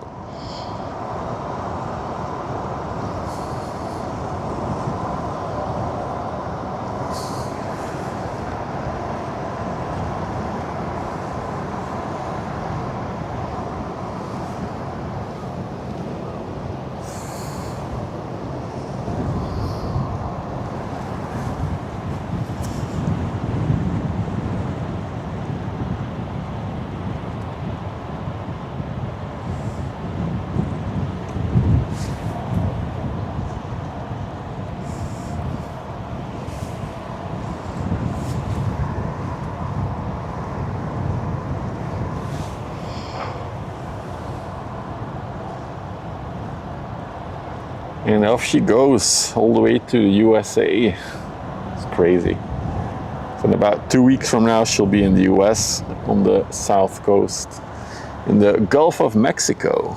And off she goes all the way to the USA. It's crazy. So in about 2 weeks from now, she'll be in the US on the south coast in the Gulf of Mexico.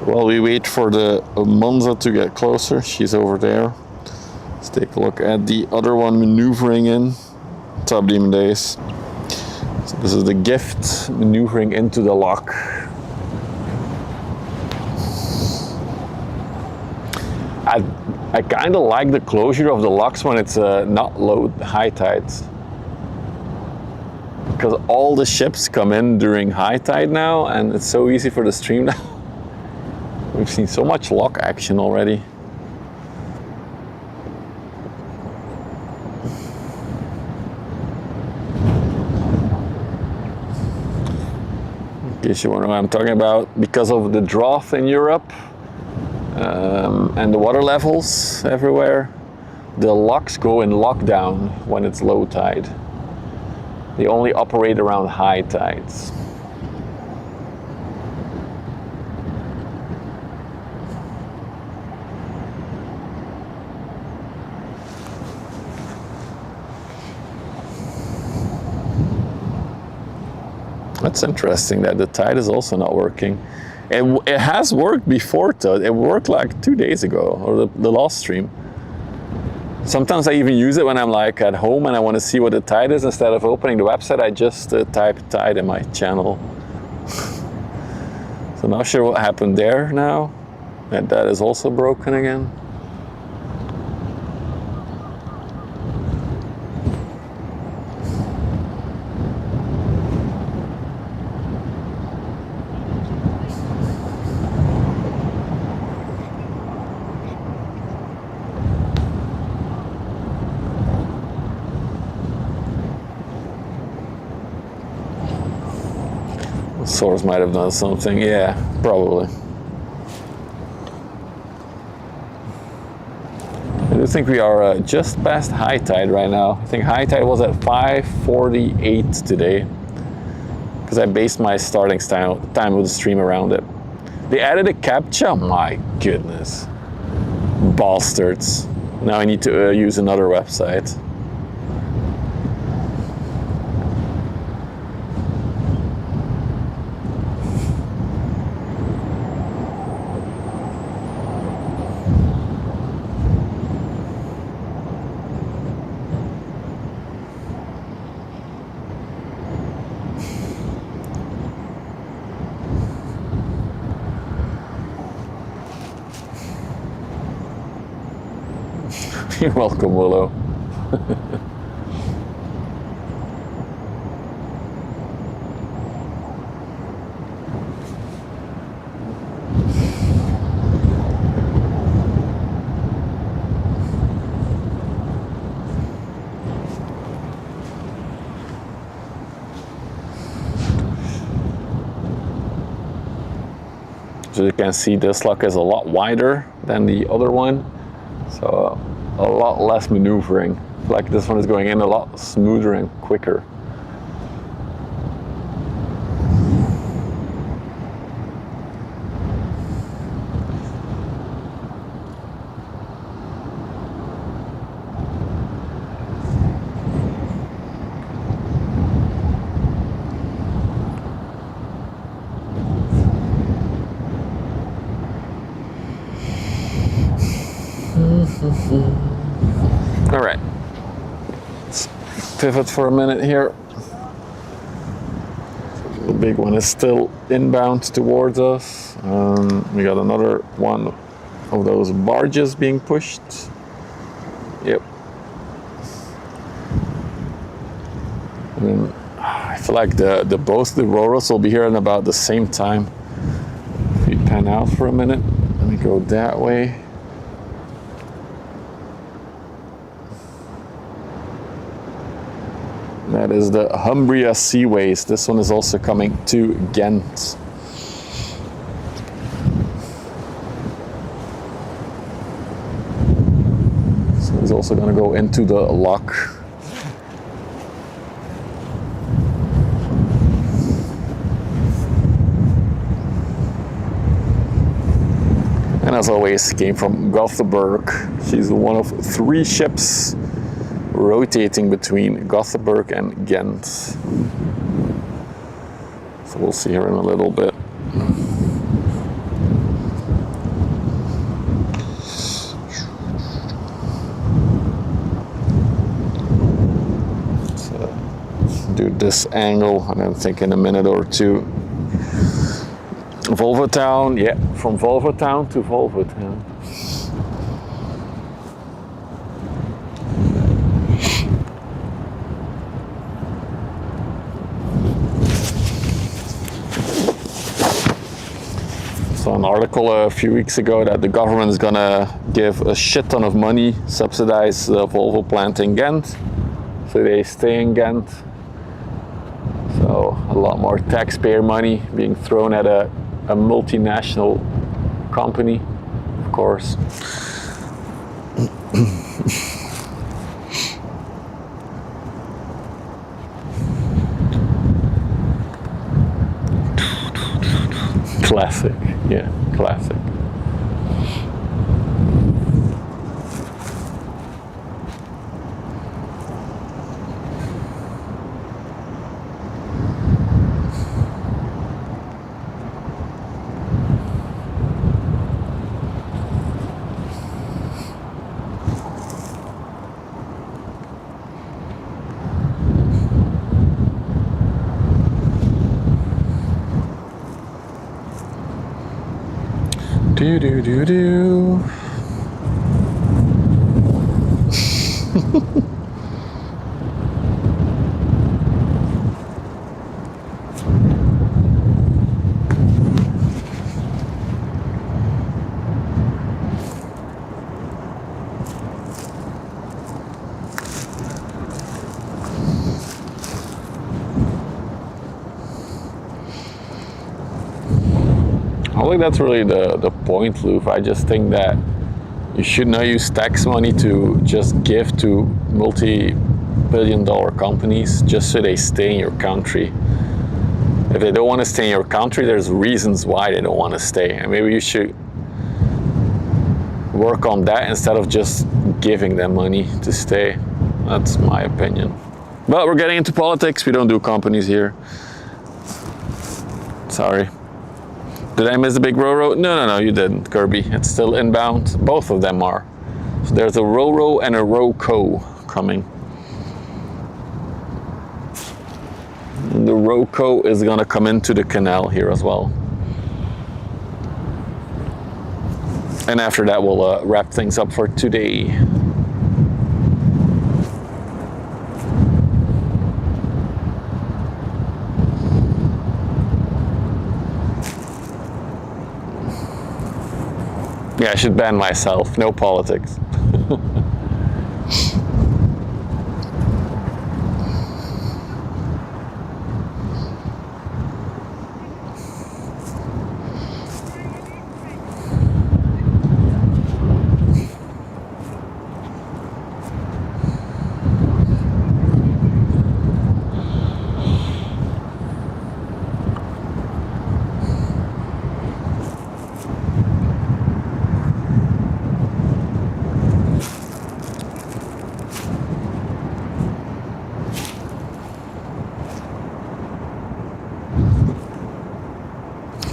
While we wait for the Monza to get closer, she's over there. Let's take a look at the other one maneuvering in. Top Demon Days. So this is the Gift maneuvering into the lock. I kind of like the closure of the locks when it's not low high tides. Because all the ships come in during high tide now, and it's so easy for the stream now. We've seen so much lock action already. In case you wonder what I'm talking about, because of the drought in Europe and the water levels everywhere, the locks go in lockdown when it's low tide. They only operate around high tides. That's interesting that the tide is also not working. It has worked before though. It worked like 2 days ago, or the last stream. Sometimes I even use it when I'm like at home and I want to see what the tide is. Instead of opening the website, I just type tide in my channel. So not sure what happened there now. And that is also broken again. Source might have done something, yeah, probably. I do think we are just past high tide right now. I think high tide was at 5:48 today, because I based my starting time with the stream around it. They added a CAPTCHA, my goodness. Bastards. Now I need to use another website. You're welcome, Willow. So you can see this lock is a lot wider than the other one. So a lot less maneuvering. Like this one is going in a lot smoother and quicker. All right, let's pivot for a minute here. The big one is still inbound towards us. We got another one of those barges being pushed. Yep. And then I feel like the both the rowers will be here in about the same time. If we pan out for a minute, let me go that way. That is the Humbria Seaways. This one is also coming to Ghent. also gonna go into the lock. And as always, came from Gothenburg. She's one of 3 ships rotating between Gothenburg and Ghent. So we'll see her in a little bit. So do this angle and then think in a minute or two. Volvo Town, yeah, from Volvo Town to Volvo Town. Saw an article a few weeks ago that the government is gonna give a shit ton of money, subsidize the Volvo plant in Ghent, so they stay in Ghent. So a lot more taxpayer money being thrown at a multinational company, of course. Classic, yeah, classic. Do do do do. I think that's really the point, Loof. I just think that you should not use tax money to just give to multi-billion-dollar companies just so they stay in your country. If they don't want to stay in your country, there's reasons why they don't want to stay. And maybe you should work on that instead of just giving them money to stay. That's my opinion. But we're getting into politics. We don't do companies here. Sorry. Did I miss the big Ro-Ro? No, you didn't, Kirby. It's still inbound. Both of them are. So there's a Ro-Ro and a Ro-Co coming. The Ro-Co is gonna come into the canal here as well. And after that, we'll wrap things up for today. Yeah, I should ban myself. No politics.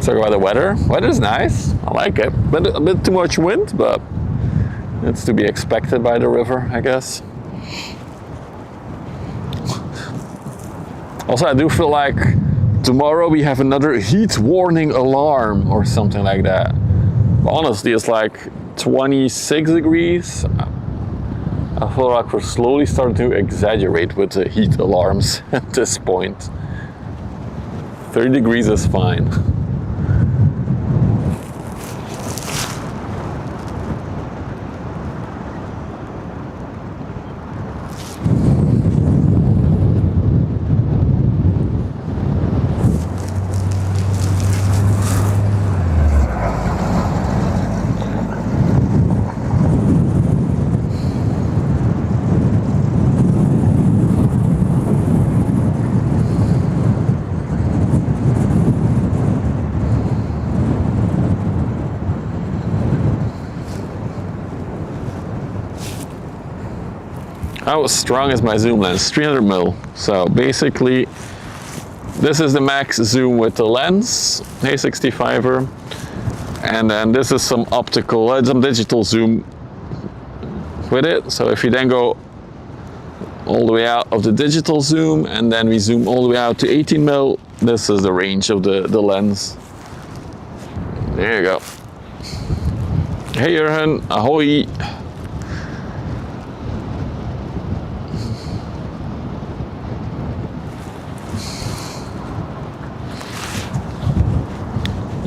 Talk about the weather. Weather's nice. I like it. But a bit too much wind, but it's to be expected by the river, I guess. Also, I do feel like tomorrow we have another heat warning alarm or something like that. But honestly, it's like 26 degrees. I feel like we're slowly starting to exaggerate with the heat alarms at this point. 30 degrees is fine. How strong is my zoom lens? 300 mil. So basically, this is the max zoom with the lens, A65er, and then this is some optical, some digital zoom with it. So if you then go all the way out of the digital zoom, and then we zoom all the way out to 18 mil, this is the range of the lens. There you go. Hey Jurgen, ahoy.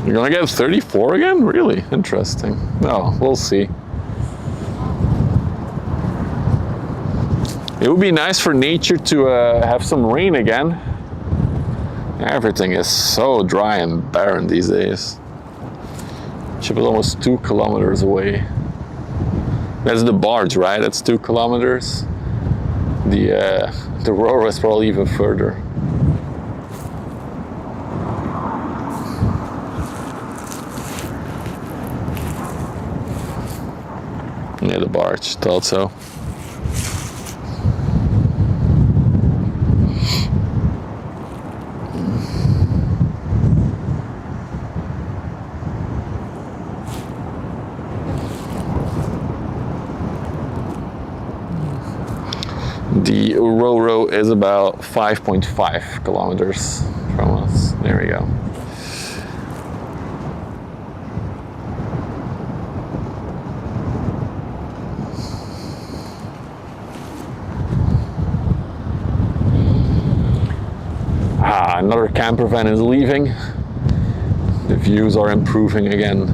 You're gonna get 34 again? Really? Interesting. Oh, we'll see. It would be nice for nature to have some rain again. Everything is so dry and barren these days. Ship is almost 2 kilometers away. That's the barge, right? That's 2 kilometers. The rower is probably even further. Yeah, the barge, thought so. The Ro is about 5.5 kilometers from us. There we go. Another camper van is leaving. The views are improving again.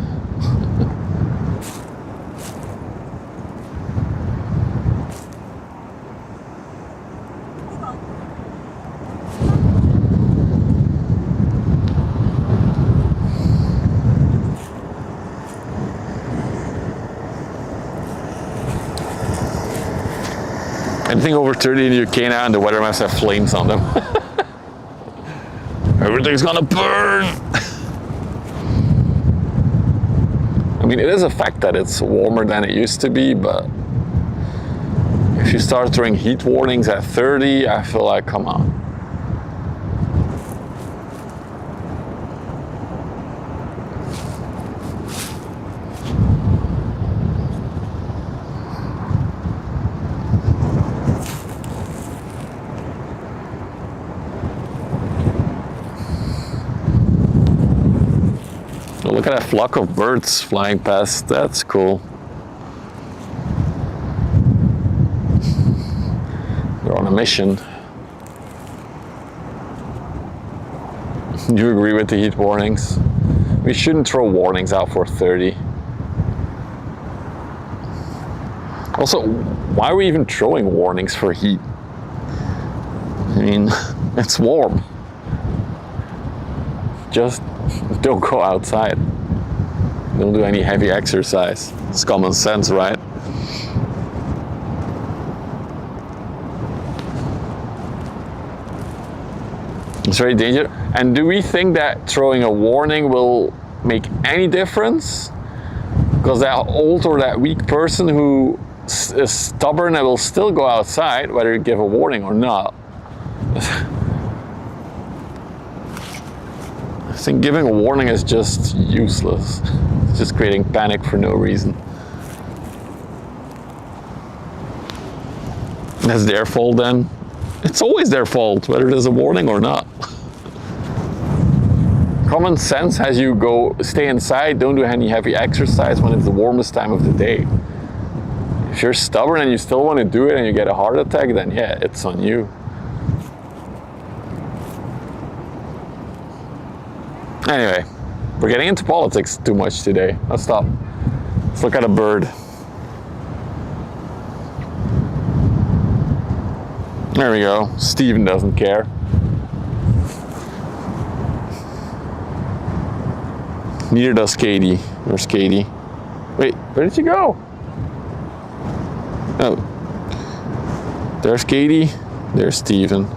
Anything over 30 in the UK now, and the weather must have flames on them. Everything's gonna burn! I mean, it is a fact that it's warmer than it used to be, but if you start throwing heat warnings at 30, I feel like, come on. Look at that flock of birds flying past. That's cool. They're on a mission. You agree with the heat warnings? We shouldn't throw warnings out for 30. Also, why are we even throwing warnings for heat? I mean, it's warm. Just don't go outside. Don't do any heavy exercise. It's common sense, right? It's very dangerous. And do we think that throwing a warning will make any difference? Because that old or that weak person who is stubborn and will still go outside, whether you give a warning or not. I think giving a warning is just useless. It's just creating panic for no reason. That's their fault then. It's always their fault, whether there's a warning or not. Common sense has you go stay inside, don't do any heavy exercise when it's the warmest time of the day. If you're stubborn and you still want to do it and you get a heart attack, then yeah, it's on you. Anyway, we're getting into politics too much today. Let's stop. Let's look at a bird. There we go. Steven doesn't care. Neither does Katie. Where's Katie? Wait, where did she go? Oh. There's Katie. There's Steven.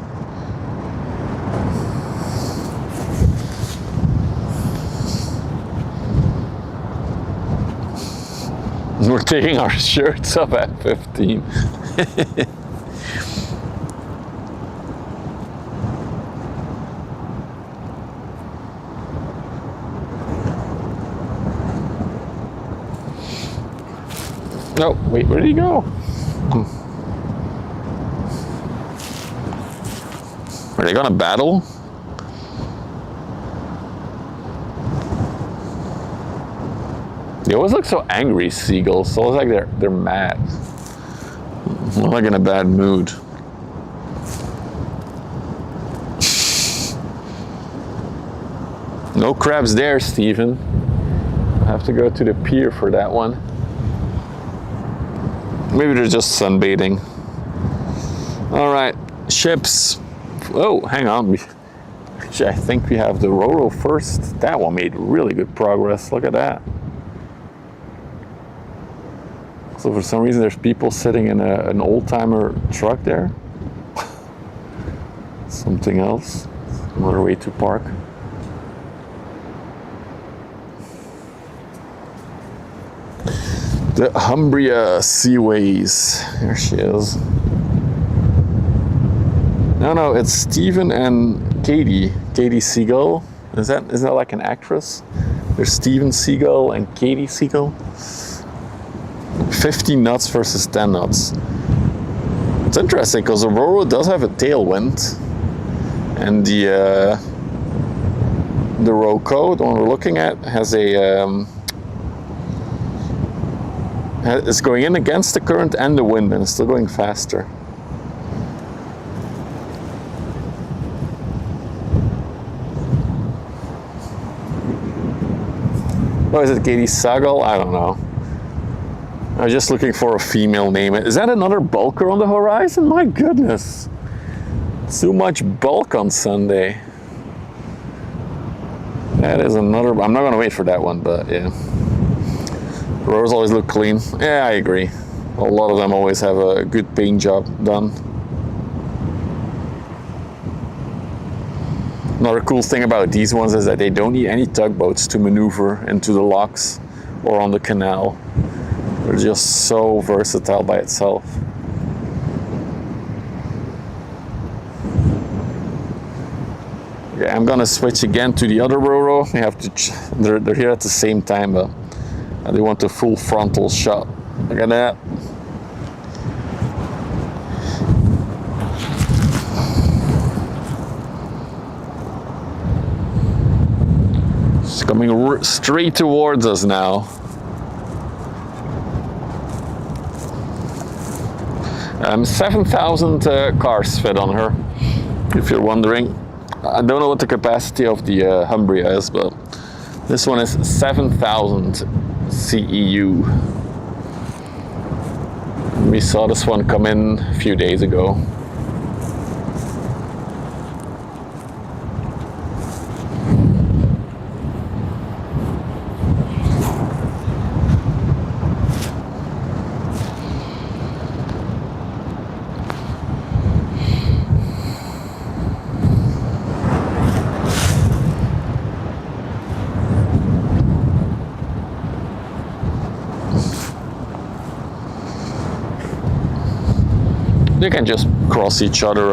We're taking our shirts off at 15. No, wait, where did he go? Are they gonna battle? They always look so angry, seagulls. So it's like they're mad. Not like in a bad mood. No crabs there, Stephen. I have to go to the pier for that one. Maybe they're just sunbathing. All right, ships. Oh, hang on. I think we have the Roro first. That one made really good progress. Look at that. So for some reason, there's people sitting in an old-timer truck there. Something else. Another way to park. The Umbria Seaways. There she is. No, it's Stephen and Katie. Katie Seagull. Is that like an actress? There's Stephen Seagull and Katie Seagull. 50 knots versus 10 knots. It's interesting because the Roro does have a tailwind, and the Roco, the one we're looking at, has a it's going in against the current and the wind, and it's still going faster. Oh, is it Katie Seagull? I don't know. I was just looking for a female name. Is that another bulker on the horizon? My goodness. Too much bulk on Sunday. That is another... I'm not going to wait for that one, but yeah. Rowers always look clean. Yeah, I agree. A lot of them always have a good paint job done. Another cool thing about these ones is that they don't need any tugboats to maneuver into the locks or on the canal. They're just so versatile by itself. Okay, I'm gonna switch again to the other Roro. We have to. They're here at the same time, but they want a full frontal shot. Look at that. It's coming straight towards us now. 7,000 cars fit on her, if you're wondering. I don't know what the capacity of the Umbria is, but this one is 7,000 CEU. We saw this one come in a few days ago. They can just cross each other,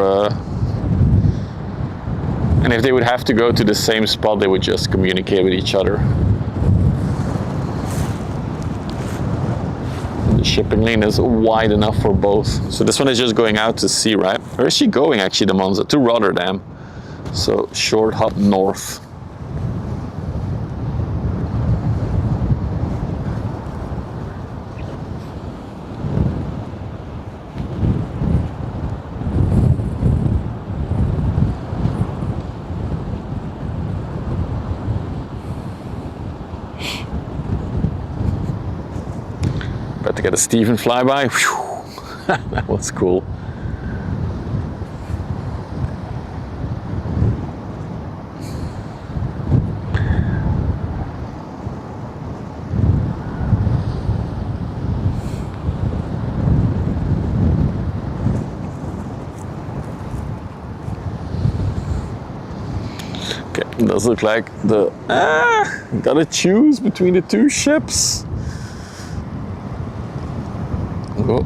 and if they would have to go to the same spot, they would just communicate with each other. The shipping lane is wide enough for both. So this one is just going out to sea, right? Where is she going actually, the Monza? To Rotterdam. So short hop north. To get a Stephen flyby. That was cool. Okay, it does look like the gotta choose between the two ships. Oh.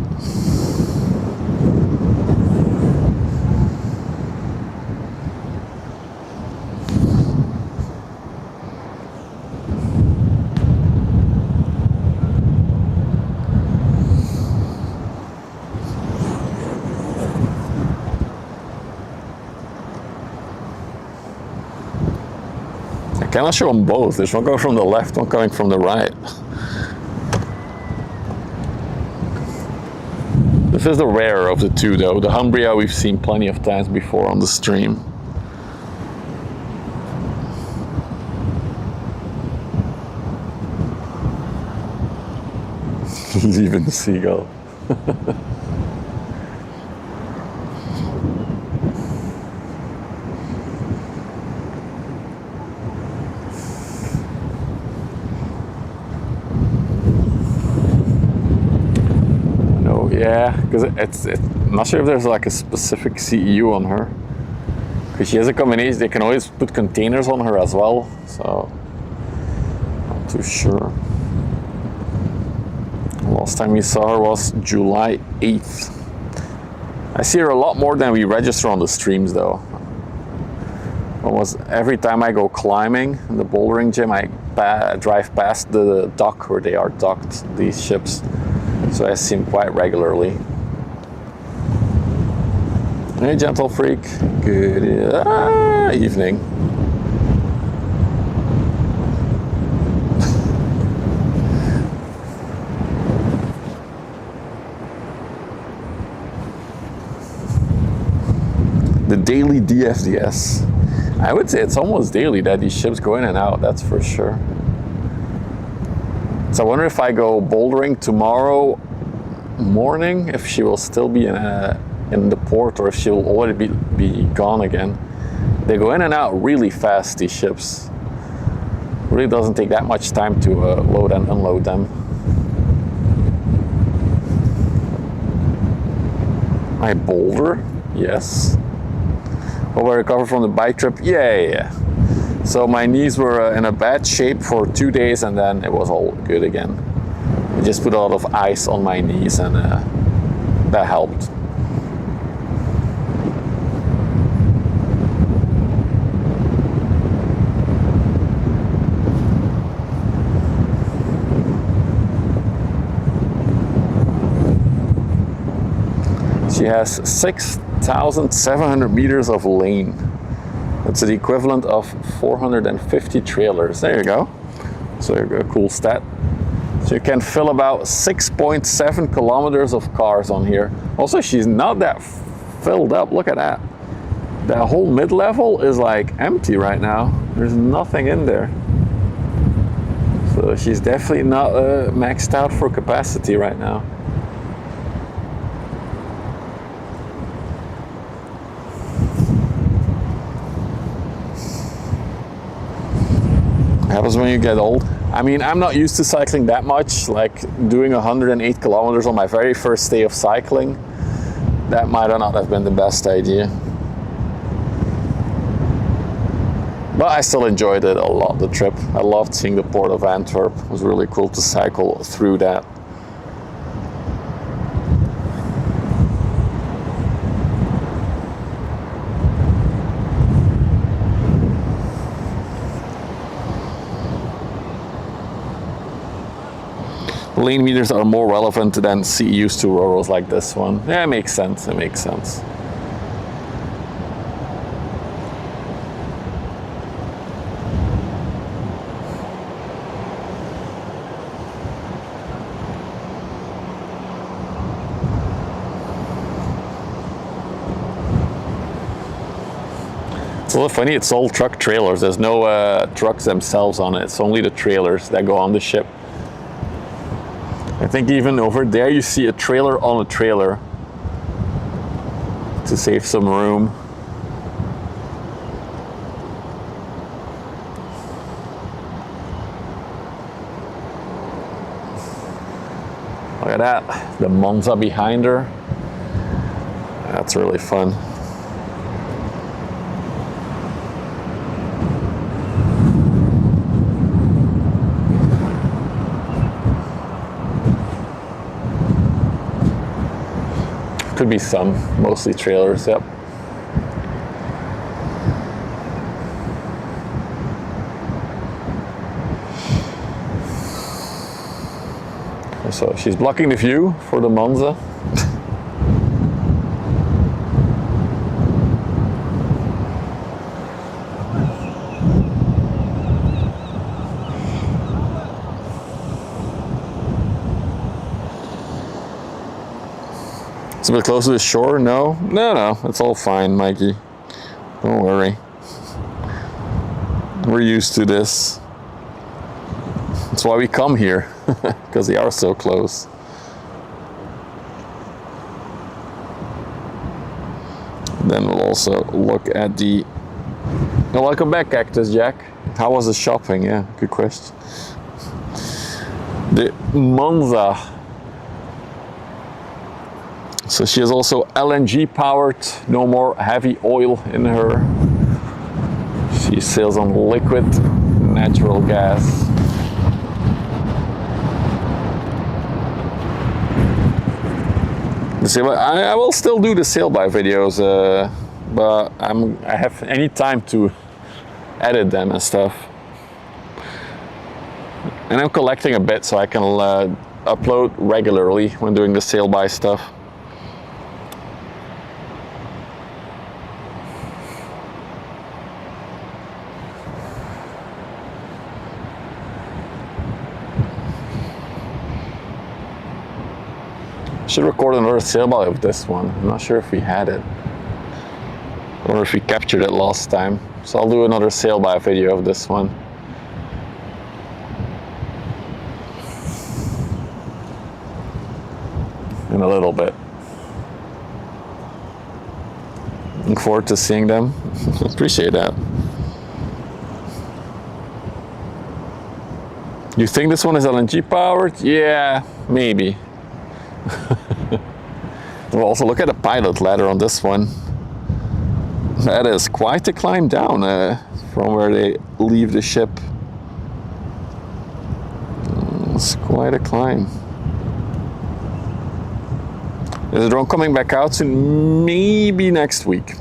I cannot show them both. There's one coming from the left, one coming from the right. This is the rarer of the two though. The Humbria we've seen plenty of times before on the stream. Even the seagull. Yeah, because I'm not sure if there's like a specific CEU on her. Because she has a combination, they can always put containers on her as well, so not too sure. Last time we saw her was July 8th. I see her a lot more than we register on the streams though. Almost every time I go climbing in the bouldering gym, I drive past the dock where they are docked, these ships. So I see him quite regularly. Hey, gentle freak. Good evening. The daily DFDS. I would say it's almost daily that these ships go in and out, that's for sure. So I wonder if I go bouldering tomorrow morning, if she will still be in the port or if she will already be gone again. They go in and out really fast, these ships. It really doesn't take that much time to load and unload them. I boulder? Yes. Hope I recovered from the bike trip? Yeah. So my knees were in a bad shape for 2 days and then it was all good again. I just put a lot of ice on my knees and that helped. She has 6,700 meters of lane. That's the equivalent of 450 trailers. There you go. So a cool stat. So you can fill about 6.7 kilometers of cars on here. Also, she's not that filled up. Look at that. That whole mid-level is like empty right now. There's nothing in there. So she's definitely not maxed out for capacity right now. Happens when you get old. I mean, I'm not used to cycling that much, like doing 108 kilometers on my very first day of cycling. That might not have been the best idea. But I still enjoyed it a lot, the trip. I loved seeing the port of Antwerp. It was really cool to cycle through that. Lane meters are more relevant than CEUs to Roros like this one. Yeah, it makes sense. It makes sense. It's a little funny, it's all truck trailers. There's no trucks themselves on it. It's only the trailers that go on the ship. I think even over there you see a trailer on a trailer to save some room. Look at that, the Monza behind her. That's really fun. Could be some, mostly trailers, yep. So she's blocking the view for the Monza. a bit close to the shore? No, it's all fine, Mikey. Don't worry. We're used to this. That's why we come here, because they are so close. Then we'll also look at the... Oh, welcome back, Cactus Jack. How was the shopping? Yeah, good question. The Monza. So she is also LNG powered, no more heavy oil in her. She sails on liquid natural gas. I will still do the sail by videos, but I have any time to edit them and stuff. And I'm collecting a bit so I can upload regularly when doing the sail by stuff. Should record another sail by of this one. I'm not sure if we had it or if we captured it last time. So I'll do another sail by video of this one. In a little bit. Look forward to seeing them. Appreciate that. You think this one is LNG powered? Yeah, maybe. We'll also look at the pilot ladder on this one. That is quite a climb down from where they leave the ship. It's quite a climb. Is the drone coming back out soon? Maybe next week.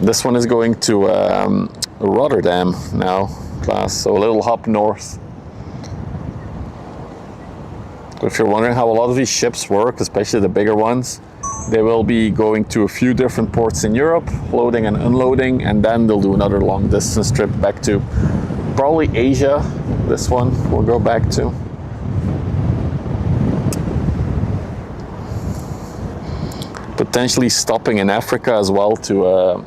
This one is going to Rotterdam now, class, so a little up north. If you're wondering how a lot of these ships work, especially the bigger ones, they will be going to a few different ports in Europe, loading and unloading, and then they'll do another long distance trip back to probably Asia. This one will go back to. Potentially stopping in Africa as well to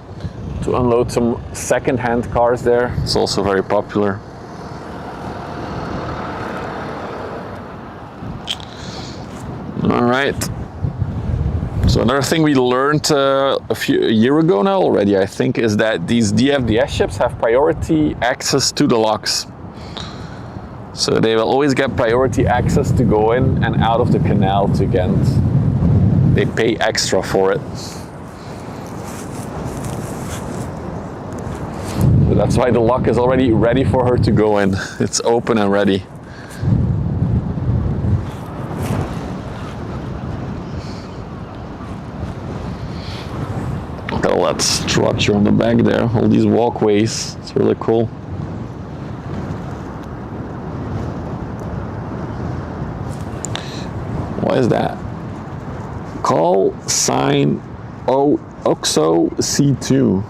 unload some second-hand cars there. It's also very popular. All right. So another thing we learned a year ago now already, I think, is that these DFDS ships have priority access to the locks. So they will always get priority access to go in and out of the canal to Ghent. They pay extra for it. So that's why the lock is already ready for her to go in. It's open and ready. Look at all that structure on the back there, all these walkways. It's really cool. What is that? Call sign OXO C2.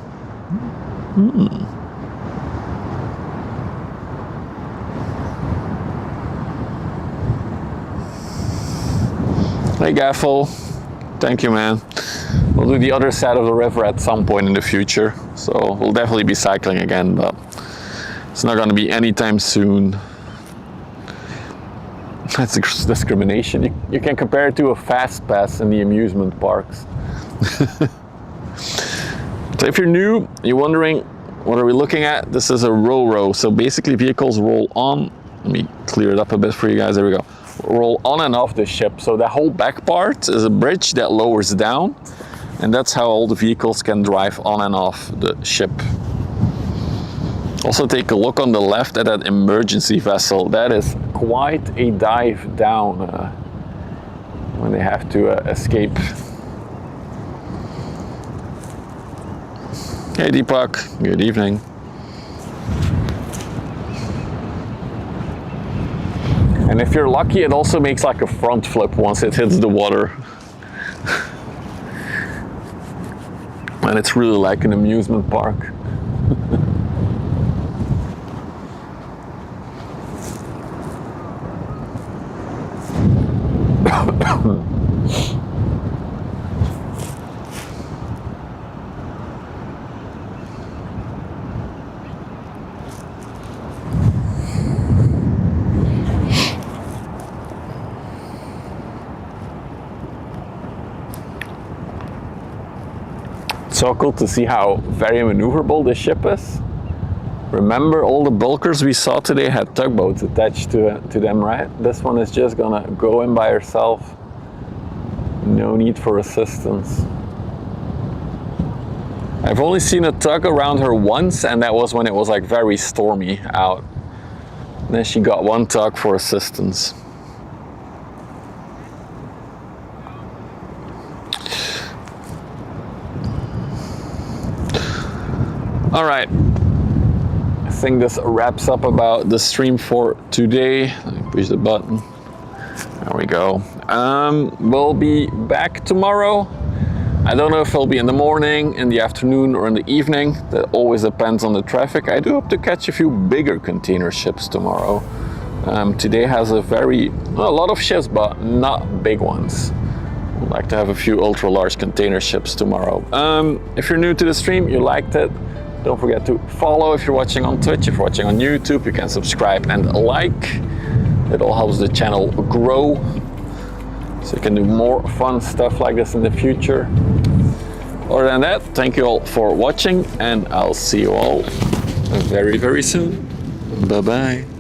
Hey Gaffel, thank you, man. We'll do the other side of the river at some point in the future, so we'll definitely be cycling again, but it's not going to be anytime soon. That's discrimination. You can compare it to a fast pass in the amusement parks. So if you're new, you're wondering, what are we looking at? This is a row. So basically vehicles roll on. Let me clear it up a bit for you guys. There we go. Roll on and off the ship. So the whole back part is a bridge that lowers down. And that's how all the vehicles can drive on and off the ship. Also take a look on the left at that emergency vessel. That is quite a dive down when they have to escape. Hey Deepak, good evening. And if you're lucky, it also makes like a front flip once it hits the water. And it's really like an amusement park. So cool to see how very maneuverable this ship is. Remember, all the bulkers we saw today had tugboats attached to them, right? This one is just gonna go in by herself. No need for assistance. I've only seen a tug around her once, and that was when it was like very stormy out. And then she got one tug for assistance. All right, I think this wraps up about the stream for today. Let me push the button. There we go. We'll be back tomorrow. I don't know if it'll be in the morning, in the afternoon, or in the evening. That always depends on the traffic. I do hope to catch a few bigger container ships tomorrow. Today has a lot of ships, but not big ones. I'd like to have a few ultra large container ships tomorrow. If you're new to the stream, you liked it, don't forget to follow if you're watching on Twitch. If you're watching on YouTube, you can subscribe and like. It all helps the channel grow, so you can do more fun stuff like this in the future. Other than that, thank you all for watching, and I'll see you all very, very soon. Bye-bye.